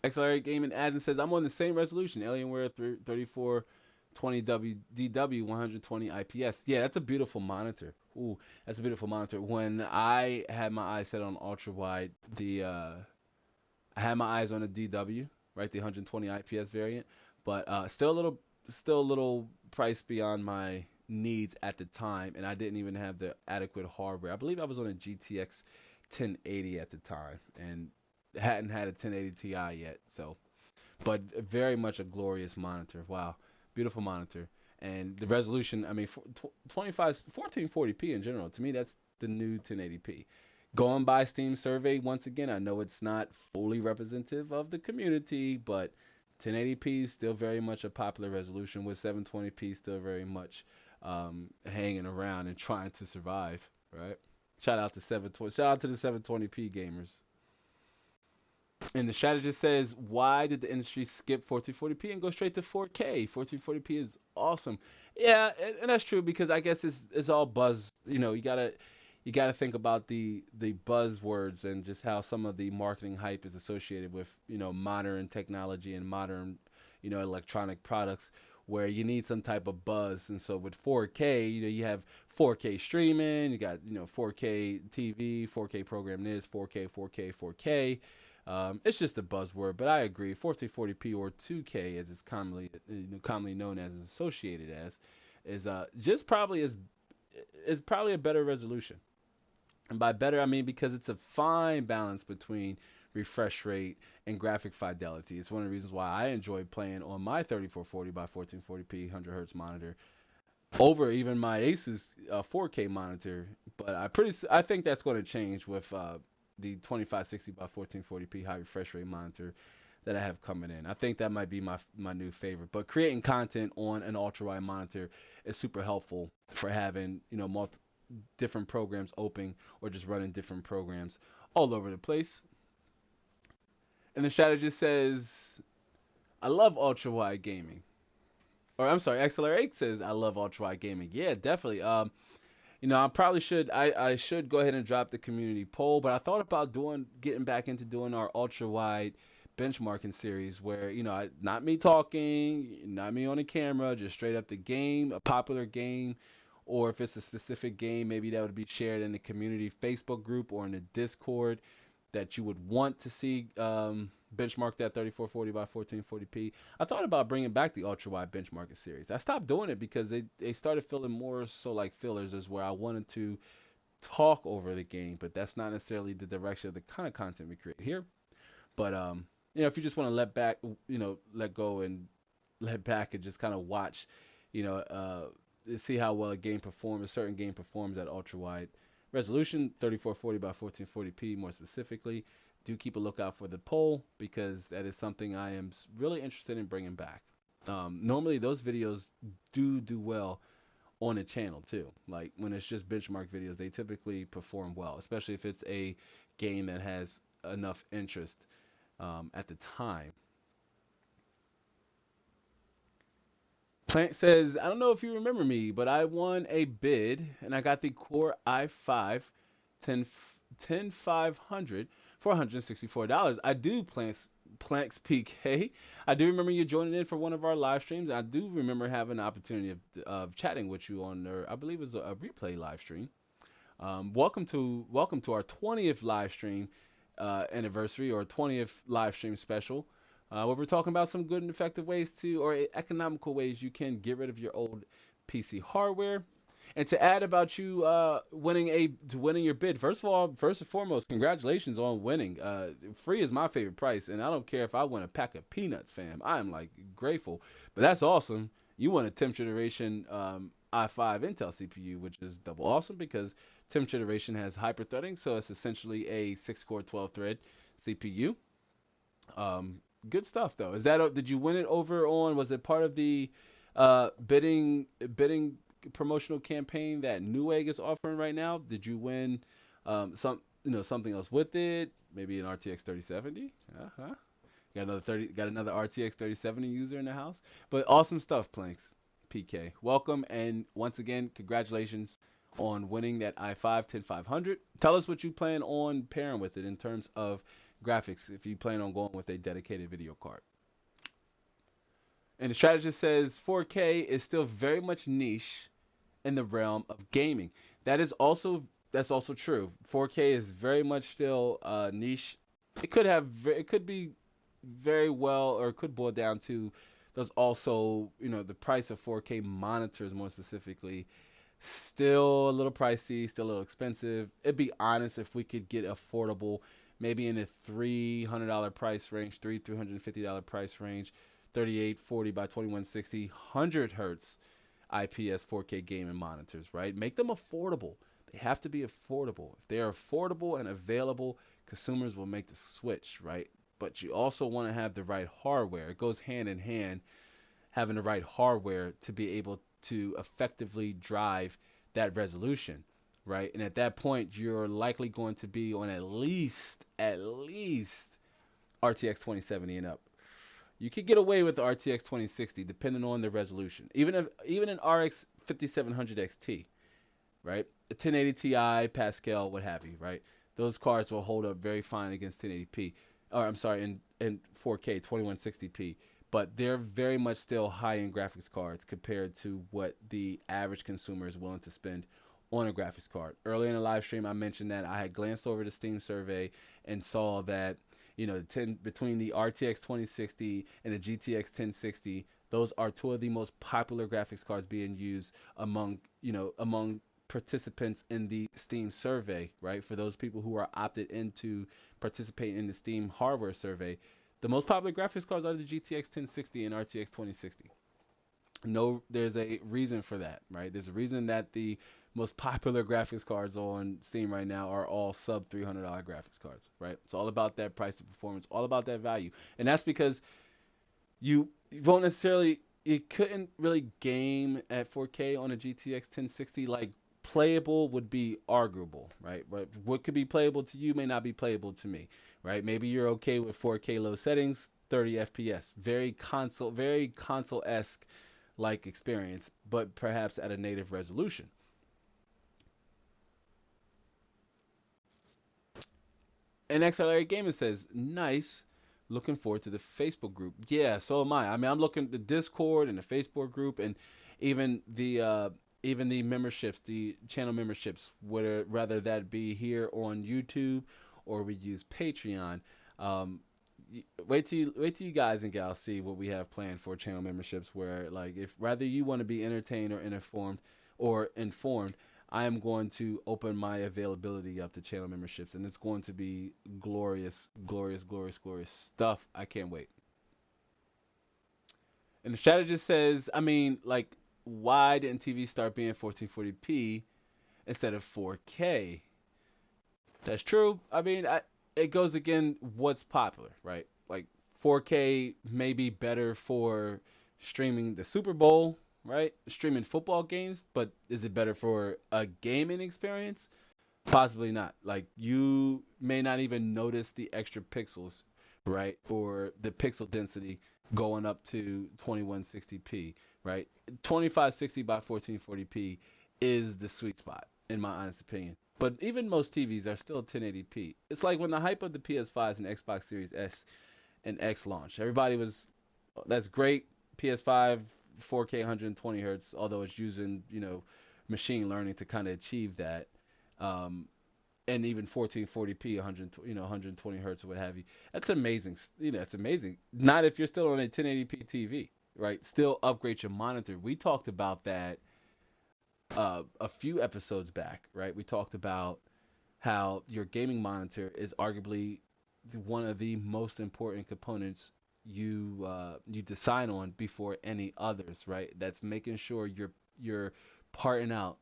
XLR Gaming Admin says, I'm on the same resolution, Alienware 3420 DW 120 IPS. Yeah, that's a beautiful monitor. Ooh, that's a beautiful monitor. When I had my eyes set on ultra wide, I had my eyes on the DW, right, the 120 IPS variant, but still a little price beyond my needs at the time, and I didn't even have the adequate hardware. I believe I was on a GTX 1080 at the time, and hadn't had a 1080 Ti yet. So, but very much a glorious monitor. Wow, beautiful monitor. And the resolution, I mean, 1440p in general, to me, that's the new 1080p. Going by Steam survey, once again, I know it's not fully representative of the community, but 1080p is still very much a popular resolution, with 720p still very much hanging around and trying to survive, right? Shout out to 720, shout out to the 720p gamers. And the strategist says, why did the industry skip 1440p and go straight to 4K? 1440p is awesome. Yeah, and that's true, because I guess it's all buzz. You gotta think about the buzzwords and just how some of the marketing hype is associated with modern technology and modern electronic products, where you need some type of buzz. And so with 4K, you have 4K streaming, you got 4K TV, 4K program this, 4K, 4K, 4K. It's just a buzzword, but I agree. 1440p or 2K, as it's commonly known as and associated as, is just probably is probably a better resolution. And by better, I mean because it's a fine balance between refresh rate and graphic fidelity. It's one of the reasons why I enjoy playing on my 3440 by 1440p 100 hertz monitor over even my Asus 4K monitor. But I think that's going to change with the 2560 by 1440p high refresh rate monitor that I have coming in. I think that might be my new favorite. But creating content on an ultra wide monitor is super helpful for having different programs open, or just running different programs all over the place. And the strategist says, I love ultra wide gaming. Or I'm sorry, XLR8 says, I love ultra wide gaming. Yeah, definitely. I probably should. I should go ahead and drop the community poll, but I thought about getting back into doing our ultra wide benchmarking series, where not me talking, not me on the camera, just straight up the game, a popular game, or if it's a specific game, maybe that would be shared in the community Facebook group or in the Discord that you would want to see benchmark that 3440 by 1440p. I thought about bringing back the ultra wide benchmarking series. I stopped doing it because they started feeling more so like fillers, is where I wanted to talk over the game, but that's not necessarily the direction of the kind of content we create here. But if you just want to let go and let back and just kind of watch, see how well a certain game performs at ultra wide resolution, 3440 by 1440p more specifically, do keep a lookout for the poll, because that is something I am really interested in bringing back. Normally those videos do well on the channel too. Like when it's just benchmark videos, they typically perform well, especially if it's a game that has enough interest at the time. Plant says, I don't know if you remember me, but I won a bid and I got the Core i5 10500 for $164. I do, Planks PK. I do remember you joining in for one of our live streams. I do remember having the opportunity of chatting with you on I believe it was a replay live stream. Welcome to our 20th live stream anniversary, or 20th live stream special. Where we're talking about some good and effective ways or economical ways you can get rid of your old PC hardware. And to add about you winning your bid, first and foremost, congratulations on winning. Free is my favorite price, and I don't care if I win a pack of peanuts, fam. I am like grateful, but that's awesome. You won a 10th generation i5 Intel CPU, which is double awesome, because 10th generation has hyper-threading, so it's essentially a 6-core 12-thread CPU. Good stuff though. Did you win it over on? Was it part of the bidding promotional campaign that Newegg is offering right now? Did you win something else with it? Maybe an RTX 3070? Uh-huh. Got another RTX 3070 user in the house. But awesome stuff, Planks PK. Welcome, and once again, congratulations on winning that i5 10500. Tell us what you plan on pairing with it in terms of graphics, if you plan on going with a dedicated video card. And the strategist says 4K is still very much niche in the realm of gaming. That's also true. 4K is very much still niche. It could be very well, or it could boil down to There's also, the price of 4K monitors more specifically. Still a little pricey, still a little expensive. It'd be honest if we could get affordable, maybe in the $300 price range, $350 price range, 3840 by 2160, 100 hertz IPS 4K gaming monitors, right? Make them affordable. They have to be affordable. If they are affordable and available, consumers will make the switch, right? But you also want to have the right hardware. It goes hand in hand, having the right hardware to be able to effectively drive that resolution, right? And at that point, you're likely going to be on at least RTX 2070 and up. You could get away with the RTX 2060 depending on the resolution. Even an RX 5700 XT, right? A 1080 Ti, Pascal, what have you, right? Those cards will hold up very fine against 1080p, or I'm sorry, in 4K 2160p. But they're very much still high-end graphics cards compared to what the average consumer is willing to spend on a graphics card. Earlier in the live stream, I mentioned that I had glanced over the Steam survey and saw that between the RTX 2060 and the GTX 1060, those are two of the most popular graphics cards being used among participants in the Steam survey, right? For those people who are opted into participating in the Steam hardware survey, the most popular graphics cards are the GTX 1060 and RTX 2060. No, there's a reason for that, right? There's a reason that the most popular graphics cards on Steam right now are all sub $300 graphics cards, right? It's all about that price to performance, all about that value. And that's because you won't necessarily, you couldn't really game at 4K on a GTX 1060. Like, playable would be arguable, right? But what could be playable to you may not be playable to me, right? Maybe you're okay with 4K low settings, 30 FPS, very console-esque like experience, but perhaps at a native resolution. And XLR Gaming says, nice. Looking forward to the Facebook group. Yeah, so am I. I mean, I'm looking at the Discord and the Facebook group, and even the memberships, the channel memberships, whether that be here on YouTube or we use Patreon. Um, wait till you guys and gals see what we have planned for channel memberships. Where, like, if rather you want to be entertained or informed, I am going to open my availability up to channel memberships, and it's going to be glorious, glorious, glorious, glorious stuff. I can't wait. And the strategist says, I mean, like, why didn't TV start being 1440p instead of 4K? That's true. I mean, it goes again what's popular, right? Like, 4K may be better for streaming the Super Bowl, right? Streaming football games, but is it better for a gaming experience? Possibly not. Like, you may not even notice the extra pixels, right? Or the pixel density going up to 2160p, right? 2560 by 1440p is the sweet spot, in my honest opinion. But even most TVs are still 1080p. It's like when the hype of the PS5s and Xbox Series S and X launched. Everybody was, that's great. PS5, 4K 120 hertz, although it's using, machine learning to kind of achieve that. Um, and even 1440p, 120 hertz or what have you. That's amazing. It's amazing. Not if you're still on a 1080p TV, right? Still upgrade your monitor. We talked about that a few episodes back, right? We talked about how your gaming monitor is arguably one of the most important components you decide on before any others, right? That's making sure you're parting out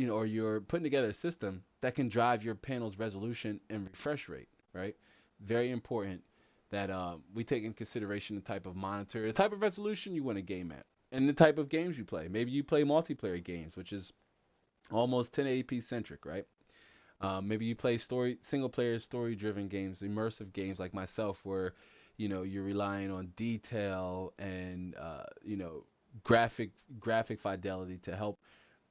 or you're putting together a system that can drive your panel's resolution and refresh rate, right? Very important that we take in consideration the type of monitor, the type of resolution you want to game at, and the type of games you play. Maybe you play multiplayer games, which is almost 1080p centric, right? Maybe you play single player story driven games, immersive games like myself, where you're relying on detail and graphic fidelity to help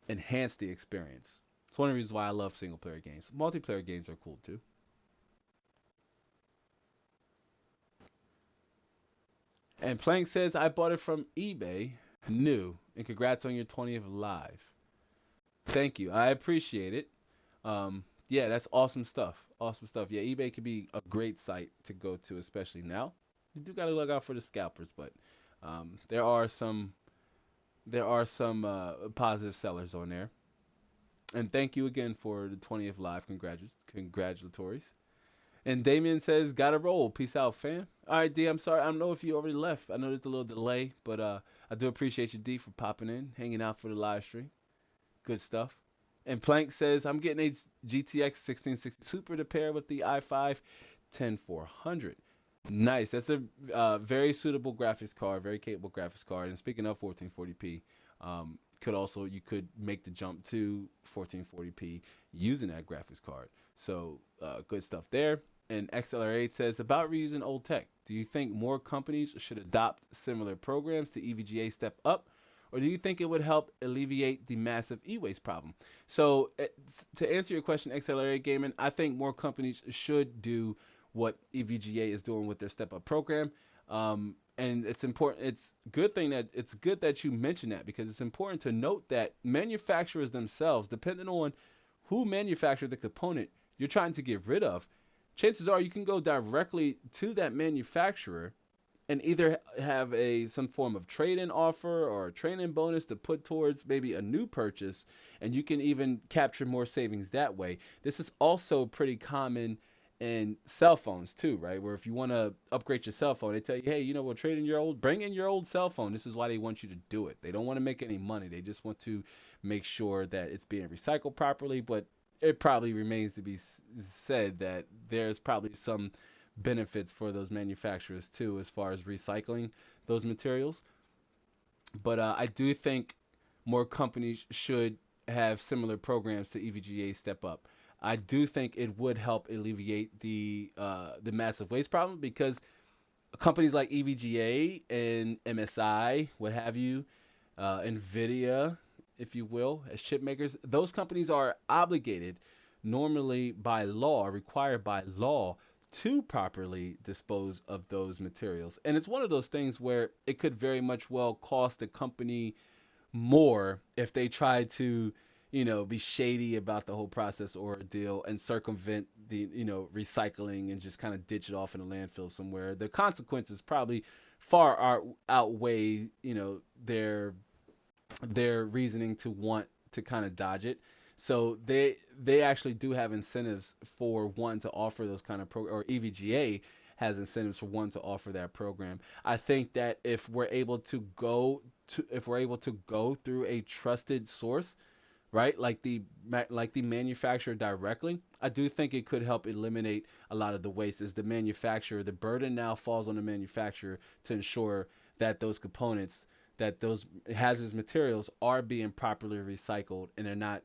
enhance the experience. It's one of the reasons why I love single player games. Multiplayer games are cool too. And Plank says, I bought it from eBay, new, and congrats on your 20th live. Thank you. I appreciate it. Yeah, that's awesome stuff. Awesome stuff. Yeah, eBay could be a great site to go to, especially now. you do gotta look out for the scalpers, but there are some positive sellers on there. And thank you again for the 20th live. Congratulatories. And Damien says, gotta roll. Peace out, fam. All right, D, I'm sorry. I don't know if you already left. I know there's a little delay, but I do appreciate you, D, for popping in, hanging out for the live stream. Good stuff. And Plank says, I'm getting a GTX 1660 Super to pair with the i5 10400. Nice. That's a very suitable graphics card, very capable graphics card. And speaking of 1440p, you could make the jump to 1440p using that graphics card. So good stuff there. And XLR8 says, about reusing old tech, do you think more companies should adopt similar programs to EVGA Step Up? Or do you think it would help alleviate the massive e-waste problem? So to answer your question, XLR8 Gaming, I think more companies should do what EVGA is doing with their Step Up program. And it's important. It's good that you mention that, because it's important to note that manufacturers themselves, depending on who manufactured the component you're trying to get rid of, chances are you can go directly to that manufacturer and either have some form of trade-in offer or a trade-in bonus to put towards maybe a new purchase, and you can even capture more savings that way. This is also pretty common in cell phones too, right? Where if you want to upgrade your cell phone, they tell you, hey, we'll trade in bring in your old cell phone. This is why they want you to do it. They don't want to make any money. They just want to make sure that it's being recycled properly. But it probably remains to be said that there's probably some benefits for those manufacturers too, as far as recycling those materials. But I do think more companies should have similar programs to EVGA Step Up. I do think it would help alleviate the massive waste problem, because companies like EVGA and MSI, what have you, Nvidia, if you will, as chip makers, those companies are obligated normally by law, required by law, to properly dispose of those materials. And it's one of those things where it could very much well cost the company more if they try to, be shady about the whole process or deal and circumvent the, recycling and just kind of ditch it off in a landfill somewhere. The consequences probably far outweigh, their reasoning to want to kind of dodge it. So they actually do have incentives for one to offer those kind of or EVGA has incentives for one to offer that program. I think that if we're able to go through a trusted source, right, like the manufacturer directly, I do think it could help eliminate a lot of the waste. As the manufacturer, the burden now falls on the manufacturer to ensure that those components, that those hazardous materials are being properly recycled, and they're not,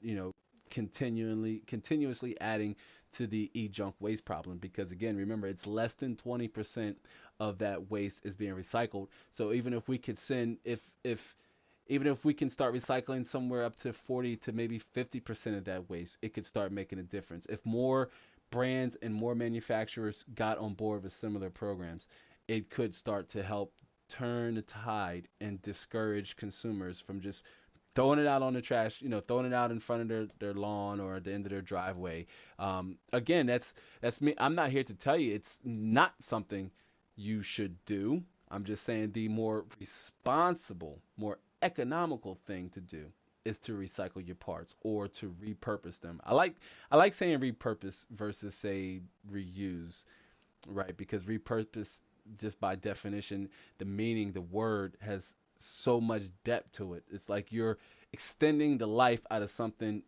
continuously adding to the e-junk waste problem. Because again, remember, it's less than 20% of that waste is being recycled. So even if we could even if we can start recycling somewhere up to 40 to maybe 50% of that waste, it could start making a difference. If more brands and more manufacturers got on board with similar programs, it could start to help turn the tide and discourage consumers from just throwing it out on the trash, throwing it out in front of their lawn or at the end of their driveway. Again, that's me. I'm not here to tell you it's not something you should do. I'm just saying the more responsible, more economical thing to do is to recycle your parts or to repurpose them. I like saying repurpose versus say reuse, right? Because repurpose, just by definition, the meaning, the word has so much depth to it. It's like you're extending the life out of something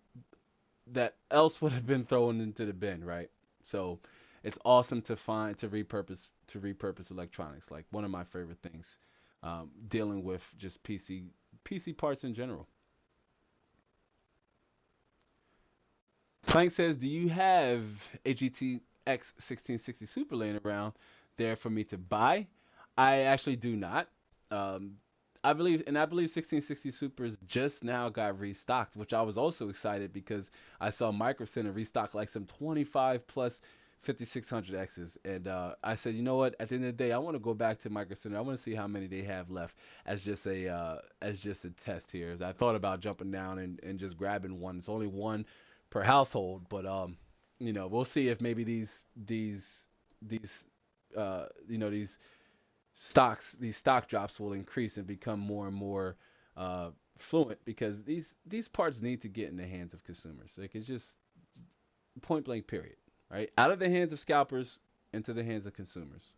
that else would have been thrown into the bin, right? So it's awesome to repurpose electronics. Like one of my favorite things, dealing with just PC parts in general. Plank says, do you have a GTX 1660 Super laying around there for me to buy? I actually do not. I believe 1660 Supers just now got restocked, which I was also excited because I saw Micro Center restock like some 25 plus 5600Xs, and I said, you know what? At the end of the day, I want to go back to Micro Center. I want to see how many they have left as just a test here. As I thought about jumping down and just grabbing one. It's only one per household, but we'll see if maybe these these stock drops will increase and become more and more fluent, because these parts need to get in the hands of consumers. Like, it's just point blank period, right? Out of the hands of scalpers into the hands of consumers.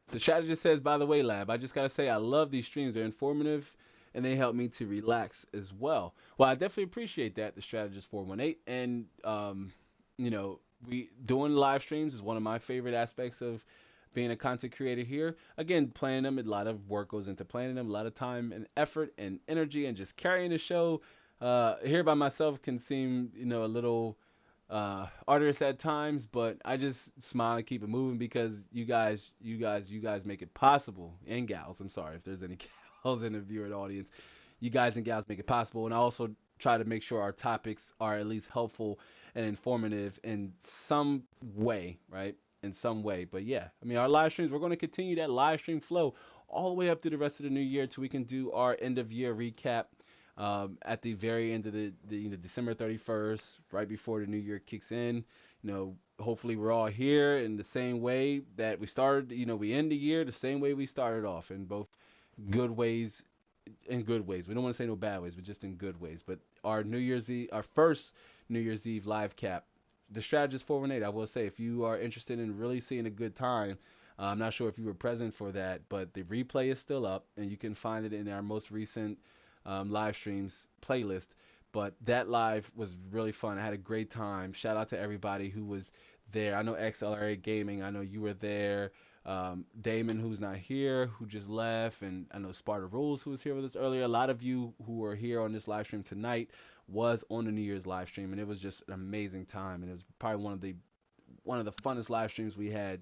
The strategist says, by the way, Lab, I just gotta say I love these streams. They're informative and they help me to relax as well. Well, I definitely appreciate that, the strategist 418. And you know, we doing live streams is one of my favorite aspects of being a content creator here. Again, planning them, a lot of work goes into planning them, a lot of time and effort and energy, and just carrying the show here by myself can seem, a little artists at times, but I just smile and keep it moving because you guys make it possible, and gals. I'm sorry if there's any gals in the viewer audience. You guys and gals make it possible, and I also try to make sure our topics are at least helpful and informative in some way, right? In some way. But yeah, I mean, our live streams, we're going to continue that live stream flow all the way up to the rest of the new year till we can do our end of year recap at the very end of the December 31st, right before the new year kicks in. Hopefully we're all here in the same way that we started. We end the year the same way we started off, in both good ways and good ways. We don't want to say no bad ways, but just in good ways. But our New Year's Eve, our first New Year's Eve live cap, the Strategist 418, I will say, if you are interested in really seeing a good time, I'm not sure if you were present for that, but the replay is still up, and you can find it in our most recent live streams playlist. But that live was really fun. I had a great time. Shout out to everybody who was there. I know XLRA Gaming, I know you were there. Damon, who's not here, who just left, and I know Sparta Rules, who was here with us earlier. A lot of you who were here on this live stream tonight was on the New Year's live stream, and it was just an amazing time. And it was probably one of the funnest live streams we had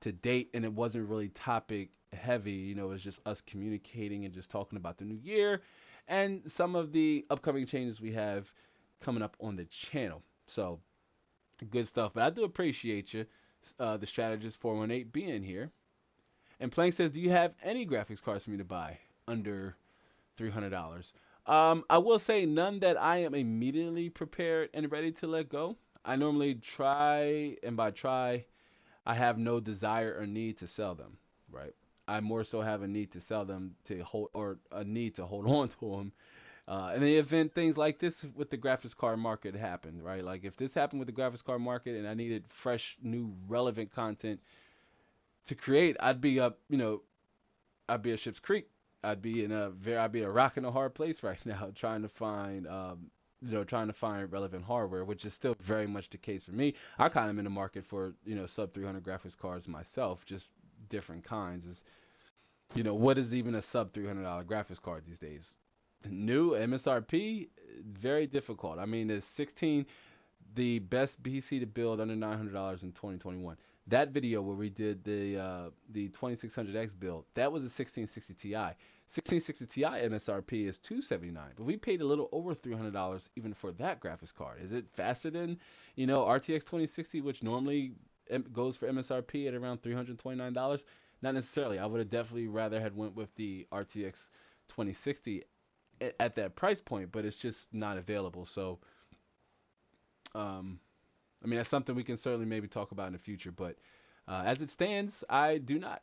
to date, and it wasn't really topic heavy. It was just us communicating and just talking about the new year and some of the upcoming changes we have coming up on the channel. So good stuff. But I do appreciate you, the Strategist 418, being here. And Plank says, do you have any graphics cards for me to buy under $300? I will say none that I am immediately prepared and ready to let go. I normally try, and by try, I have no desire or need to sell them, right? I more so have a need to sell them to hold, or a need to hold on to them. In the event things like this with the graphics card market happened, right? Like if this happened with the graphics card market and I needed fresh, new, relevant content to create, I'd be up, I'd be at Ship's Creek. I'd be a rock in a hard place right now, trying to find, relevant hardware, which is still very much the case for me. I kind of am in the market for, sub 300 graphics cards myself, just different kinds. What is even a sub $300 graphics card these days? New MSRP, very difficult. I mean, there's 16, the best PC to build under $900 in 2021. That video where we did the 2600X build, that was a 1660 Ti. 1660 Ti MSRP is $279, but we paid a little over $300 even for that graphics card. Is it faster than, RTX 2060, which normally goes for MSRP at around $329? Not necessarily. I would have definitely rather had went with the RTX 2060 at that price point, but it's just not available. So, I mean, that's something we can certainly maybe talk about in the future, but as it stands, I do not.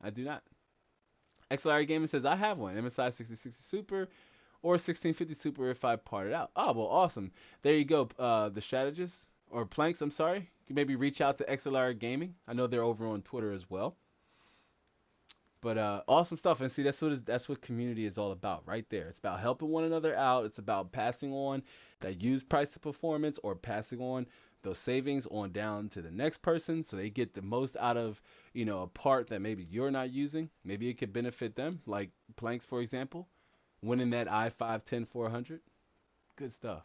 I do not. XLR Gaming says, I have one, MSI 6060 Super or 1650 Super if I part it out. Oh, well, awesome. There you go. The Strategist, or Planks, I'm sorry. You can maybe reach out to XLR Gaming. I know they're over on Twitter as well. But awesome stuff. And see, that's what community is all about right there. It's about helping one another out. It's about passing on that used price to performance, or passing on those savings on down to the next person so they get the most out of, a part that maybe you're not using. Maybe it could benefit them, like Planks, for example, winning that i5 10400. Good stuff.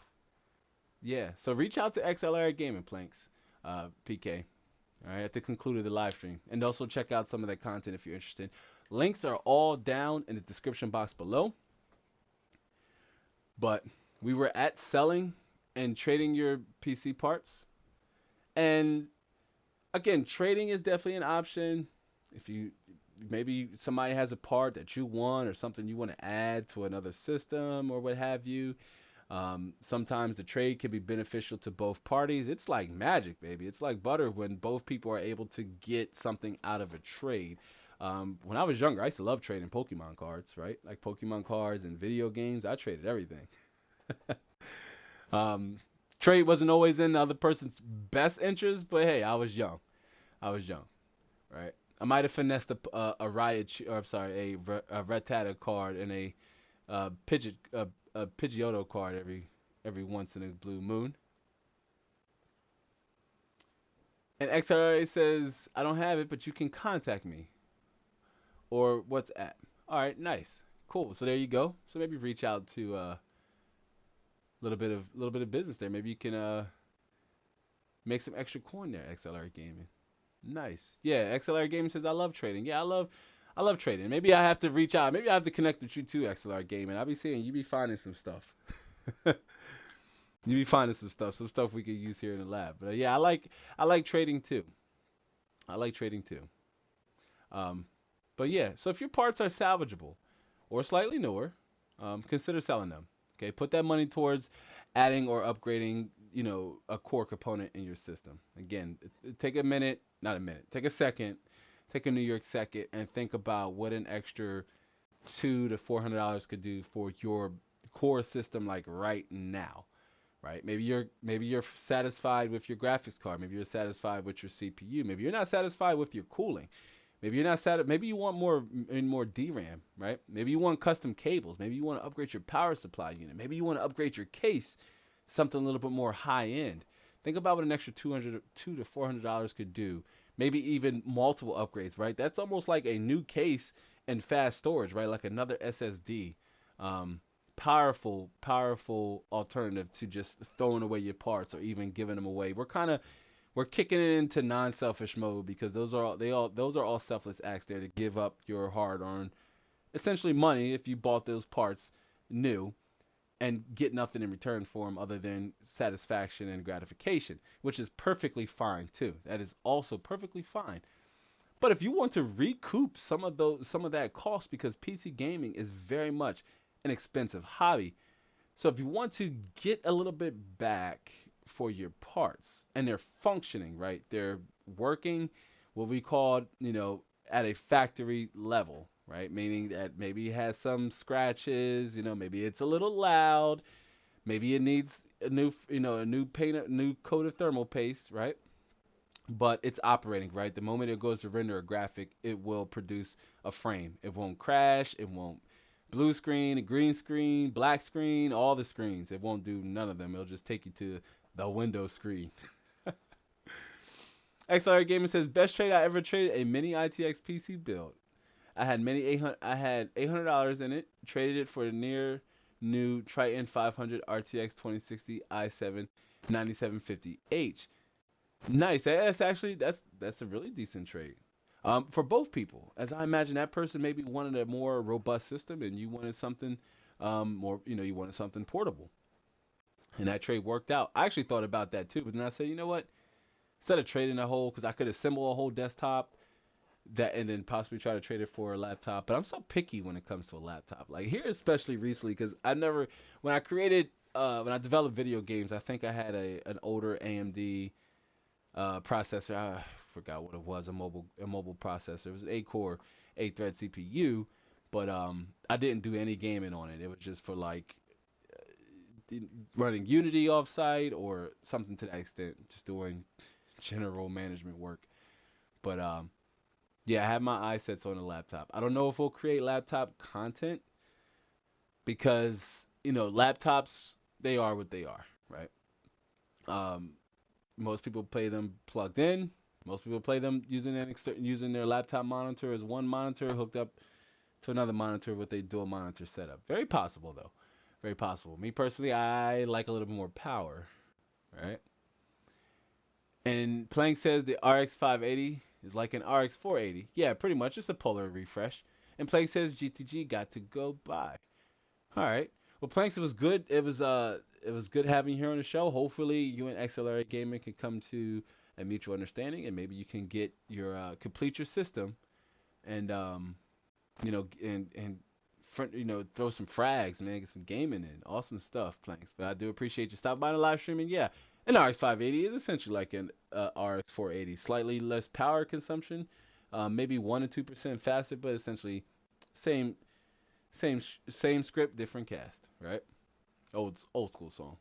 Yeah, so reach out to XLR Gaming, Planks, PK. All right, at the conclude of the live stream. And also check out some of that content if you're interested. Links are all down in the description box below. But we were at selling and trading your PC parts. And again, trading is definitely an option. If maybe somebody has a part that you want, or something you want to add to another system or what have you. Sometimes the trade can be beneficial to both parties. It's like magic, baby. It's like butter when both people are able to get something out of a trade. When I was younger, I used to love trading Pokemon cards, right? Like Pokemon cards and video games. I traded everything. Um, Trade wasn't always in the other person's best interest, but hey, I was young. I was young, right? I might have finessed a Riot, or I'm sorry, a Rattata card and a Pidgeotto card every once in a blue moon. And XRA says, I don't have it, but you can contact me or WhatsApp. All right, nice, cool. So there you go. So maybe reach out to a little bit of business there. Maybe you can make some extra coin there. XLR Gaming, nice. Yeah, XLR Gaming says I love trading. Yeah, I love trading. Maybe I have to reach out. Maybe I have to connect with you too, XLR Gaming. I'll be seeing you be finding some stuff. You be finding some stuff we could use here in the lab. But yeah, I like trading too. I like trading too. Um, but yeah, so if your parts are salvageable or slightly newer, consider selling them. Okay, put that money towards adding or upgrading, a core component in your system. Again, take a minute, not a minute, take a second, take a New York second, and think about what an extra $200 to $400 could do for your core system, like right now. Right? Maybe you're satisfied with your graphics card. Maybe you're satisfied with your CPU. Maybe you're not satisfied with your cooling. Maybe you're not satisfied. Maybe you want more DRAM, right? Maybe you want custom cables. Maybe you want to upgrade your power supply unit. Maybe you want to upgrade your case, something a little bit more high end. Think about what an extra two to $400 could do. Maybe even multiple upgrades, right? That's almost like a new case and fast storage, right? Like another SSD. Um, powerful alternative to just throwing away your parts or even giving them away. We're kicking it into non-selfish mode because those are all selfless acts there to give up your hard-earned essentially money if you bought those parts new and get nothing in return for them other than satisfaction and gratification, which is perfectly fine too. That is also perfectly fine. But if you want to recoup some of that cost, because PC gaming is very much an expensive hobby, so if you want to get a little bit back for your parts and they're functioning, right? They're working what we call, at a factory level, right? Meaning that maybe it has some scratches, maybe it's a little loud, maybe it needs a new coat of thermal paste, right? But it's operating, right? The moment it goes to render a graphic, it will produce a frame. It won't crash, it won't blue screen, green screen, black screen, all the screens. It won't do none of them. It'll just take you to the window screen. XR Gaming says best trade I ever traded, a mini ITX PC build. I had $800 in it. Traded it for a near new Triton 500 RTX 2060 i7 9750H. Nice. That's a really decent trade. For both people, as I imagine that person maybe wanted a more robust system, and you wanted something more, you wanted something portable, and that trade worked out. I actually thought about that too, but then I said, you know what? Instead of trading a whole, because I could assemble a whole desktop that, and then possibly try to trade it for a laptop. But I'm so picky when it comes to a laptop. Like here, especially recently, because when I developed video games, I think I had an older AMD processor. I forgot what it was. A mobile processor. It was an 8-core, 8-thread CPU, but I didn't do any gaming on it. It was just for like running Unity offsite or something to that extent, just doing general management work. But yeah, I have my iSets on the laptop. I don't know if we'll create laptop content because laptops, they are what they are, right? Um, Most people play them plugged in. Most people play them using their laptop monitor as one monitor hooked up to another monitor with a dual monitor setup. Very possible though. Very possible. Me personally, I like a little bit more power, right? And Plank says the RX 580 is like an RX 480. Yeah, pretty much. It's a polar refresh. And Plank says GTG got to go by. All right. Well, Planks, it was good having you here on the show. Hopefully, you and XLR Gaming can come to a mutual understanding, and maybe you can get complete your system, and and throw some frags, man, get some gaming in. Awesome stuff, Planks. But I do appreciate you stopping by the live stream. And yeah, an RX 580 is essentially like an RX 480, slightly less power consumption, maybe 1 to 2% faster, but essentially same same script, different cast, right? Old school song.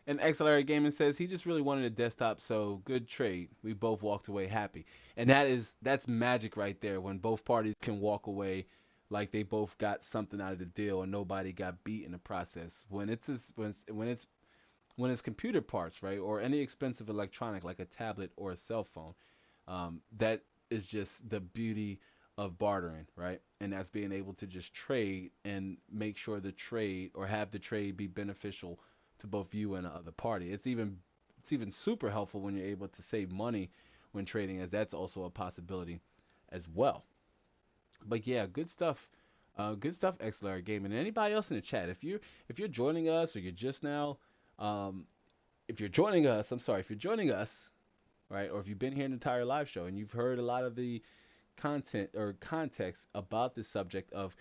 And XLR Gaming says he just really wanted a desktop, so good trade. We both walked away happy, and that's magic right there. When both parties can walk away like they both got something out of the deal, and nobody got beat in the process. When it's computer parts, right, or any expensive electronic like a tablet or a cell phone, that is just the beauty of bartering, right? And that's being able to just trade and make sure the trade or have the trade be beneficial to both you and the other party. It's even super helpful when you're able to save money when trading, as that's also a possibility as well. But yeah, good stuff. Good stuff, XLR Gaming. And anybody else in the chat, if you're joining us or you're just now, um, if you're joining us, I'm sorry, if you're joining us, right, or if you've been here in the entire live show and you've heard a lot of the content or context about the subject of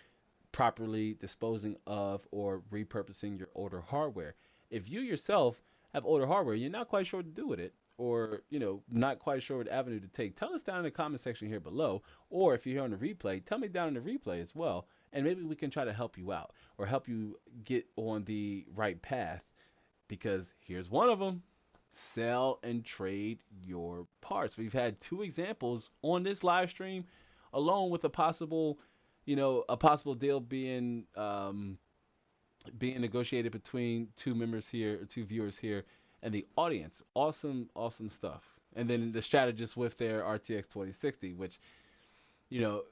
properly disposing of or repurposing your older hardware. If you yourself have older hardware, you're not quite sure what to do with it, or not quite sure what avenue to take, tell us down in the comment section here below. Or if you're here on the replay, tell me down in the replay as well, and maybe we can try to help you out or help you get on the right path. Because here's one of them: sell and trade your parts. We've had two examples on this live stream alone, with a possible deal being negotiated between two members here, two viewers here, and the audience. Awesome stuff. And then the strategist with their RTX 2060, which, you know,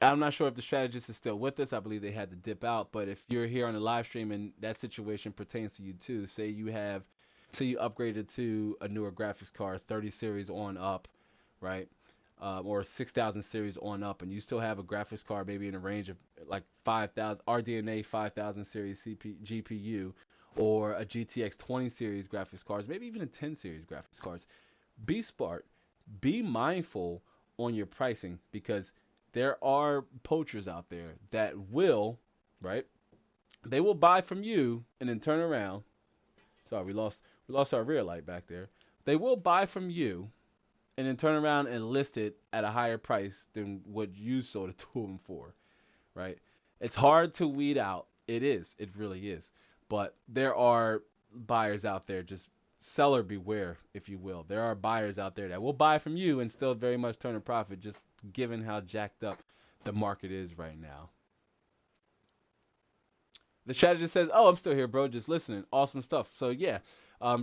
I'm not sure if the strategist is still with us. I believe they had to dip out. But if you're here on the live stream and that situation pertains to you too, say you upgraded to a newer graphics card, 30 series on up, right? Or 6000 series on up, and you still have a graphics card maybe in a range of like 5000 RDNA 5000 series GPU, or a GTX 20 series graphics cards, maybe even a 10 series graphics cards. Be smart, be mindful on your pricing, because there are poachers out there that will, right? They will buy from you and then turn around. Sorry, we lost our rear light back there. They will buy from you and then turn around and list it at a higher price than what you sold it to them for, right? It's hard to weed out. It is. It really is. But there are buyers out there, just seller beware, if you will. There are buyers out there that will buy from you and still very much turn a profit, just given how jacked up the market is right now. The strategist says, "Oh, I'm still here, bro, just listening." Awesome stuff. So yeah,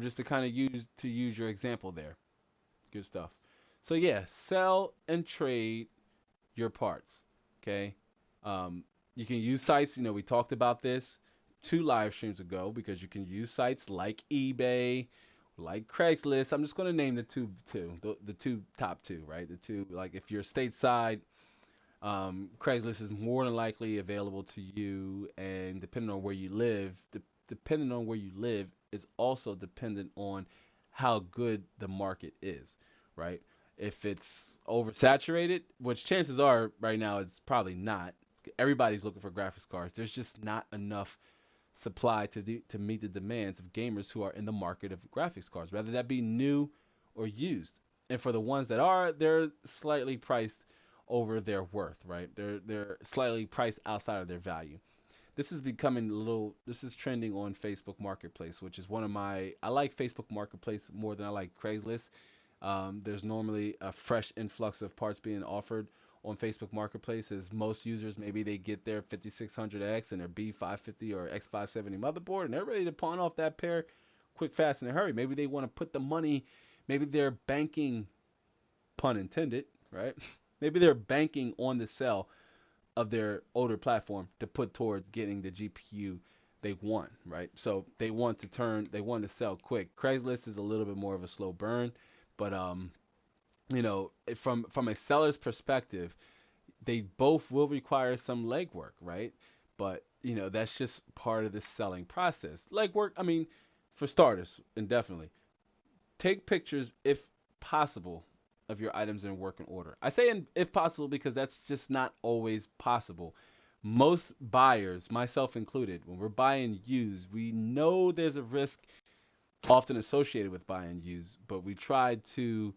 just to kind of use your example there. Good stuff. So yeah, sell and trade your parts. Okay. You can use sites. We talked about this 2 live streams ago, because you can use sites like eBay, like Craigslist. I'm just going to name the two top 2, right? The two, like, if you're stateside, Craigslist is more than likely available to you, and depending on where you live, is also dependent on how good the market is, right? If it's oversaturated, which chances are right now it's probably not. Everybody's looking for graphics cards. There's just not enough supply to meet the demands of gamers who are in the market of graphics cards, whether that be new or used. And for the ones that are, they're slightly priced over their worth, right? They're slightly priced outside of their value. This is trending on Facebook Marketplace, which is I like Facebook Marketplace more than I like Craigslist. There's normally a fresh influx of parts being offered on Facebook Marketplace, as most users, maybe they get their 5600X and their B550 or X570 motherboard, and they're ready to pawn off that pair quick, fast, in a hurry. Maybe they want to put the money, maybe they're banking, pun intended, right? Maybe they're banking on the sale of their older platform to put towards getting the GPU they want, right? So they want to sell quick. Craigslist is a little bit more of a slow burn, but from a seller's perspective, they both will require some legwork, right? But that's just part of the selling process. Legwork, I mean, for starters, indefinitely take pictures if possible of your items in working order. I say if possible because that's just not always possible. most buyers, myself included, when we're buying used, we know there's a risk often associated with buying used, but we try to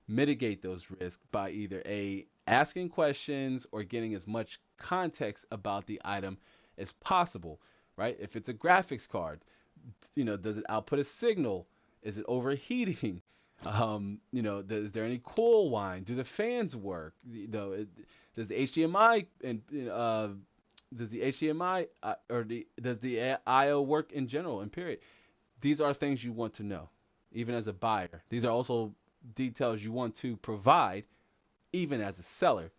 mitigate those risks by either A, asking questions or getting as much context about the item as possible, right? If it's a graphics card, does it output a signal? Is it overheating? Is there any cool wine? Do the fans work? Does the HDMI and does the HDMI does the I/O work in general? And period. These are things you want to know, even as a buyer. These are also details you want to provide, even as a seller.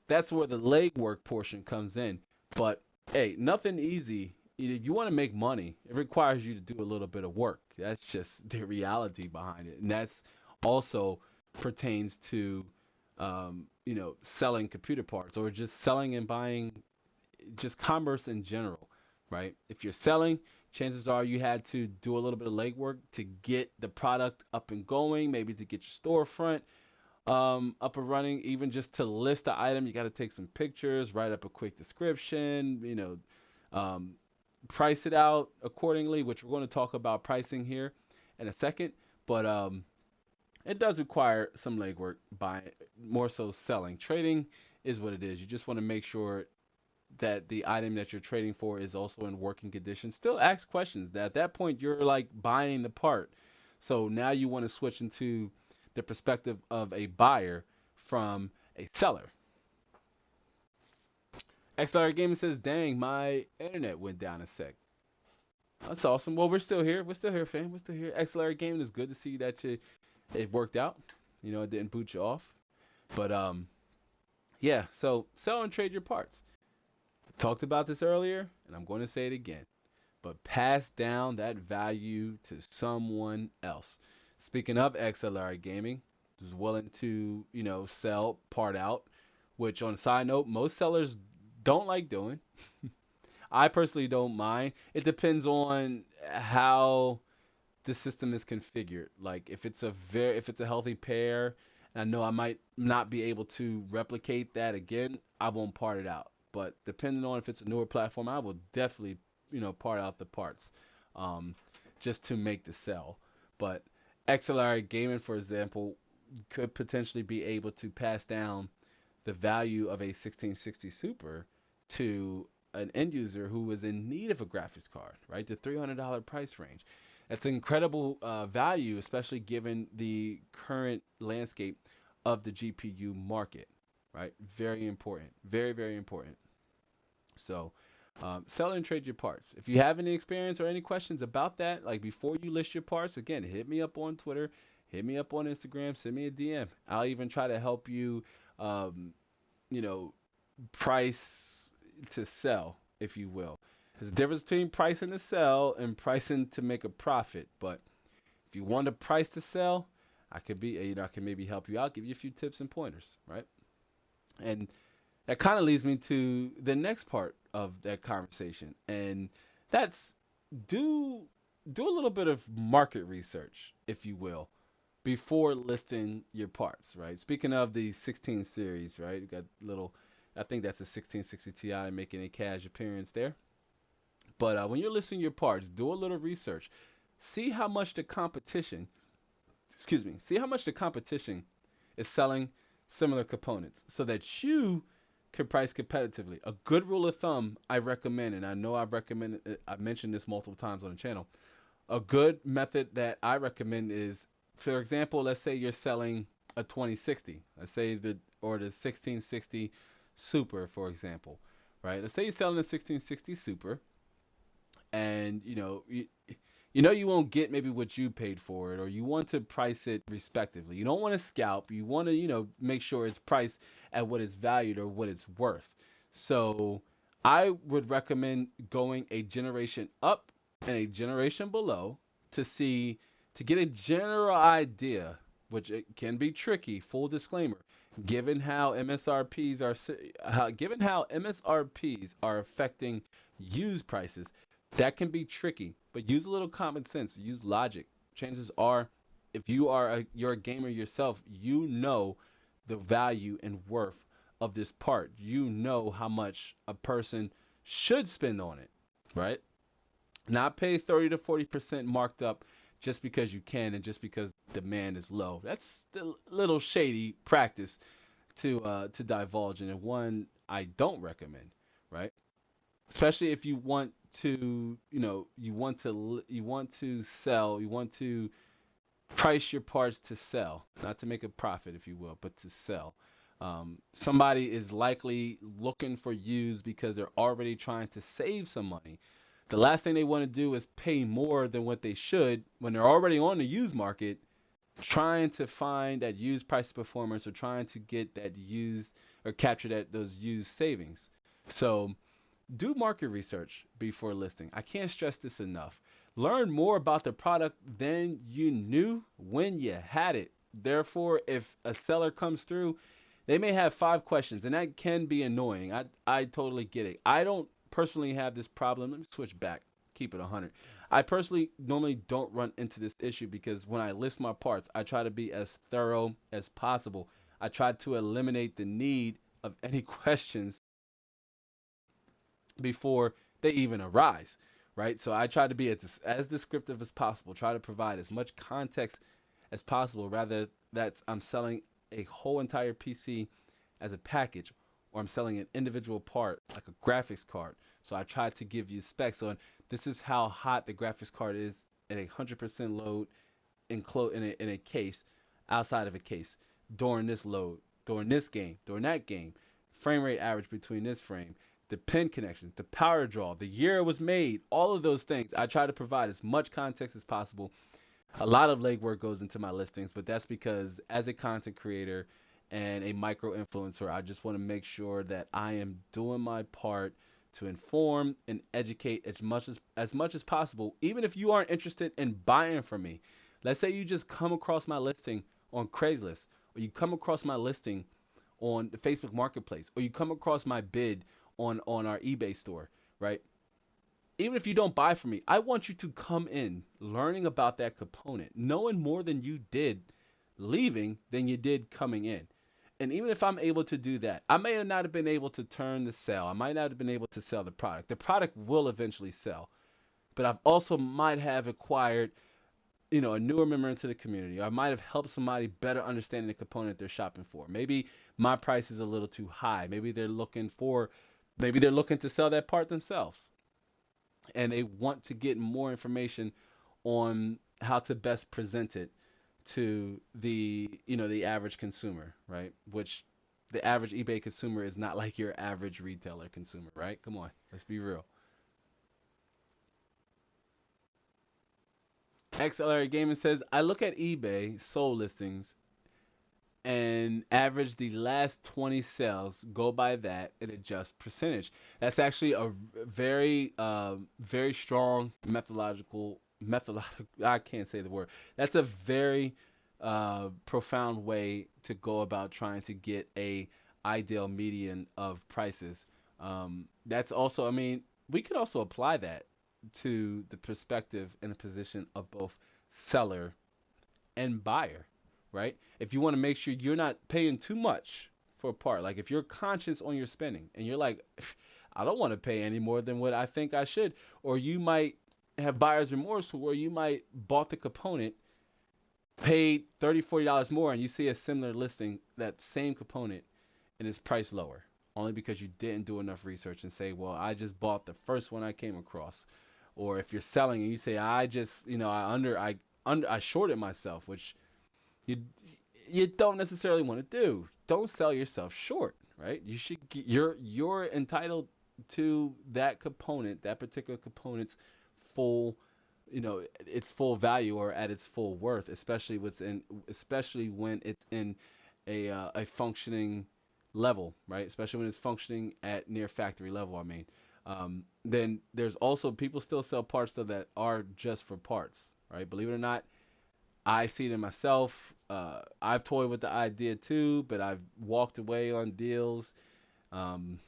That's where the legwork portion comes in. But hey, nothing easy. You want to make money. It requires you to do a little bit of work. That's just the reality behind it, and that's also pertains to selling computer parts or just selling and buying, just commerce in general, right? If you're selling, chances are you had to do a little bit of legwork to get the product up and going, maybe to get your storefront up and running, even just to list the item. You got to take some pictures, write up a quick description, price it out accordingly, which we're going to talk about pricing here in a second. But it does require some legwork, by more so selling. Trading is what it is. You just want to make sure that the item that you're trading for is also in working condition. Still ask questions. At that point, you're like buying the part. So now you want to switch into the perspective of a buyer from a seller. XLR Gaming says, dang, my internet went down a sec. That's awesome. Well, we're still here. We're still here, fam. We're still here. XLR Gaming is good to see that it worked out. It didn't boot you off. But yeah, so sell and trade your parts. Talked about this earlier, and I'm going to say it again. But pass down that value to someone else. Speaking of XLR Gaming, who's willing to, sell part out, which on a side note, most sellers don't like doing. I personally don't mind. It depends on how the system is configured. Like if it's a healthy pair, and I know I might not be able to replicate that again, I won't part it out. But depending on if it's a newer platform, I will definitely, part out the parts, just to make the sell. But XLR Gaming, for example, could potentially be able to pass down the value of a 1660 Super to an end user who is in need of a graphics card, right? The $300 price range. That's incredible value, especially given the current landscape of the GPU market, right? Very important. Very, very important. So, sell and trade your parts. If you have any experience or any questions about that, like before you list your parts, again, hit me up on Twitter, hit me up on Instagram, send me a DM. I'll even try to help you, price to sell, if you will. There's a difference between pricing to sell and pricing to make a profit. But if you want to price to sell, I can maybe help you out, give you a few tips and pointers, right? And that kind of leads me to the next part of that conversation, and that's do a little bit of market research, if you will, before listing your parts, right? Speaking of the 16 series, right? You got I think that's a 1660 Ti making a cash appearance there. But when you're listing your parts, do a little research. See how much the competition, see how much the competition is selling similar components so that you can price competitively. A good rule of thumb I recommend, and I know I've mentioned this multiple times on the channel. A good method that I recommend is, for example, let's say you're selling a 2060. Let's say the 1660 Super, for example, right? Let's say you're selling a 1660 Super, and you won't get maybe what you paid for it, or you want to price it respectively. You don't want to scalp. You want to make sure it's priced at what it's valued or what it's worth. So I would recommend going a generation up and a generation below to get a general idea, which it can be tricky. Full disclaimer: given how MSRPs are affecting used prices, that can be tricky. But use a little common sense, use logic. Chances are, if you're a gamer yourself, you know the value and worth of this part, you know how much a person should spend on it, right? Not pay 30 to 40% marked up just because you can and just because demand is low. That's the little shady practice to divulge in, and one I don't recommend, right? Especially if you want to, you want to sell, you want to price your parts to sell, not to make a profit, if you will, but to sell. Somebody is likely looking for used because they're already trying to save some money. The last thing they want to do is pay more than what they should when they're already on the used market, trying to find that used price performance or trying to get that used or capture those used savings. So do market research before listing. I can't stress this enough. Learn more about the product than you knew when you had it. Therefore, if a seller comes through, they may have 5 questions, and that can be annoying. I totally get it. I don't personally have this problem. Let me switch back. Keep it 100. I personally normally don't run into this issue because when I list my parts, I try to be as thorough as possible. I try to eliminate the need of any questions before they even arise, right? So I try to be as descriptive as possible, try to provide as much context as possible, rather that's I'm selling a whole entire PC as a package, or I'm selling an individual part like a graphics card. So I try to give you specs on this is how hot the graphics card is at 100% load in a case, outside of a case, during this load, during this game, during that game, frame rate average between this frame, the pin connections, the power draw, the year it was made, all of those things. I try to provide as much context as possible. A lot of legwork goes into my listings, but that's because as a content creator and a micro influencer, I just want to make sure that I am doing my part to inform and educate as much as possible, even if you aren't interested in buying from me. Let's say you just come across my listing on Craigslist, or you come across my listing on the Facebook Marketplace, or you come across my bid on our eBay store, right? Even if you don't buy from me, I want you to come in learning about that component, knowing more than you did leaving than you did coming in. And even if I'm able to do that, I may not have been able to turn the sale. I might not have been able to sell the product. The product will eventually sell, but I've also might have acquired, a newer member into the community. Or I might have helped somebody better understand the component they're shopping for. Maybe my price is a little too high. Maybe they're looking to sell that part themselves, and they want to get more information on how to best present it to the average consumer, right? Which the average eBay consumer is not like your average retailer consumer, right? Come on, let's be real. XLR Gaming says, I look at eBay sold listings and average the last 20 sales, go by that and adjust percentage. That's actually a very very strong methodological I can't say the word. That's a very profound way to go about trying to get a ideal median of prices. That's also, I mean, we could also apply that to the perspective and the position of both seller and buyer, right? If you want to make sure you're not paying too much for a part, like if you're conscious on your spending and you're like, I don't want to pay any more than what I think I should, or you might have buyer's remorse where you might bought the component, paid $30, $40 more, and you see a similar listing, that same component, and it's priced lower, only because you didn't do enough research and say, well, I just bought the first one I came across. Or if you're selling and you say, I just, I shorted myself, which you you don't necessarily want to do. Don't sell yourself short, right? You're entitled to that component, that particular component's full, its full value or at its full worth, especially when it's in a functioning level, right? Especially when it's functioning at near factory level. I mean, then there's also people still sell parts though that are just for parts, right? Believe it or not, I see it in myself. I've toyed with the idea too, but I've walked away on deals um,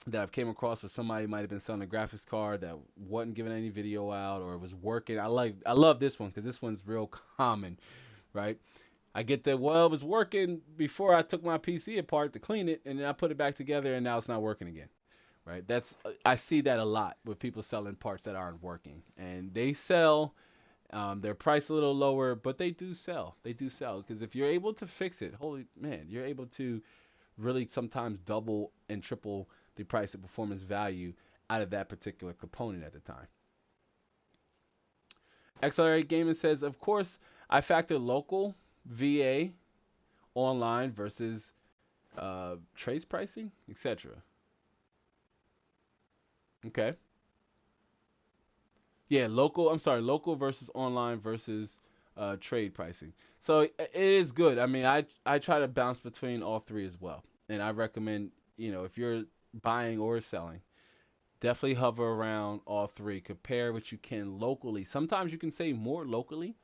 that I've came across where somebody might have been selling a graphics card that wasn't giving any video out or it was working. I love this one because this one's real common, right? I get that, well, it was working before I took my PC apart to clean it, and then I put it back together, and now it's not working again. Right? I see that a lot with people selling parts that aren't working, and they sell. They're priced a little lower, but they do sell. They do sell because if you're able to fix it, holy man, you're able to really sometimes double and triple the price and performance value out of that particular component at the time. XLR Gaming says, of course, I factor local, VA, online versus trace pricing, etc. Okay. Yeah, local. I'm sorry, local versus online versus trade pricing. So it is good. I mean, I try to bounce between all three as well, and I recommend, if you're buying or selling, definitely hover around all three. Compare what you can locally. Sometimes you can save more locally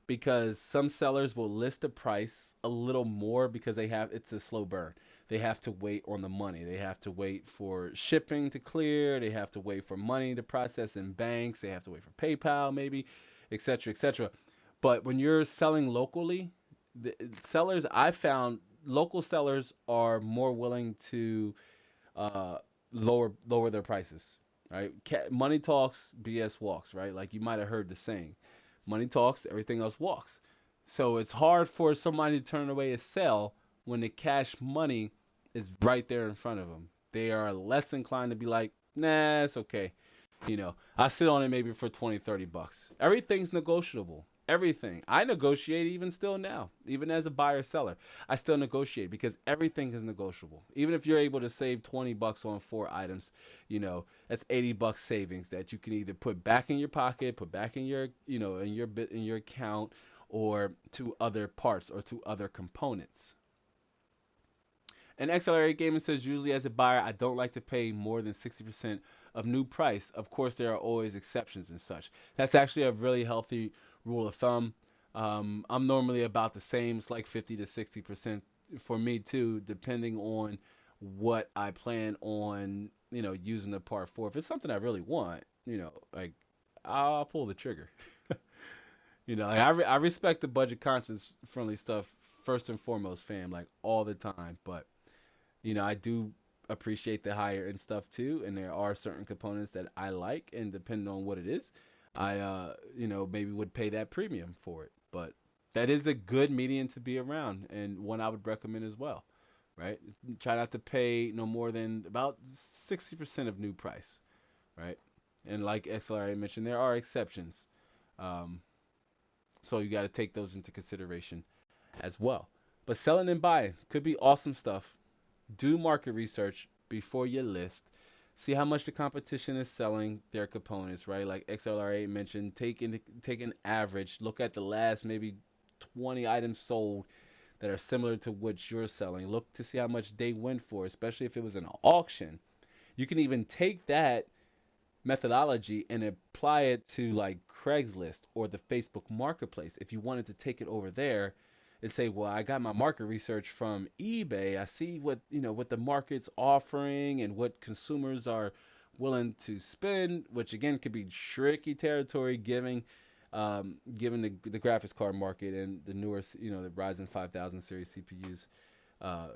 because some sellers will list the price a little more because it's a slow burn. They have to wait on the money. They have to wait for shipping to clear. They have to wait for money to process in banks. They have to wait for PayPal maybe, etc., etc. But when you're selling locally, the sellers I found local sellers are more willing to uh, lower their prices, right? Money talks, BS walks, right? Like you might have heard the saying, money talks, everything else walks. So it's hard for somebody to turn away a sale when the cash money is right there in front of them. They are less inclined to be like, nah, it's okay. I sit on it maybe for 20, $30. Everything's negotiable. Everything. I negotiate even still now, even as a buyer seller. I still negotiate because everything is negotiable. Even if you're able to save $20 on 4 items, that's $80 savings that you can either put back in your pocket, put back in your, in your account, or to other parts or to other components. And XLR Gaming says, usually as a buyer, I don't like to pay more than 60% of new price. Of course, there are always exceptions and such. That's actually a really healthy rule of thumb. I'm normally about the same. It's like 50 to 60% for me too, depending on what I plan on, using the part for. If it's something I really want, like I'll pull the trigger. Like I respect the budget conscious friendly stuff first and foremost, fam, like all the time. But I do appreciate the higher end stuff too, and there are certain components that I like, and depending on what it is, I maybe would pay that premium for it. But that is a good median to be around, and one I would recommend as well, right? Try not to pay no more than about 60% of new price, right? And like XLR mentioned, there are exceptions, um, so you got to take those into consideration as well. But selling and buying could be awesome stuff. Do market research before you list. See how much the competition is selling their components, right? Like XLR8 mentioned, take an average. Look at the last maybe 20 items sold that are similar to what you're selling. Look to see how much they went for, especially if it was an auction. You can even take that methodology and apply it to like Craigslist or the Facebook Marketplace. If you wanted to take it over there and say, well, I got my market research from eBay. I see what the market's offering and what consumers are willing to spend, which again could be tricky territory given the graphics card market and the newer, the Ryzen 5000 series CPUs. Uh,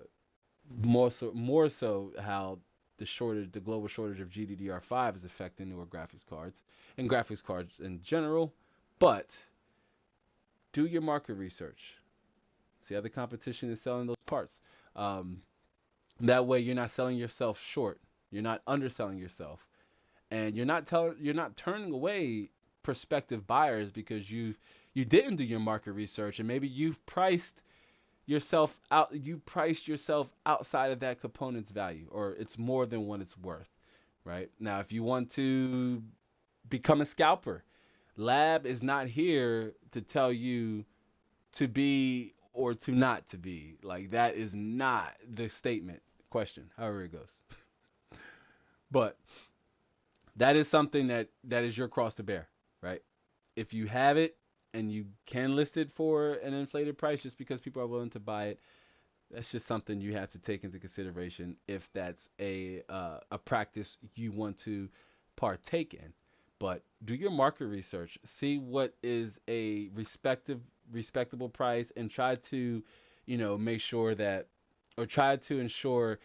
more so how the global shortage of GDDR5 is affecting newer graphics cards and graphics cards in general. But do your market research. See how the competition is selling those parts. Um, that way, you're not selling yourself short. You're not underselling yourself, and you're not turning away prospective buyers because you didn't do your market research, and maybe you've priced yourself out. You priced yourself outside of that component's value, or it's more than what it's worth. Right now, if you want to become a scalper, Lab is not here to tell you to be or to not to be. Like that is not the statement question, however it goes. But that is something that is your cross to bear, right? If you have it and you can list it for an inflated price just because people are willing to buy it, that's just something you have to take into consideration if that's a practice you want to partake in. But do your market research. See what is a respectable price and try to, make sure that, or try to ensure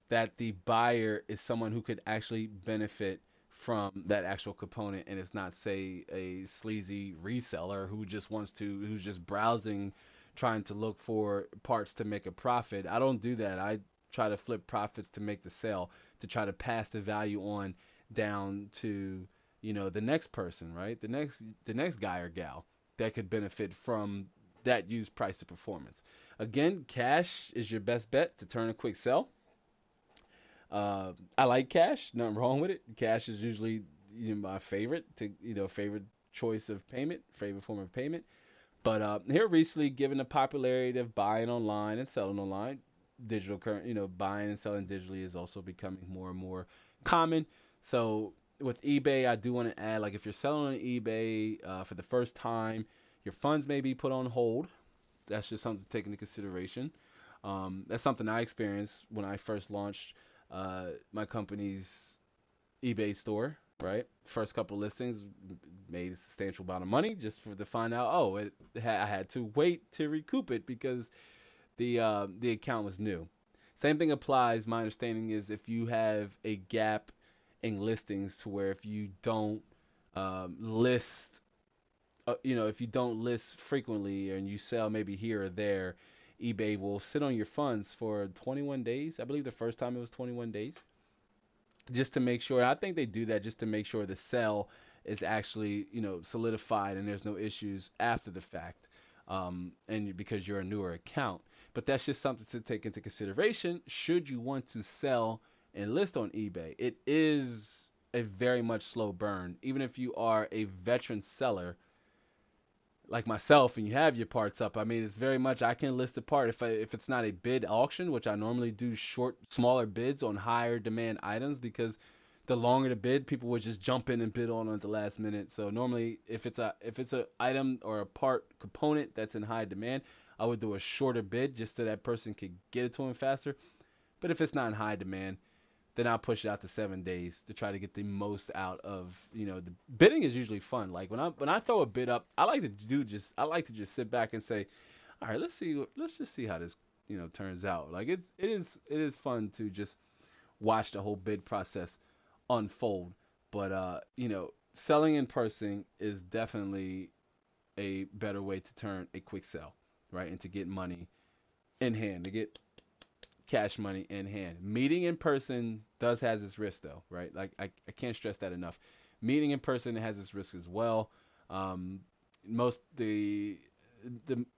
that the buyer is someone who could actually benefit from that actual component, and it's not, say, a sleazy reseller who's just browsing, trying to look for parts to make a profit. I don't do that. I try to flip profits to make the sale, to try to pass the value on down to, the next person, right? The next guy or gal that could benefit from that used price to performance. Again, cash is your best bet to turn a quick sell. I like cash. Nothing wrong with it. Cash is usually, my favorite choice of payment, favorite form of payment. But here recently, given the popularity of buying online and selling online, digital current, buying and selling digitally is also becoming more and more common. So with eBay, I do want to add, like, if you're selling on eBay for the first time, your funds may be put on hold. That's just something to take into consideration. That's something I experienced when I first launched my company's eBay store. Right, first couple listings made a substantial amount of money just for to find out, oh, I had to wait to recoup it because the account was new. Same thing applies. My understanding is if you have a gap in listings, to where if you don't list, if you don't list frequently and you sell maybe here or there, eBay will sit on your funds for 21 days. I believe the first time it was 21 days, just to make sure. I think they do that just to make sure the sell is actually, solidified and there's no issues after the fact, and because you're a newer account. But that's just something to take into consideration should you want to sell and list on eBay. It is a very much slow burn, even if you are a veteran seller like myself and you have your parts up. I mean, it's very much, I can list a part if it's not a bid auction, which I normally do smaller bids on higher demand items, because the longer the bid, people would just jump in and bid on at the last minute. So normally, if it's a item or a part component that's in high demand, I would do a shorter bid just so that person could get it to them faster. But if it's not in high demand, then I'll push it out to 7 days to try to get the most out of, the bidding is usually fun. Like when I throw a bid up, I like to just sit back and say, all right, let's just see how this, turns out. Like it is fun to just watch the whole bid process unfold. But selling in person is definitely a better way to turn a quick sell, right? And to get money in hand, to get cash money in hand. Meeting in person has its risk, though, right? Like I can't stress that enough. Meeting in person has its risk as well. Most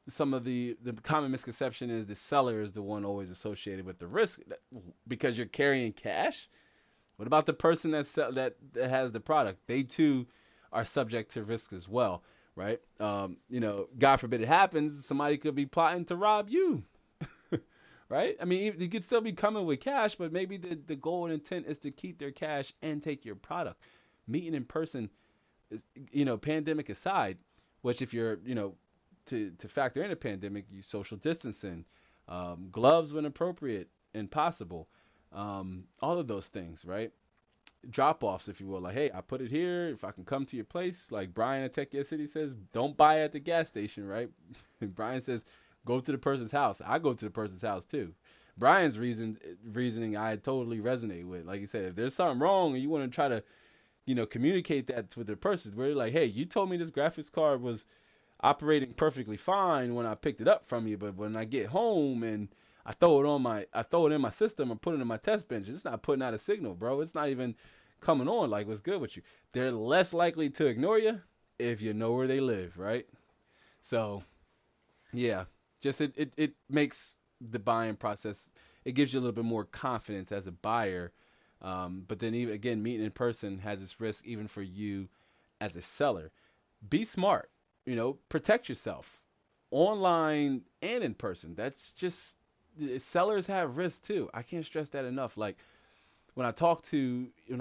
some of the common misconception is the seller is the one always associated with the risk, because you're carrying cash. What about the person that has the product? They too are subject to risk as well, right? God forbid it happens, somebody could be plotting to rob you. Right? I mean, you could still be coming with cash, but maybe the goal and intent is to keep their cash and take your product. Meeting in person is, pandemic aside, which if you're, to factor in a pandemic, you social distancing, gloves when appropriate and possible, all of those things, right? Drop offs, if you will, like, hey, I put it here. If I can come to your place, like Brian at Tech Yes City says, don't buy at the gas station, right? And Brian says, go to the person's house. I go to the person's house too. Brian's reasoning I totally resonate with. Like you said, if there's something wrong and you want to try to, communicate that to the person, where you're like, hey, you told me this graphics card was operating perfectly fine when I picked it up from you, but when I get home and I throw it in my system or put it in my test bench, it's not putting out a signal, bro. It's not even coming on. Like, what's good with you? They're less likely to ignore you if you know where they live, right? So, yeah, just it makes the buying process, it gives you a little bit more confidence as a buyer. But then even again, meeting in person has its risk even for you as a seller. Be smart, protect yourself online and in person. That's just, sellers have risk too. I can't stress that enough. Like when I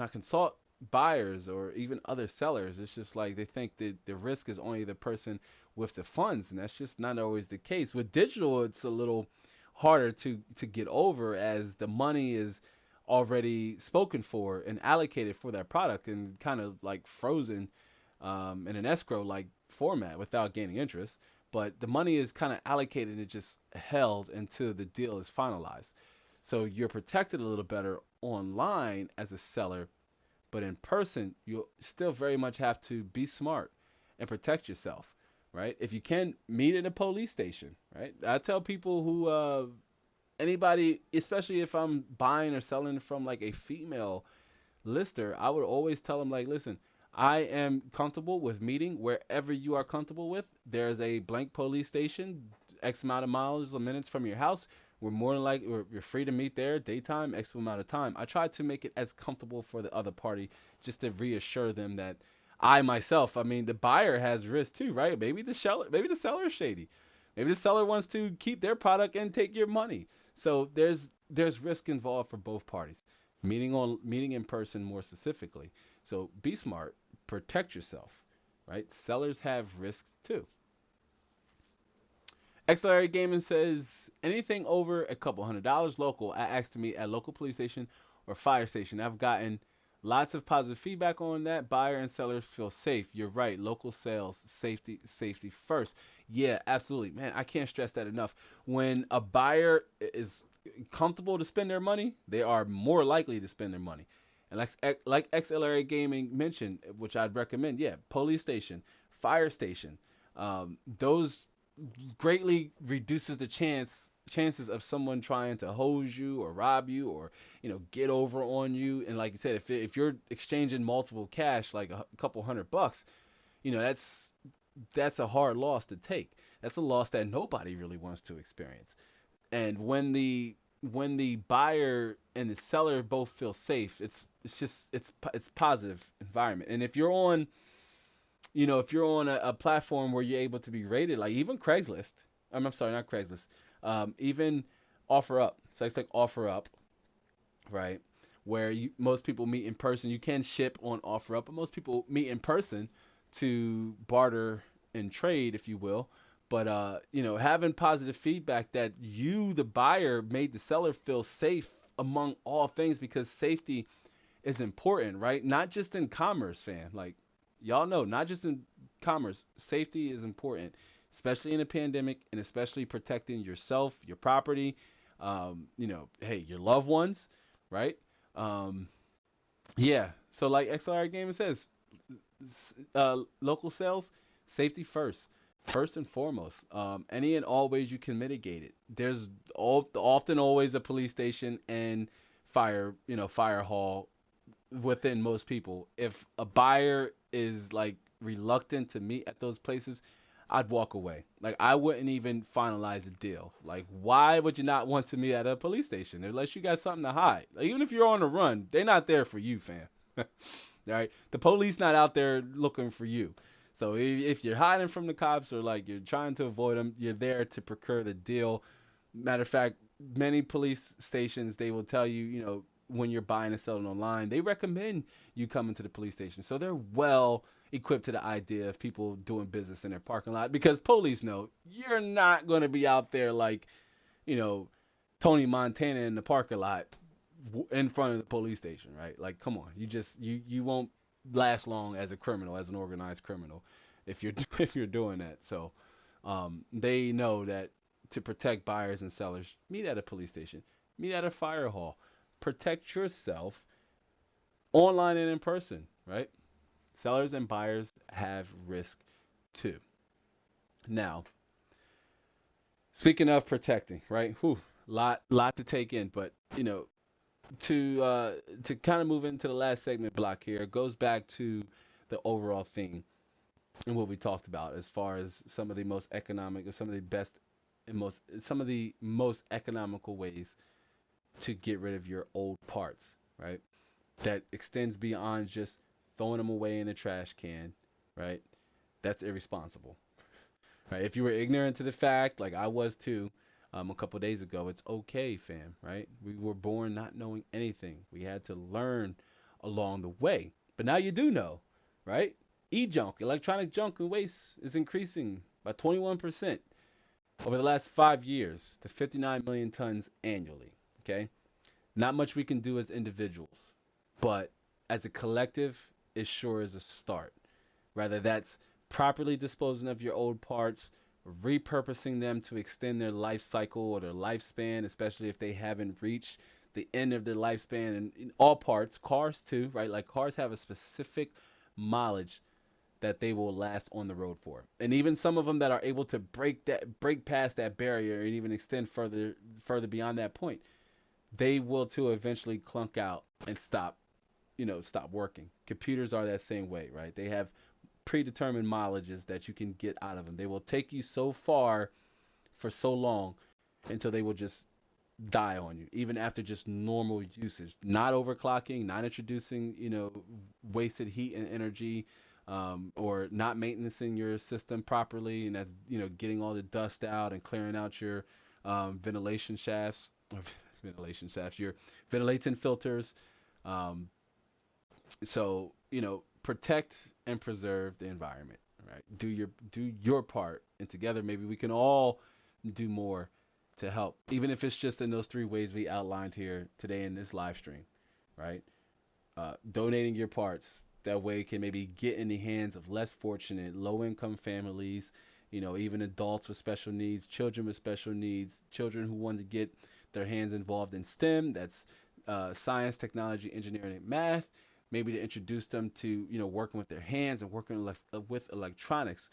consult buyers or even other sellers, it's just like they think that the risk is only the person with the funds, and that's just not always the case. With digital, it's a little harder to get over, as the money is already spoken for and allocated for that product and kind of like frozen in an escrow like format without gaining interest. but the money is kind of allocated and just held until the deal is finalized. So you're protected a little better online as a seller, but in person, you still very much have to be smart and protect yourself, right? If you can, meet at a police station, right? I tell people who, anybody, especially if I'm buying or selling from like a female lister, I would always tell them, like, listen, I am comfortable with meeting wherever you are comfortable with. There's a blank police station, X amount of miles or minutes from your house. We're more than likely, you're free to meet there, daytime, X amount of time. I try to make it as comfortable for the other party just to reassure them that I myself, I mean, the buyer has risk too, right? Maybe the seller is shady. Maybe the seller wants to keep their product and take your money. So there's risk involved for both parties. Meeting in person more specifically. So be smart, protect yourself, right? Sellers have risks too. XLR Gaming says anything over a couple $100 local. I asked to meet at local police station or fire station. I've gotten lots of positive feedback on that. Buyer and sellers feel safe. You're right. Local sales, safety first. Yeah, absolutely, man. I can't stress that enough. When a buyer is comfortable to spend their money, they are more likely to spend their money. And like XLRA Gaming mentioned, which I'd recommend, yeah, police station, fire station, those greatly reduces the chances of someone trying to hose you or rob you or get over on you. And like you said, if you're exchanging multiple cash, like a couple $100, that's a hard loss to take. That's a loss that nobody really wants to experience. And when the buyer and the seller both feel safe, it's positive environment. And if you're on a platform where you're able to be rated, like even Craigslist, I'm sorry, not Craigslist, even OfferUp, sites like OfferUp, right, where most people meet in person. You can ship on OfferUp, but most people meet in person to barter and trade, if you will. But having positive feedback that you, the buyer, made the seller feel safe among all things, because safety is important, right? Not just in commerce, fam. Like, y'all know, not just in commerce, safety is important, especially in a pandemic, and especially protecting yourself, your property, hey, your loved ones, right? Yeah. So like XLR Gaming says, local sales, safety first and foremost. Any and all ways you can mitigate it. There's often always a police station and fire hall within most people. If a buyer is like reluctant to meet at those places, I'd walk away. Like, I wouldn't even finalize the deal. Like, why would you not want to meet at a police station unless you got something to hide? Like, even if you're on the run, they're not there for you, fam. All right, the police not out there looking for you. So if you're hiding from the cops, or like you're trying to avoid them, you're there to procure the deal. Matter of fact, many police stations, they will tell you, when you're buying and selling online, they recommend you coming to the police station. So they're well equipped to the idea of people doing business in their parking lot, because police know you're not going to be out there like, Tony Montana in the parking lot in front of the police station, right? Like, come on, you won't last long as a criminal, as an organized criminal, if you're if you're doing that. So they know that to protect buyers and sellers, meet at a police station, meet at a fire hall, protect yourself online and in person, right? Sellers and buyers have risk too. Now, speaking of protecting, right? Lot to take in, but to kind of move into the last segment block here, it goes back to the overall theme and what we talked about as far as some of the most economic, or some of the best and some of the most economical ways to get rid of your old parts, right? That extends beyond just throwing them away in a trash can, right? That's irresponsible, right? If you were ignorant to the fact, like I was too, a couple days ago, it's okay, fam, right? We were born not knowing anything. We had to learn along the way. But now you do know, right? E-junk, electronic junk and waste, is increasing by 21% over the last 5 years to 59 million tons annually, okay? Not much we can do as individuals, but as a collective, it sure is a start. Rather that's properly disposing of your old parts, repurposing them to extend their life cycle or their lifespan, especially if they haven't reached the end of their lifespan. And in all parts, cars too, right? Like cars have a specific mileage that they will last on the road for. And even some of them that are able to break past that barrier and even extend further beyond that point, they will too eventually clunk out and stop working. Computers are that same way, right? They have predetermined mileages that you can get out of them. They will take you so far for so long until they will just die on you, even after just normal usage, not overclocking, not introducing, wasted heat and energy, or not maintaining your system properly, and that's, getting all the dust out and clearing out your ventilation shafts, your ventilation filters. Um, so, protect and preserve the environment, right? Do your part, and together maybe we can all do more to help, even if it's just in those three ways we outlined here today in this live stream, right? Donating your parts that way can maybe get in the hands of less fortunate, low-income families, even adults with special needs, children with special needs, children who want to get their hands involved in STEM. That's science, technology, engineering, and math. Maybe to introduce them to working with their hands and working with electronics.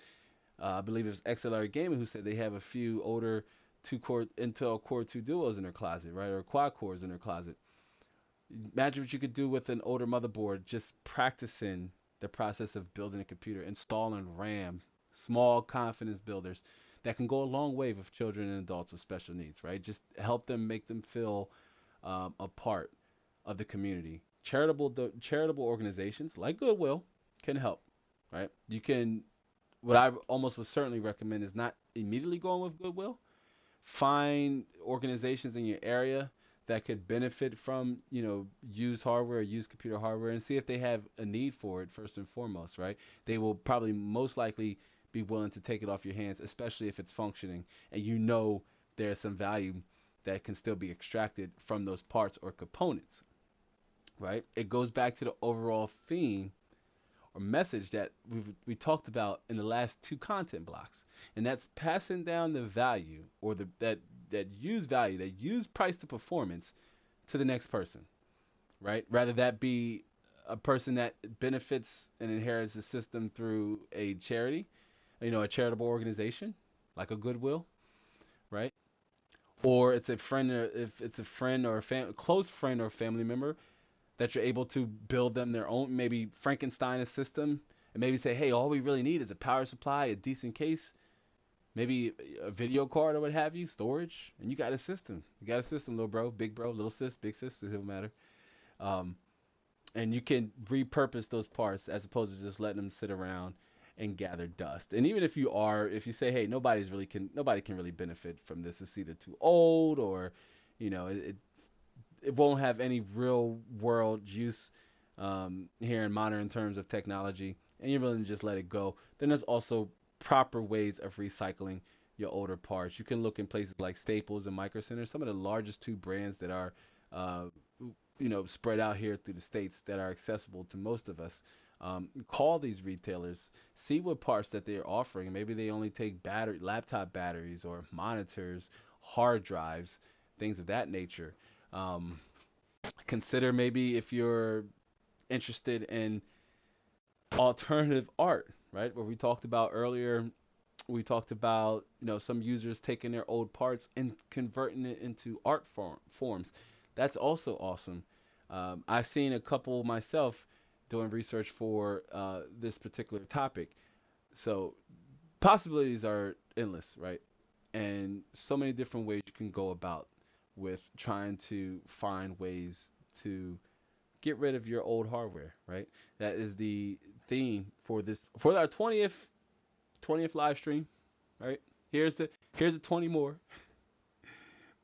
I believe it was XLR Gaming who said they have a few older two-core Intel Core 2 Duos in their closet, right, or quad cores in their closet. Imagine what you could do with an older motherboard, just practicing the process of building a computer, installing RAM, small confidence builders that can go a long way with children and adults with special needs, right? Just help them, make them feel a part of the community. Charitable organizations like Goodwill can help, right? You can, what I almost would certainly recommend is not immediately going with Goodwill. Find organizations in your area that could benefit from, used hardware, used computer hardware, and see if they have a need for it first and foremost, right? They will probably most likely be willing to take it off your hands, especially if it's functioning and there's some value that can still be extracted from those parts or components, right? It goes back to the overall theme or message that we talked about in the last two content blocks, and that's passing down the value, or that used price to performance to the next person, right? Rather that be a person that benefits and inherits the system through a charity, a charitable organization like a Goodwill, right? Or it's a friend, or if it's a friend or a close friend or family member that you're able to build them their own, maybe Frankenstein a system, and maybe say, hey, all we really need is a power supply, a decent case, maybe a video card or what have you, storage, and you got a system. You got a system, little bro, big bro, little sis, big sis, it doesn't matter. Um, and you can repurpose those parts as opposed to just letting them sit around and gather dust. And even if you say, hey, nobody can really benefit from this. It's either too old, or it won't have any real world use here in modern terms of technology, and you're willing to just let it go, then there's also proper ways of recycling your older parts. You can look in places like Staples and Micro Center, some of the largest two brands that are uh, spread out here through the states that are accessible to most of us. Call these retailers, see what parts that they're offering. Maybe they only take laptop batteries or monitors, hard drives, things of that nature. Um, Consider maybe if you're interested in alternative art, right? Where we talked about earlier, we talked about some users taking their old parts and converting it into art forms. That's also awesome. I've seen a couple myself doing research for this particular topic. So possibilities are endless, right? And so many different ways you can go about with trying to find ways to get rid of your old hardware, right? That is the theme for our 20th live stream, right? Here's the 20 more.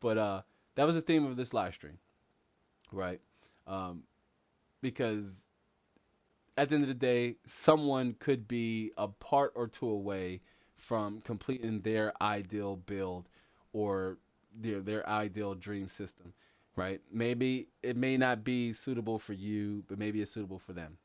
But that was the theme of this live stream, right? Um, because at the end of the day, someone could be a part or two away from completing their ideal build, or their ideal dream system, right? Maybe it may not be suitable for you, but maybe it's suitable for them.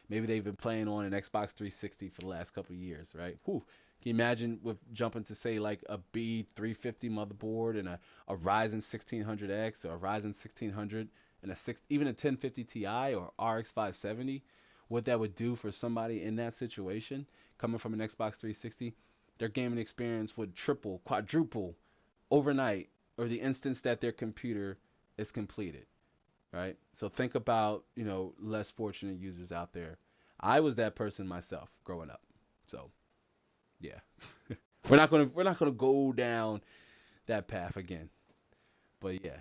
Maybe they've been playing on an Xbox 360 for the last couple of years, right? Whew, Can you imagine with jumping to say like a B350 motherboard and a Ryzen 1600X or a Ryzen 1600 and even a 1050 Ti or RX 570? What that would do for somebody in that situation coming from an Xbox 360? Their gaming experience would triple, quadruple overnight or the instance that their computer is completed, right? So think about, less fortunate users out there. I was that person myself growing up. So, yeah. we're not going to go down that path again. But yeah.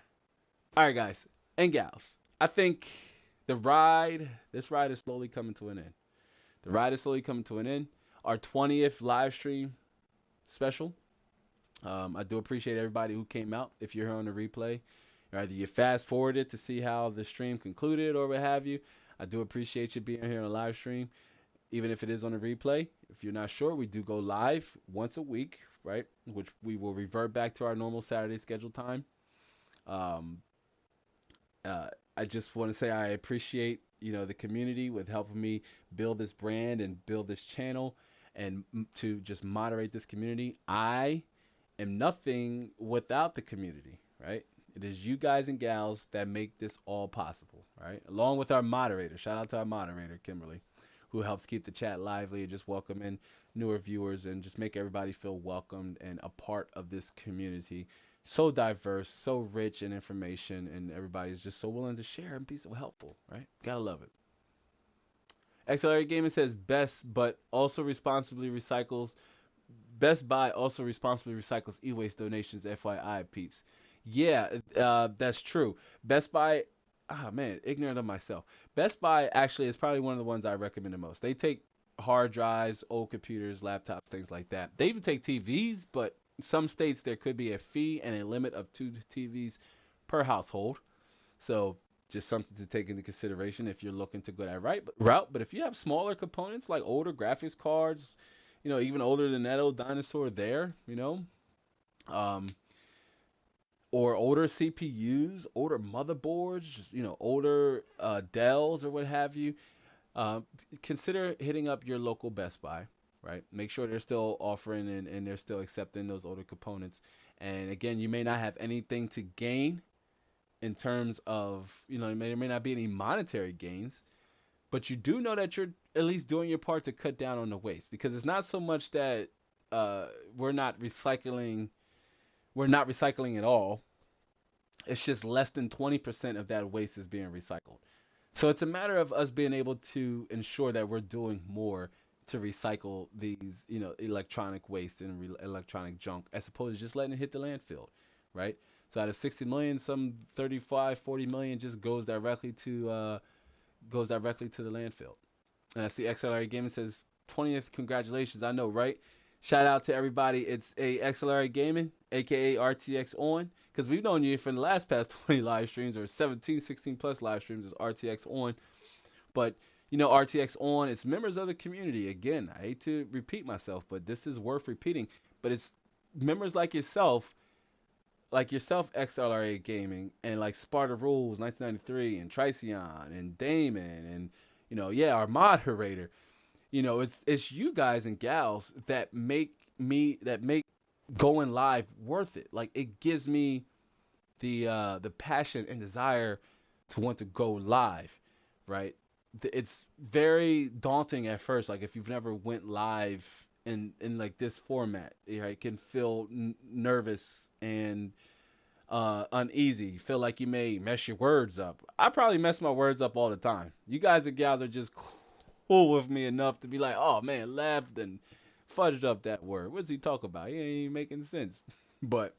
All right, guys and gals. I think this ride is slowly coming to an end. The ride is slowly coming to an end. Our 20th live stream special. I do appreciate everybody who came out. If you're here on the replay, either you fast forwarded to see how the stream concluded or what have you, I do appreciate you being here on the live stream, even if it is on the replay. If you're not sure, we do go live once a week, right? Which we will revert back to our normal Saturday schedule time. Um, I just want to say I appreciate the community with helping me build this brand and build this channel and to just moderate this community. I am nothing without the community, right? It is you guys and gals that make this all possible, right? Along with our moderator. Shout out to our moderator, Kimberly, who helps keep the chat lively and just welcome in newer viewers and just make everybody feel welcomed and a part of this community. So diverse, so rich in information, and everybody's just so willing to share and be so helpful, right? Gotta love it. XLR Gaming says Best Buy also responsibly recycles e-waste donations, FYI, peeps. Yeah, that's true. Best Buy, man, ignorant of myself. Best Buy actually is probably one of the ones I recommend the most. They take hard drives, old computers, laptops, things like that. They even take TVs, but in some states there could be a fee and a limit of 2 TVs per household. So just something to take into consideration if you're looking to go that route. But if you have smaller components like older graphics cards, even older than that old dinosaur there, um, or older CPUs, older motherboards, just, older Dells or what have you, uh, consider hitting up your local Best Buy, right? Make sure they're still offering and they're still accepting those older components. And again, you may not have anything to gain in terms of, there may not be any monetary gains, but you do know that you're at least doing your part to cut down on the waste, because it's not so much that we're not recycling at all. It's just less than 20% of that waste is being recycled. So it's a matter of us being able to ensure that we're doing more to recycle these, electronic waste and electronic junk, as opposed to just letting it hit the landfill, right? So out of 60 million, some 35, 40 million just goes directly to the landfill. And I see XLR Gaming says 20th, congratulations. I know, right? Shout out to everybody. It's a XLR Gaming, aka RTX On, because we've known you for the past 20 live streams, or 17, 16 plus live streams as RTX On. But RTX On, it's members of the community. Again, I hate to repeat myself, but this is worth repeating. But it's members like yourself, XLRA Gaming, and like Sparta Rules 1993 and Tricion and Damon and our moderator. It's you guys and gals that make going live worth it. Like, it gives me the passion and desire to want to go live, right? It's very daunting at first. Like, if you've never went live in like this format, right, it can feel nervous and uneasy. You feel like you may mess your words up. I probably mess my words up all the time. You guys and gals are just cool with me enough to be like, oh man, laughed and fudged up that word. What's he talk about? He ain't even making sense. But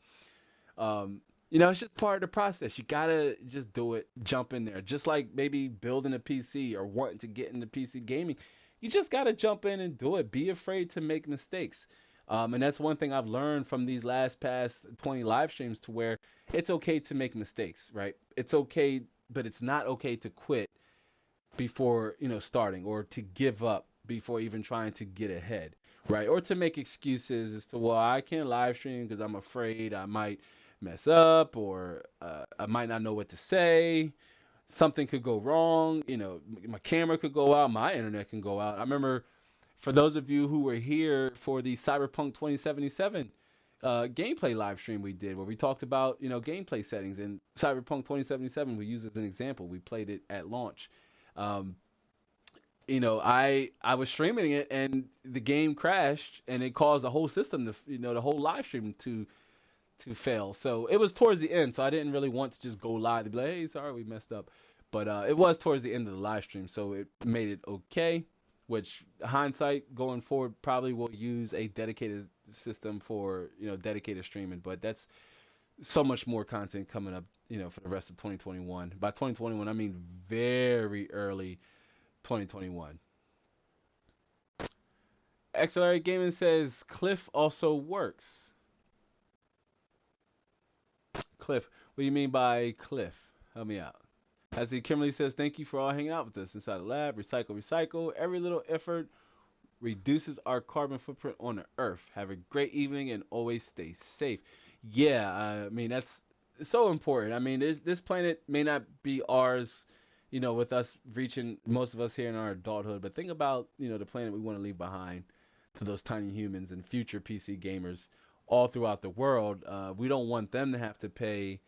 it's just part of the process. You gotta just do it, jump in there. Just like maybe building a PC or wanting to get into PC gaming, you just gotta jump in and do it. Be afraid to make mistakes. And that's one thing I've learned from these past 20 live streams, to where it's okay to make mistakes, right? It's okay, but it's not okay to quit before starting, or to give up before even trying to get ahead, right? Or to make excuses as to, well, I can't live stream because I'm afraid I might mess up, or I might not know what to say. Something could go wrong, my camera could go out, my internet can go out. I remember For those of you who were here for the Cyberpunk 2077 gameplay live stream we did, where we talked about gameplay settings, and Cyberpunk 2077 we used as an example. We played it at launch. Um, I was streaming it and the game crashed and it caused the whole system to the whole live stream to fail. So it was towards the end, so I didn't really want to just go live to be like, hey, sorry, we messed up. But it was towards the end of the live stream, so it made it okay. Which hindsight going forward probably will use a dedicated system for dedicated streaming. But that's so much more content coming up for the rest of 2021. By 2021, I mean very early 2021. Accelerate Gaming says Cliff also works. Cliff, what do you mean by Cliff? Help me out. As the Kimberly says, thank you for all hanging out with us inside the lab. Recycle, recycle. Every little effort reduces our carbon footprint on the earth. Have a great evening and always stay safe. Yeah, I mean, that's so important. I mean, this planet may not be ours, with us reaching most of us here in our adulthood, but think about, the planet we want to leave behind to those tiny humans and future PC gamers all throughout the world. We don't want them to have to pay,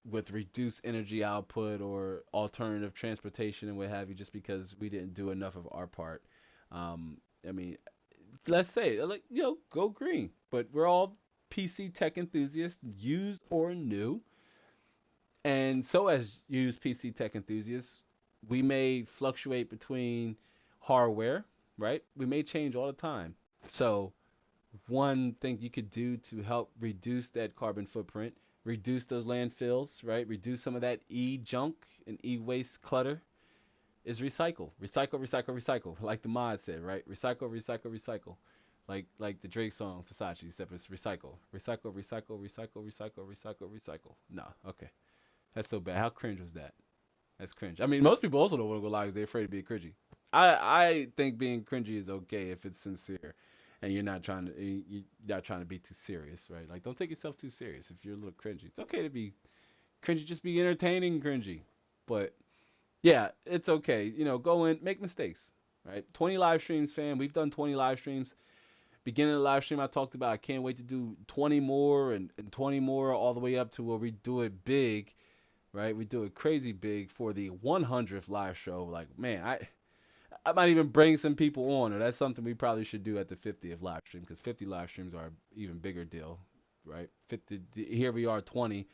with reduced energy output or alternative transportation and what have you, just because we didn't do enough of our part. I mean, let's say, like, go green. But we're all PC tech enthusiasts, used or new. And so, as used PC tech enthusiasts, we may fluctuate between hardware, right? We may change all the time. So, one thing you could do to help reduce that carbon footprint, reduce those landfills, right? Reduce some of that e-junk and e-waste clutter is recycle. Recycle, recycle, recycle. Like the mod said, right? Recycle, recycle, recycle. Like the Drake song Versace, except it's recycle. Recycle, recycle, recycle, recycle, recycle, recycle. No, okay. That's so bad. How cringe was that? That's cringe. I mean, most people also don't want to go live because they're afraid of being cringy. I think being cringy is okay if it's sincere, and you're not trying to be too serious, right? Like, don't take yourself too serious. If you're a little cringy, it's okay to be cringy. Just be entertaining cringy. But yeah, it's okay. Go in, make mistakes, right? 20 live streams, fam. We've done 20 live streams. Beginning of the live stream, I talked about I can't wait to do 20 more and 20 more all the way up to where we do it big, right? We do it crazy big for the 100th live show. Like, man, I might even bring some people on, or that's something we probably should do at the 50th live stream, because 50 live streams are an even bigger deal, right? 50, here we are 20,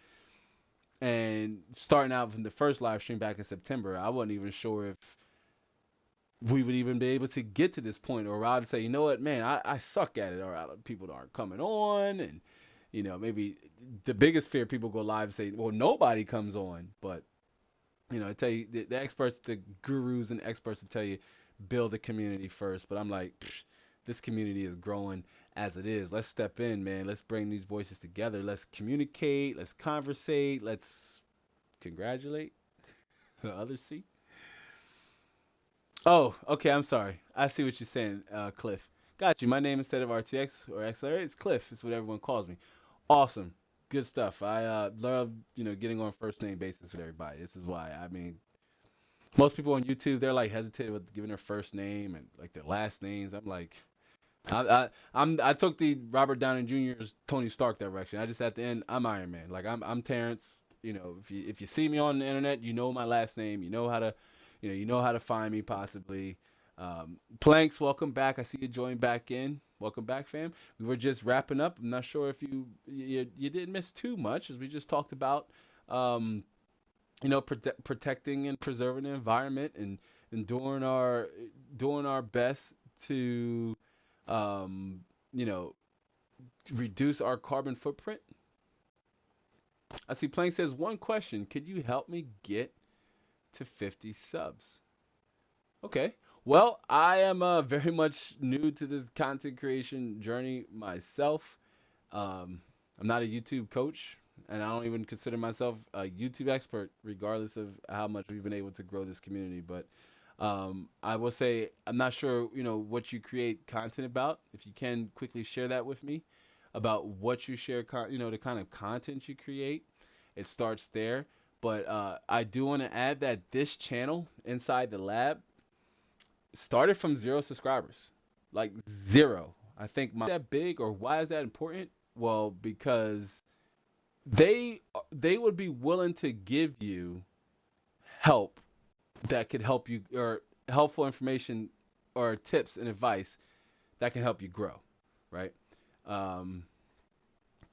and starting out from the first live stream back in September, I wasn't even sure if we would even be able to get to this point, or I'd say, you know what, man, I suck at it, or people aren't coming on, and maybe the biggest fear people go live and say, well, nobody comes on, but I tell you, the experts, the gurus and experts will tell you, build a community first. But I'm like, this community is growing as it is. Let's step in, man. Let's bring these voices together. Let's communicate. Let's conversate. Let's congratulate the others. See? Oh, okay. I'm sorry. I see what you're saying, Cliff. Got you. My name instead of RTX or XLR, it's Cliff. It's what everyone calls me. Awesome. Good stuff. I love, getting on first name basis with everybody. This is why. I mean, most people on YouTube, they're like hesitant with giving their first name and like their last names. I'm like, I took the Robert Downey Jr.'s Tony Stark direction. I just at the end, I'm Iron Man. Like I'm Terrence. If you see me on the internet, you know my last name. You know how to, you know how to find me possibly. Planks, welcome back. I see you joined back in. Welcome back, fam. We were just wrapping up. I'm not sure if you didn't miss too much, as we just talked about, protecting and preserving the environment, and doing our best to, um, you know, reduce our carbon footprint. I see Plank says, one question: could you help me get to 50 subs? Okay. Well, I am very much new to this content creation journey myself. I'm not a YouTube coach, and I don't even consider myself a YouTube expert, regardless of how much we've been able to grow this community. But I will say I'm not sure, what you create content about. If you can quickly share that with me about what you share, the kind of content you create. It starts there. But I do want to add that this channel inside the lab started from 0 subscribers, like 0. I think my that big, or why is that important? Well, because they would be willing to give you help that could help you, or helpful information or tips and advice that can help you grow, right? Um,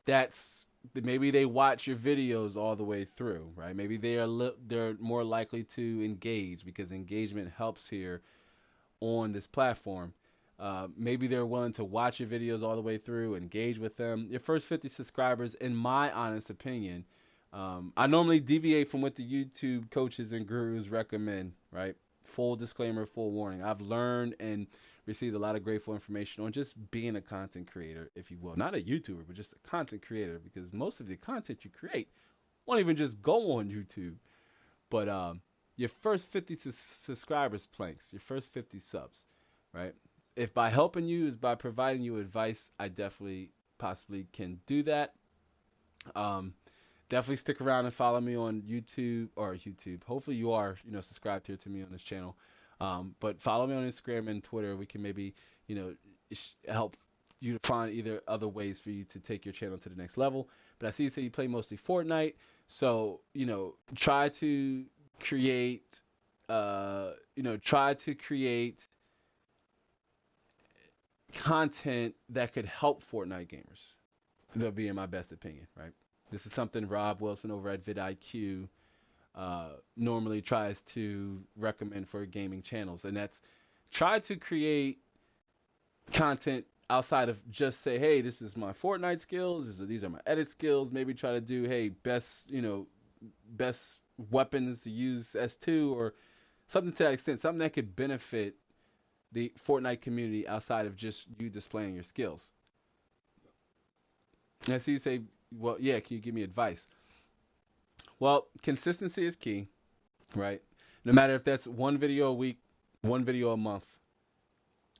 that's maybe they watch your videos all the way through, right? Maybe they're more likely to engage because engagement helps here on this platform. Maybe they're willing to watch your videos all the way through, engage with them. Your first 50 subscribers, in my honest opinion, I normally deviate from what the YouTube coaches and gurus recommend, right? Full disclaimer, full warning. I've learned and received a lot of grateful information on just being a content creator, if you will. Not a YouTuber, but just a content creator, because most of the content you create won't even just go on YouTube. But your first 50 subscribers planks, your first 50 subs, right? If by helping you is by providing you advice, I definitely possibly can do that. Um, Definitely stick around and follow me on YouTube, or YouTube. Hopefully you are, subscribed here to me on this channel. But follow me on Instagram and Twitter. We can maybe, you know, help you to find either other ways for you to take your channel to the next level. But I see you say you play mostly Fortnite, so try to create, try to create content that could help Fortnite gamers. That'll be in my best opinion, right? This is something Rob Wilson over at vidIQ normally tries to recommend for gaming channels, and that's try to create content outside of just say, hey, this is my Fortnite skills, these are my edit skills. Maybe try to do, hey, best weapons to use S2, or something to that extent, something that could benefit the Fortnite community outside of just you displaying your skills. And I see you say, well, yeah, can you give me advice? Well, consistency is key, right? No matter if that's one video a week, one video a month,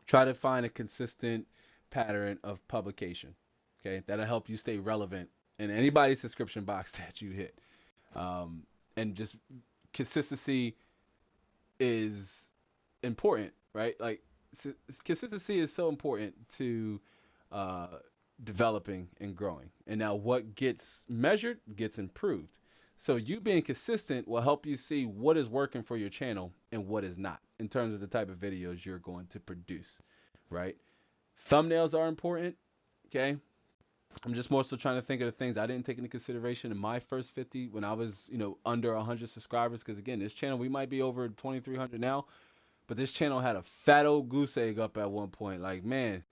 try to find a consistent pattern of publication, okay? That'll help you stay relevant in anybody's subscription box that you hit. And just consistency is important, right? Like, consistency is so important to developing and growing. And now what gets measured gets improved. So you being consistent will help you see what is working for your channel and what is not in terms of the type of videos you're going to produce, right? Thumbnails are important, okay? I'm just more so trying to think of the things I didn't take into consideration in my first 50 when I was, under 100 subscribers. Because again, this channel, we might be over 2,300 now, but this channel had a fat old goose egg up at one point. Like, man,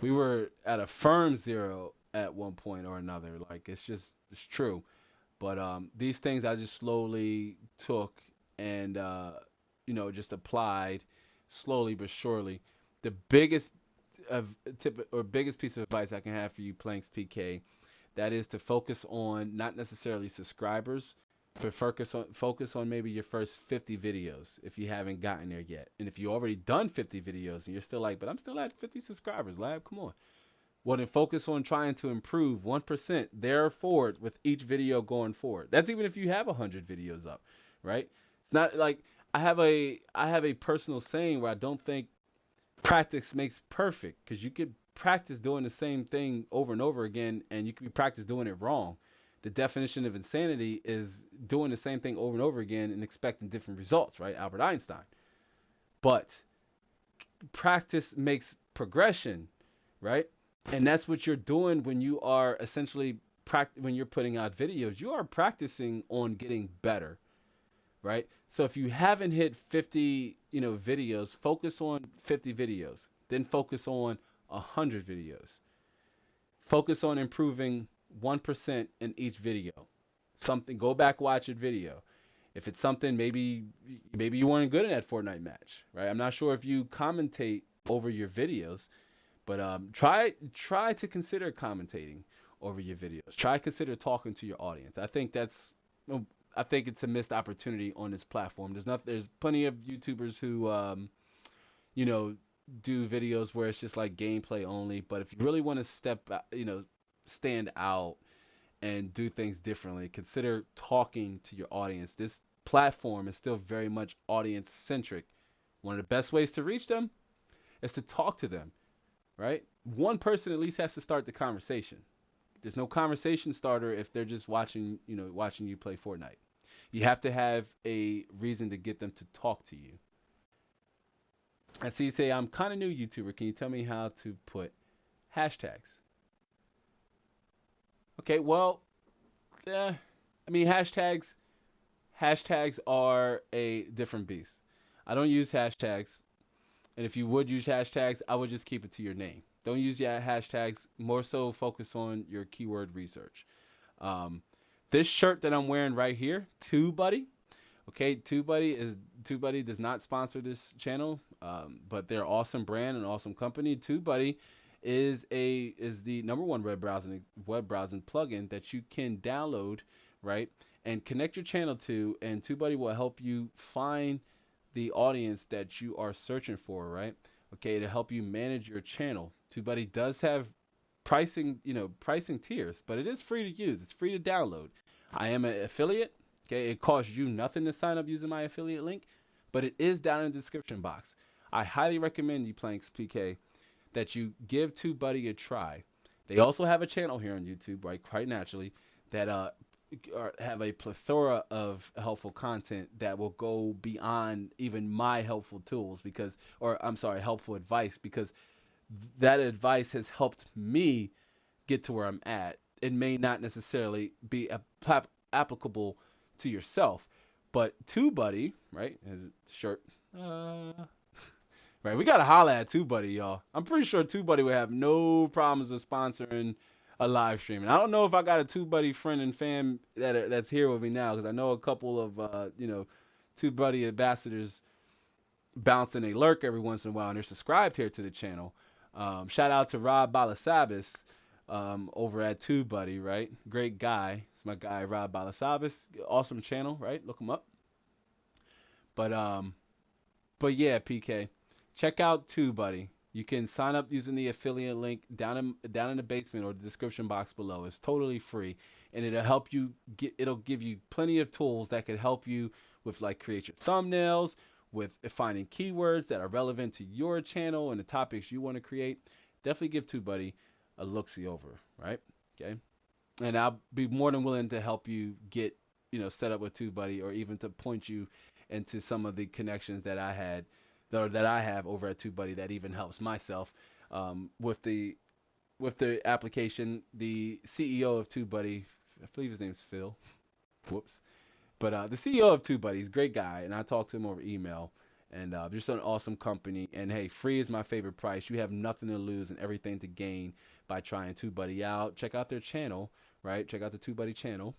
we were at a firm 0 at one point or another. Like, it's true. But these things I just slowly took and just applied slowly but surely. The biggest biggest piece of advice I can have for you, Planks PK, that is to focus on not necessarily subscribers, but focus on maybe your first 50 videos if you haven't gotten there yet. And if you already done 50 videos and you're still like, but I'm still at 50 subscribers, lab, come on. Well, then focus on trying to improve 1% there forward with each video going forward. That's even if you have 100 videos up, right? It's not like I have a personal saying where I don't think practice makes perfect, because you could practice doing the same thing over and over again, and you could practice doing it wrong. The definition of insanity is doing the same thing over and over again and expecting different results, right? Albert Einstein. But practice makes progression, right? And that's what you're doing when you are essentially when you're putting out videos. You are practicing on getting better, right? So if you haven't hit 50, videos, focus on 50 videos. Then focus on 100 videos. Focus on improving 1% in each video. Go back, watch a video. If it's something, maybe you weren't good in that Fortnite match, right? I'm not sure if you commentate over your videos, but try to consider commentating over your videos. Try to consider talking to your audience. I think it's a missed opportunity on this platform. There's plenty of YouTubers who do videos where it's just like gameplay only. But if you really want to stand out and do things differently, consider talking to your audience. This platform is still very much audience centric One of the best ways to reach them is to talk to them, right? One person at least has to start the conversation. There's no conversation starter if they're just watching, watching you play Fortnite. You have to have a reason to get them to talk to you. I see you say, I'm kind of new YouTuber. Can you tell me how to put hashtags? Okay, well, I mean, hashtags are a different beast. I don't use hashtags. And if you would use hashtags, I would just keep it to your name. Don't use your hashtags. More so focus on your keyword research. This shirt that I'm wearing right here, TubeBuddy. Okay, TubeBuddy does not sponsor this channel, but they're an awesome brand and awesome company. TubeBuddy is the number one web browsing plugin that you can download, right, and connect your channel to, and TubeBuddy will help you find the audience that you are searching for, right? Okay, to help you manage your channel. TubeBuddy does have pricing tiers, but it is free to use. It's free to download. I am an affiliate. Okay, it costs you nothing to sign up using my affiliate link, but it is down in the description box. I highly recommend you, Planks PK, that you give TubeBuddy a try. They also have a channel here on YouTube, right, quite naturally, that have a plethora of helpful content that will go beyond even my helpful tools helpful advice, because that advice has helped me get to where I'm at. It may not necessarily be applicable to yourself, but TubeBuddy, right, his shirt, right, we gotta holla at TubeBuddy, y'all. I'm pretty sure TubeBuddy would have no problems with sponsoring a live stream. And I don't know if I got a TubeBuddy friend and fan that's here with me now, because I know a couple of TubeBuddy ambassadors bounce and they lurk every once in a while, and they're subscribed here to the channel. Shout out to Rob Balasabas over at TubeBuddy, right? Great guy. It's my guy Rob Balasabas. Awesome channel, right? Look him up. But yeah, PK, check out TubeBuddy. You can sign up using the affiliate link down in the basement or the description box below. It's totally free, and it'll give you plenty of tools that can help you with, like, create your thumbnails, with finding keywords that are relevant to your channel and the topics you want to create. Definitely give TubeBuddy a look-see over, right? Okay, and I'll be more than willing to help you get set up with TubeBuddy, or even to point you into some of the connections that I have over at TubeBuddy that even helps myself with the application. The CEO of TubeBuddy, I believe his name's Phil. Whoops. But the CEO of TubeBuddy is a great guy, and I talked to him over email, and just an awesome company. And hey, free is my favorite price. You have nothing to lose and everything to gain by trying TubeBuddy out. Check out their channel, right? Check out the TubeBuddy channel,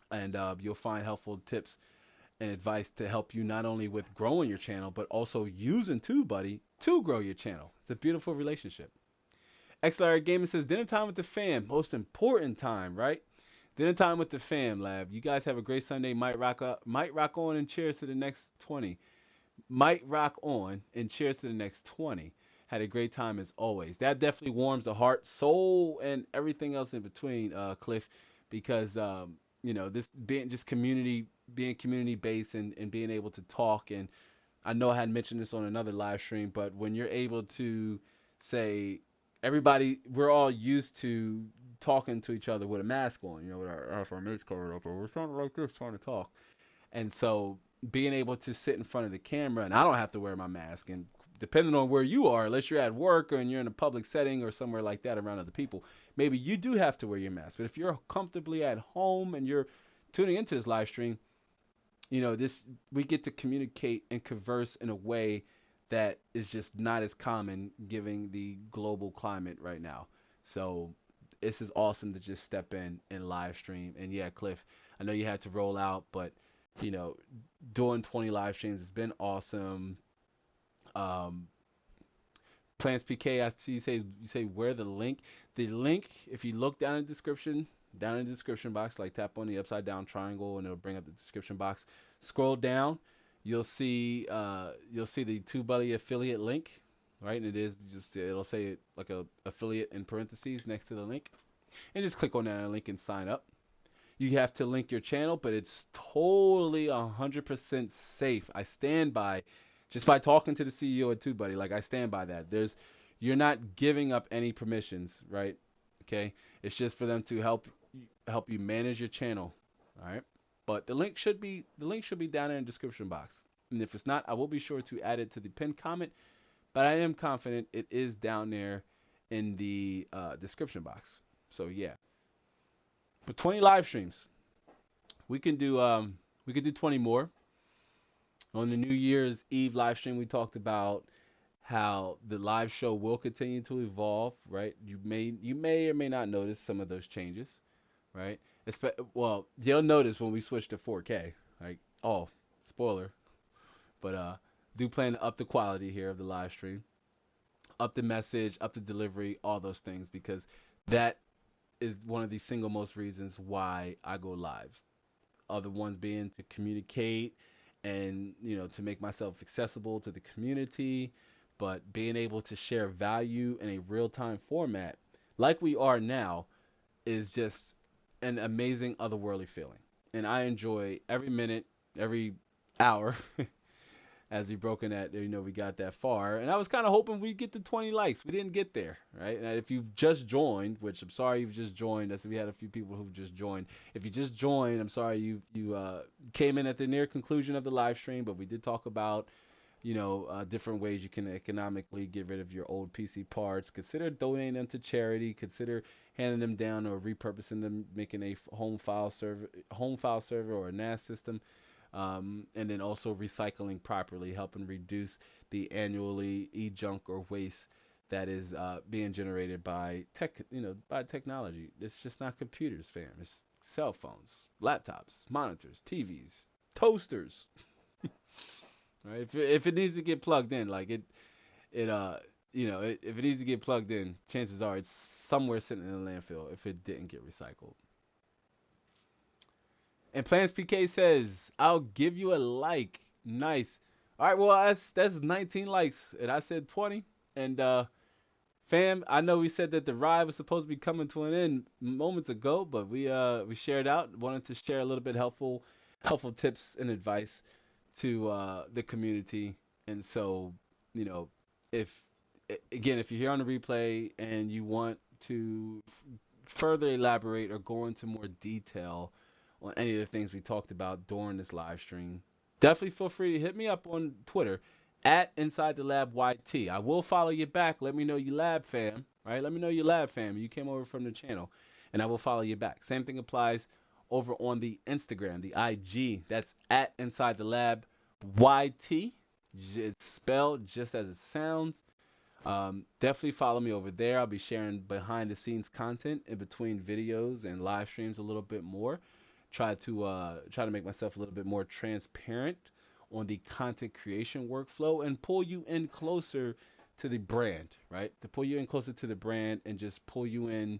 and you'll find helpful tips and advice to help you not only with growing your channel, but also using TubeBuddy to grow your channel. It's a beautiful relationship. XLR Gaming says, dinner time with the fam, most important time, right? Dinner time with the fam, lab. You guys have a great Sunday. Might rock on, and cheers to the next 20. Might rock on, and cheers to the next 20. Had a great time as always. That definitely warms the heart, soul, and everything else in between, Cliff, because this being community based and being able to talk. And I know I had mentioned this on another live stream, but when you're able to say, we're all used to talking to each other with a mask on, with our mates covered up, or we're sounding like this trying to talk. And so being able to sit in front of the camera, and I don't have to wear my mask, and depending on where you are, unless you're at work or you're in a public setting or somewhere like that around other people, maybe you do have to wear your mask. But if you're comfortably at home and you're tuning into this live stream, we get to communicate and converse in a way that is just not as common given the global climate right now. So this is awesome to just step in and live stream. And yeah, Cliff, I know you had to roll out, but doing 20 live streams has been awesome. Plants PK, I see you say where the link. The link, if you look down in the description box, like tap on the upside down triangle and it'll bring up the description box. Scroll down, you'll see the TubeBuddy affiliate link, right? And it'll say it like a affiliate in parentheses next to the link, and just click on that link and sign up. You have to link your channel, but it's totally 100% safe. I stand by just by talking to the CEO of TubeBuddy. Like, I stand by that. You're not giving up any permissions, right? Okay, it's just for them to help you manage your channel. All right, but the link should be down in the description box. And if it's not, I will be sure to add it to the pinned comment. But I am confident it is down there in the description box. So yeah, but 20 live streams, we can do 20 more. On the New Year's Eve live stream, we talked about how the live show will continue to evolve, right? You may or may not notice some of those changes, right? Well, you'll notice when we switch to 4K, like, oh, spoiler, but do plan to up the quality here of the live stream, up the message, up the delivery, all those things, because that is one of the single most reasons why I go lives. Other ones being to communicate and, to make myself accessible to the community, but being able to share value in a real-time format like we are now is just an amazing otherworldly feeling. And I enjoy every minute, every hour as we broken that, we got that far. And I was kind of hoping we'd get to 20 likes. We didn't get there, right? And if you've just joined, which I'm sorry you've just joined, we had a few people who've just joined. If you just joined, I'm sorry you came in at the near conclusion of the live stream, but we did talk about, different ways you can economically get rid of your old PC parts. Consider donating them to charity. Consider handing them down or repurposing them, making a home file server or a NAS system. And then also recycling properly, helping reduce the annually e-junk or waste that is being generated by technology. It's just not computers, fam. It's cell phones, laptops, monitors, TVs, toasters. Right? If it needs to get plugged in, like if it needs to get plugged in, chances are it's somewhere sitting in a landfill if it didn't get recycled. And Plans PK says, I'll give you a like. Nice. All right, well, that's 19 likes. And I said 20. And, fam, I know we said that the ride was supposed to be coming to an end moments ago, but we shared out. Wanted to share a little bit helpful tips and advice to the community. And so, if you're here on the replay and you want to further elaborate or go into more detail on any of the things we talked about during this live stream, definitely feel free to hit me up on Twitter at Inside the Lab YT. I will follow you back. Let me know you lab fam, right? Let me know you lab fam. You came over from the channel, and I will follow you back. Same thing applies over on the Instagram, the IG. That's at Inside the Lab YT. It's spelled just as it sounds. Definitely follow me over there. I'll be sharing behind the scenes content in between videos and live streams a little bit more. Try to make myself a little bit more transparent on the content creation workflow and pull you in closer to the brand, right? To pull you in closer to the brand and just pull you in,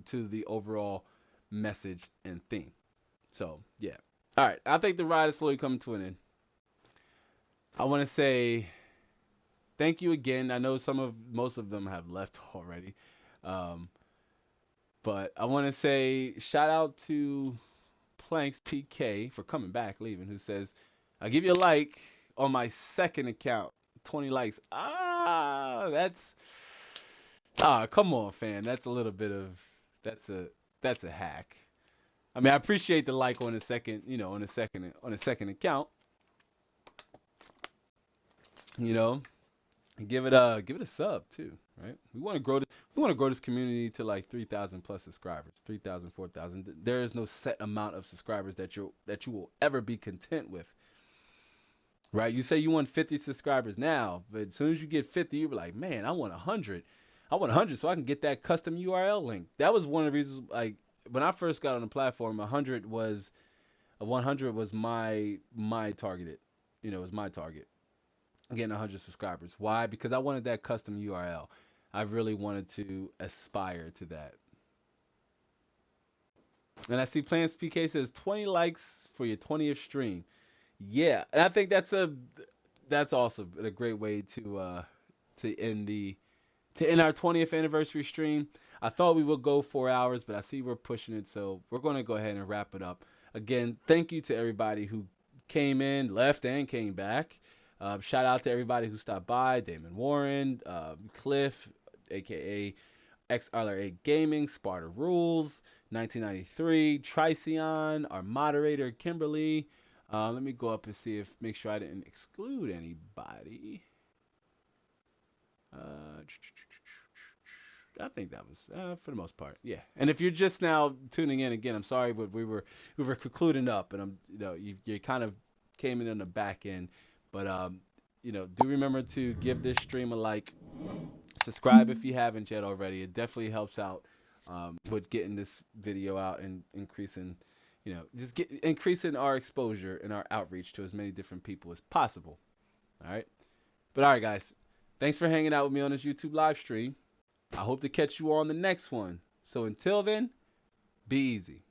to the overall message and theme. So yeah. All right. I think the ride is slowly coming to an end. I want to say thank you again. I know most of them have left already. But I want to say shout out to Planks PK for coming back, leaving, who says, I'll give you a like on my second account. 20 likes. Come on, fam. That's a little bit of, that's a hack. I mean, I appreciate the like on the second, on the second account. Give it a sub too, right? We want to grow this community to like 3,000 plus subscribers, 3,000, 4,000. There is no set amount of subscribers that you will ever be content with, right? You say you want 50 subscribers now, but as soon as you get 50, you're like, man, I want 100. I want 100 so I can get that custom URL link. That was one of the reasons, like, when I first got on the platform, 100 was my targeted, was my target. Getting 100 subscribers. Why? Because I wanted that custom URL. I really wanted to aspire to that. And I see Plans PK says 20 likes for your 20th stream. Yeah, and I think that's also a great way to end our 20th anniversary stream. I thought we would go 4 hours, but I see we're pushing it, so we're going to go ahead and wrap it up. Again, thank you to everybody who came in, left, and came back. Shout out to everybody who stopped by. Damon Warren, Cliff, aka XLR8 Gaming, Sparta Rules, 1993, Tricion, our moderator Kimberly. Let me go up and see if make sure I didn't exclude anybody. I think that was for the most part, yeah. And if you're just now tuning in again, I'm sorry, but we were concluding up, and you kind of came in on the back end, but do remember to give this stream a like, subscribe if you haven't yet already. It definitely helps out with getting this video out and increasing, increasing our exposure and our outreach to as many different people as possible. All right, but all right, guys, thanks for hanging out with me on this YouTube live stream. I hope to catch you all on the next one. So until then, be easy.